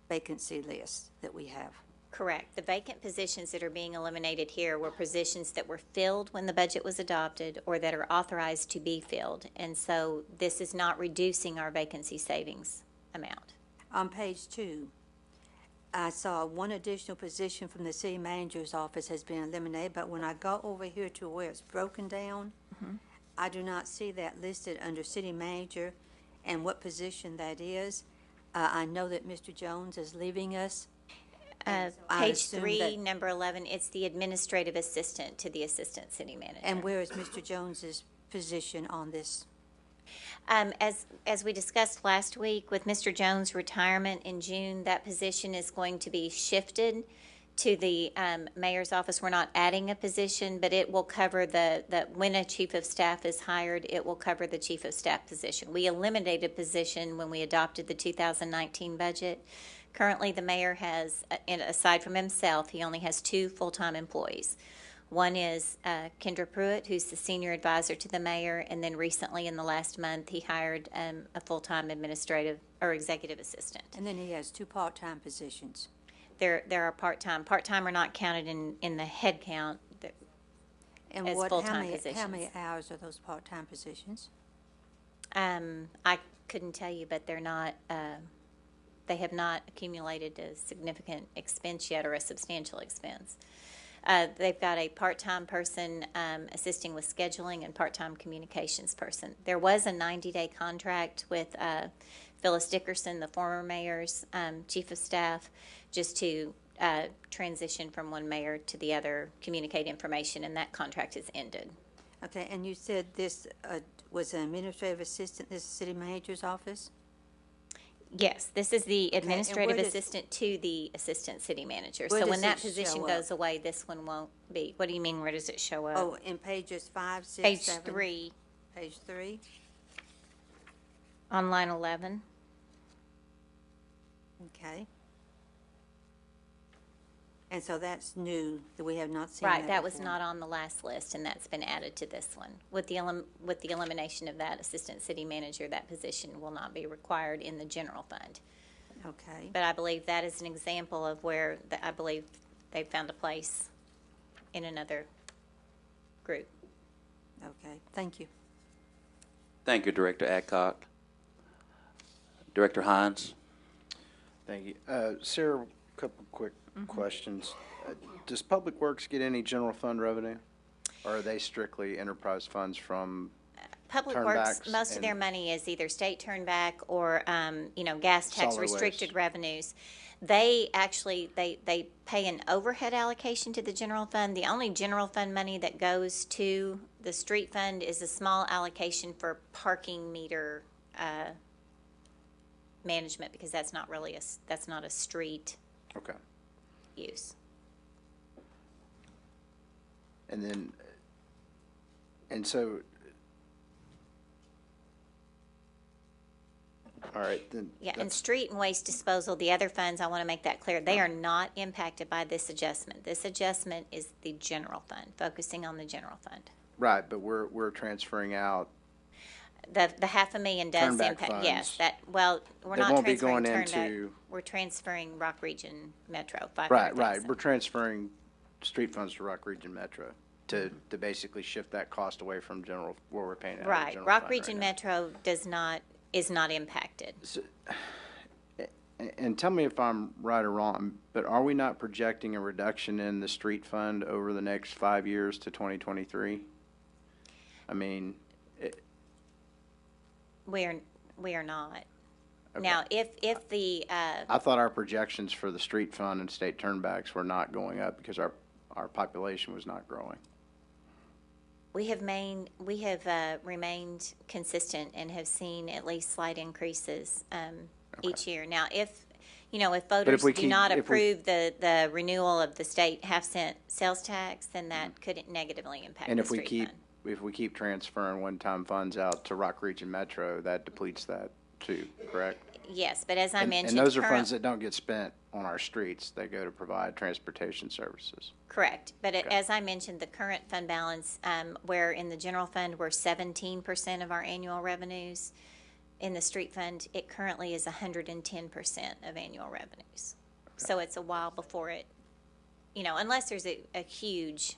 vacancy list that we have. Correct. The vacant positions that are being eliminated here were positions that were filled when the budget was adopted or that are authorized to be filled. And so this is not reducing our vacancy savings amount. On page 2, I saw one additional position from the city manager's office has been eliminated, but when I go over here to where it's broken down, I do not see that listed under city manager and what position that is. I know that Mr. Jones is leaving us. and so I Page assume 3, that- number 11, it's the administrative assistant to the assistant city manager. And where is Mr. Jones's position on this? As we discussed last week, with Mr. Jones' retirement in June, that position is going to be shifted to the mayor's office. We're not adding a position, but it will cover when a chief of staff is hired, it will cover the chief of staff position. We eliminated a position when we adopted the 2019 budget. Currently, the mayor has, aside from himself, he only has 2 full-time employees. One is Kendra Pruitt, who's the senior advisor to the mayor, and then recently in the last month, he hired a full-time administrative or executive assistant. And then he has 2 part-time positions. There are part-time. Part-time are not counted in the head count And as how full-time many, positions. how many hours are those part-time positions? I couldn't tell you, but they're not, they have not accumulated a significant expense yet or a substantial expense. They've got a part-time person assisting with scheduling and part-time communications person. There was a 90-day contract with Phyllis Dickerson, the former mayor's chief of staff, just to transition from one mayor to the other, communicate information, and that contract has ended. Okay, and you said this was an administrative assistant, this is city manager's office? Yes, this is the administrative where does- assistant to the assistant city manager. Where So does when that it position show goes up? away, this one won't be. What do you mean, where does it show up? Oh, in pages 5, 6, Page 7? 3 Page 3? on line 11. Okay. And so that's new, that we have not seen Right, that was before. not on the last list, and that's been added to this one. With the elimination of that assistant city manager, that position will not be required in the general fund. Okay. But I believe that is an example of where I believe they found a place in another group. Okay, thank you. Thank you, Director Adcock. Director Hines. Thank you. Sarah, a couple quick questions. Does Public Works get any general fund revenue? Or are they strictly enterprise funds from Public Works, turnbacks most of and- their money is either state turnback or, gas tax Solid restricted waste. revenues. They actually, they pay an overhead allocation to the general fund. The only general fund money that goes to the street fund is a small allocation for parking meter, management, because that's not really that's not a street Okay. use. And then, and so, all right, then. Yeah, and that's- street and waste disposal, the other funds, I want to make that clear, they are not impacted by this adjustment. This adjustment is the general fund, focusing on the general fund. Right, but we're transferring out, The $500,000 does Turnback impact, yes, funds. we're That not won't be transferring going turnback. into- We're transferring Rock Region Metro, right, 500,000. we're transferring street funds to Rock Region Metro to basically shift that cost away from general, where we're paying out of the Right, general Rock fund Region right Metro is not impacted. now. And tell me if I'm right or wrong, but are we not projecting a reduction in the street fund over the next 5 years to 2023? I mean, We are not. Okay. Now, if the, I thought our projections for the street fund and state turnbacks were not going up because our population was not growing. we have remained consistent and have seen at least slight increases each year. Now, if voters we do keep- not if we- approve the renewal of the state half-cent sales tax, then that could negatively impact And the if we street fund. keep transferring one-time funds out to Rock Region Metro, that depletes that too, correct? Yes, but as I mentioned, And those are current- funds that don't get spent on our streets. They go to provide transportation services. Correct, but Okay. as I mentioned, the current fund balance, where in the general fund we're 17% of our annual revenues, in the street fund, it currently is 110% of annual revenues. So it's a while before it, unless there's a huge,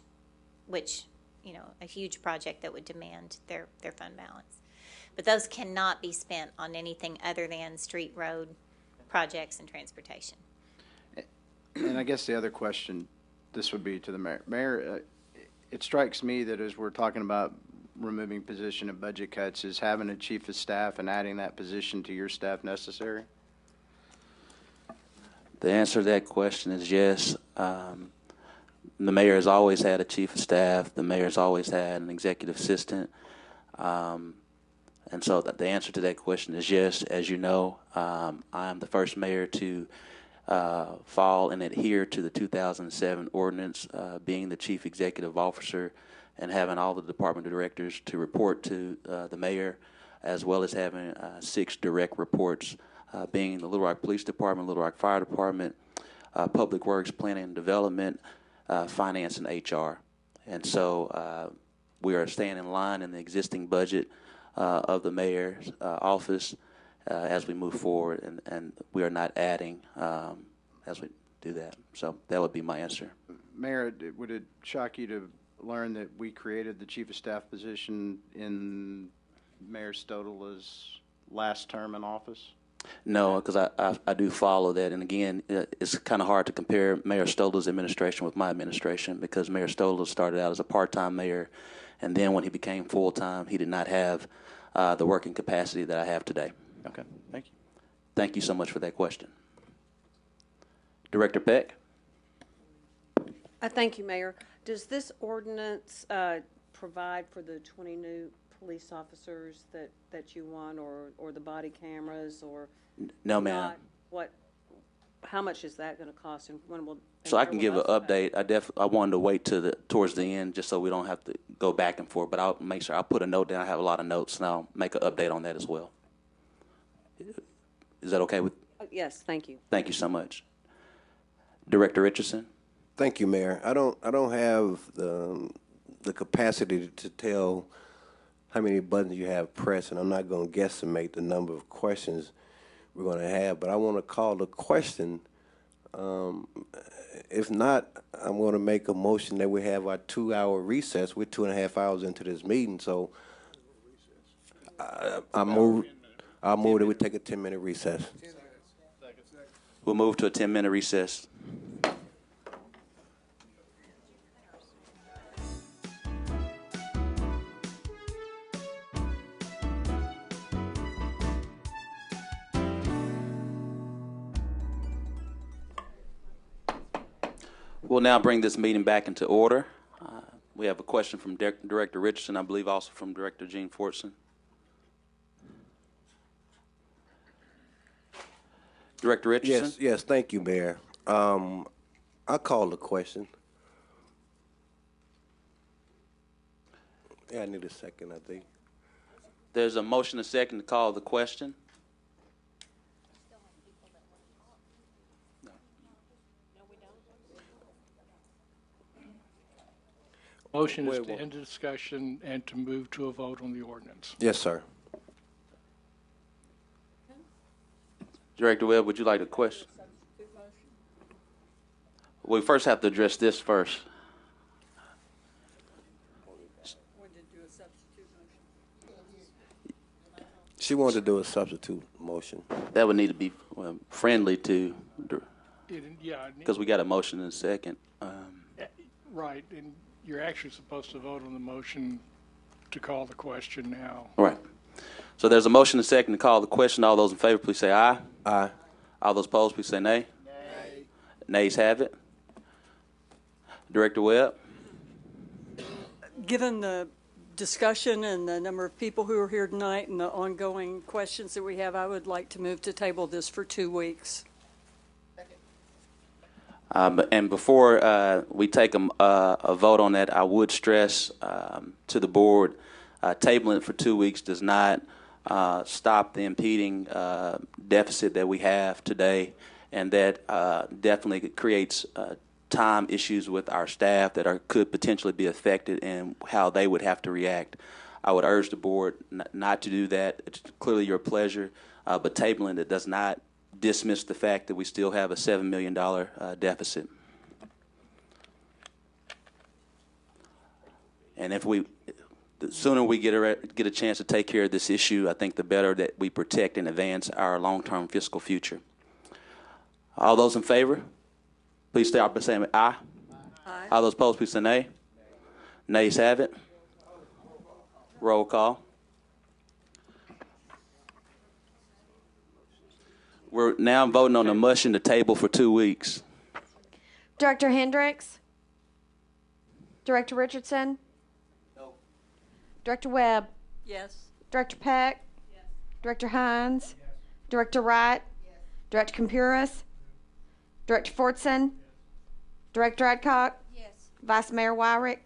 a huge project that would demand their fund balance. But those cannot be spent on anything other than street, road projects and transportation. And I guess the other question, this would be to the mayor. Mayor, it strikes me that as we're talking about removing position and budget cuts, is having a chief of staff and adding that position to your staff necessary? The answer to that question is yes. The mayor has always had a chief of staff. The mayor has always had an executive assistant. And so the answer to that question is yes. As you know, I am the first mayor to fall and adhere to the 2007 ordinance, being the chief executive officer and having all the department directors to report to the mayor, as well as having 6 direct reports, being the Little Rock Police Department, Little Rock Fire Department, Public Works, Planning and Development, Finance, and HR. And so we are staying in line in the existing budget of the mayor's office as we move forward, and we are not adding as we do that. So that would be my answer. Mayor, would it shock you to learn that we created the chief of staff position in Mayor Stodela's last term in office? No, because I do follow that. And again, it's kind of hard to compare Mayor Stodela's administration with my administration, because Mayor Stodela started out as a part-time mayor, and then when he became full-time, he did not have the working capacity that I have today. Okay, thank you. Thank you so much for that question. Director Peck? Thank you, Mayor. Does this ordinance provide for the 20 new police officers that you want, or the body cameras, or No, ma'am. How much is that going to cost, and when will? So I can give an update. I wanted to wait to towards the end just so we don't have to go back and forth. But I'll make sure I'll put a note down. I have a lot of notes, and I'll make an update on that as well. Is that okay with? Yes, thank you. Thank you so much, Director Richardson. Thank you, Mayor. I don't have the capacity to tell how many buttons you have pressed, and I'm not going to guesstimate the number of questions we're going to have, but I want to call the question. If not, I'm going to make a motion that we have our 2-hour recess. We're 2.5 hours into this meeting, so I'll move that we take a 10-minute recess. We'll move to a 10-minute recess. We'll now bring this meeting back into order. We have a question from Director Richardson, I believe also from Director Gene Fortson. Director Richardson? Yes, thank you, Mayor. I call the question. Yeah, I need a second, I think. There's a motion and a second to call the question. Motion is to end the discussion and to move to a vote on the ordinance. Yes, sir. Director Webb, would you like a question? We first have to address this first. She wanted to do a substitute motion. That would need to be friendly to, Yeah. because we got a motion and a second. Right, and you're actually supposed to vote on the motion to call the question now. Right. So there's a motion and a second to call the question. All those in favor, please say aye. Aye. All those opposed, please say nay. Nay. Nays have it. Director Webb? Given the discussion and the number of people who are here tonight and the ongoing questions that we have, I would like to move to table this for 2 weeks. And before we take a vote on that, I would stress to the board, tabling it for 2 weeks does not stop the impeding deficit that we have today, and that definitely creates time issues with our staff that could potentially be affected in how they would have to react. I would urge the board not to do that. It's clearly your pleasure, but tabling it does not dismiss the fact that we still have a $7 million deficit. And the sooner we get a chance to take care of this issue, I think the better that we protect and advance our long-term fiscal future. All those in favor? please start by saying aye. Aye. All those opposed, please say nay. Nays have it. Roll call. We're now voting on the motion to table for 2 weeks. Director Hendricks? Director Richardson? No. Director Webb? Yes. Director Peck? Yes. Director Hines? Yes. Director Wright? Yes. Director Campuris? Director Fortson? Yes. Director Adcock? Yes. Vice Mayor Wyrick?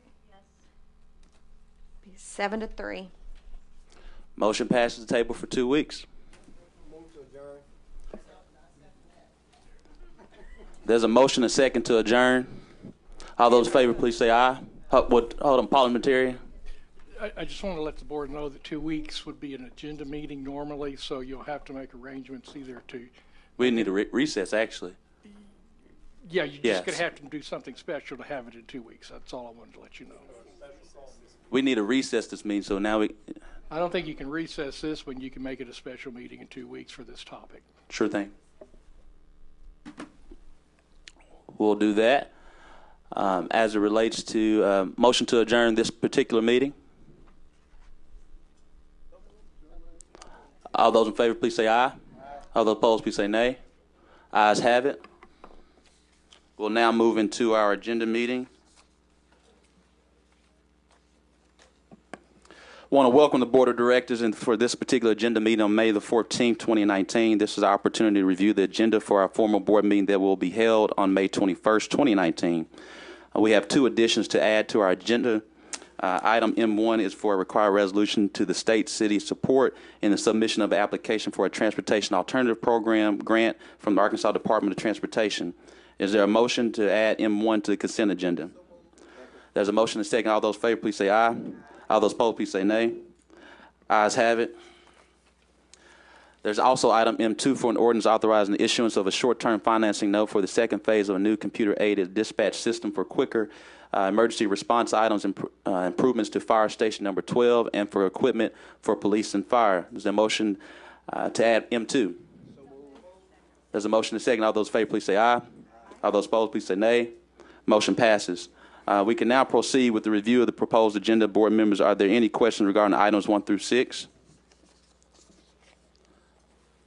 Yes. 7-3. Motion passes the table for 2 weeks. There's a motion and second to adjourn. All those in favor, please say aye. Hold on, parliamentarian. I just want to let the board know that 2 weeks would be an agenda meeting normally, so you'll have to make arrangements either to. We need a recess, actually. Yeah, you're Yes. just going to have to do something special to have it in 2 weeks. That's all I wanted to let you know. We need a recess this meeting, so now we. I don't think you can recess this when you can make it a special meeting in 2 weeks for this topic. Sure thing. We'll do that. As it relates to motion to adjourn this particular meeting. All those in favor, please say aye. All those opposed, please say nay. Ayes have it. We'll now move into our agenda meeting. I want to welcome the Board of Directors and for this particular agenda meeting on May the 14th, 2019. This is our opportunity to review the agenda for our formal board meeting that will be held on May 21st, 2019. We have 2 additions to add to our agenda. Item M1 is for a required resolution to the state city support in the submission of an application for a transportation alternative program grant from the Arkansas Department of Transportation. Is there a motion to add M1 to the consent agenda? There's a motion and second. All those in favor, please say aye. All those opposed, please say nay. Ayes have it. There's also item M2 for an ordinance authorizing the issuance of a short-term financing note for the second phase of a new computer-aided dispatch system for quicker emergency response items and improvements to fire station number 12 and for equipment for police and fire. There's a motion to add M2. There's a motion and second. All those in favor, please say aye. All those opposed, please say nay. Motion passes. We can now proceed with the review of the proposed agenda. Board members, are there any questions regarding items 1 through 6?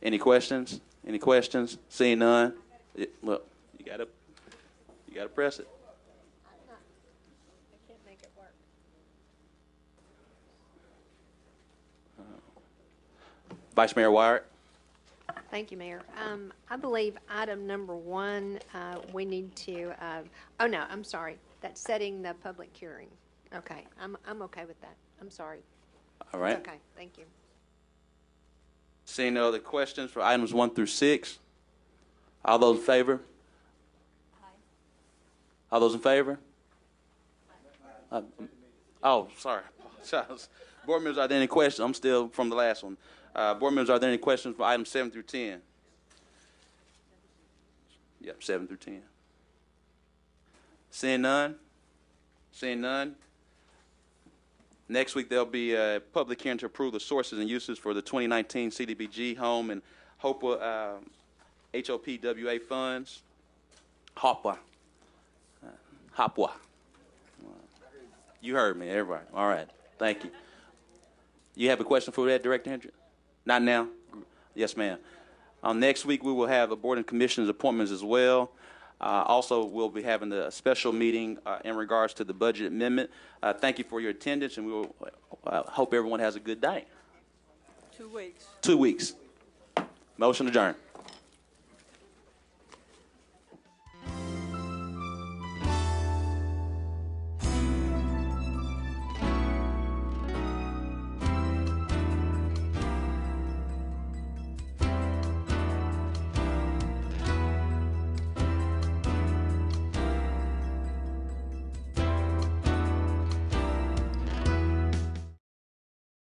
Any questions? Any questions? Seeing none? Well, you gotta press it. I can't make it work. Vice Mayor Wyatt. Thank you, Mayor. I believe item number 1, we need to, oh no, I'm sorry. That's setting the public hearing. Okay, I'm okay with that. I'm sorry. All right. Okay, thank you. Seeing no other questions for items 1 through 6? All those in favor? Aye. All those in favor? Oh, sorry. Board members, are there any questions? I'm still from the last one. Board members, are there any questions for items 7 through 10? Yep, 7 through 10. Seeing none? Seeing none? Next week, there'll be a public hearing to approve the sources and uses for the 2019 CDBG home and HOPWA HOPWA funds. HOPWA. HOPWA. You heard me, everybody. All right. Thank you. You have a question for that, Director Hendrick? Not now? Yes, ma'am. Next week, we will have a board and commissioners appointments as well. Also, we'll be having a special meeting in regards to the budget amendment. Thank you for your attendance, and we will hope everyone has a good day. 2 weeks. 2 weeks. Motion adjourned.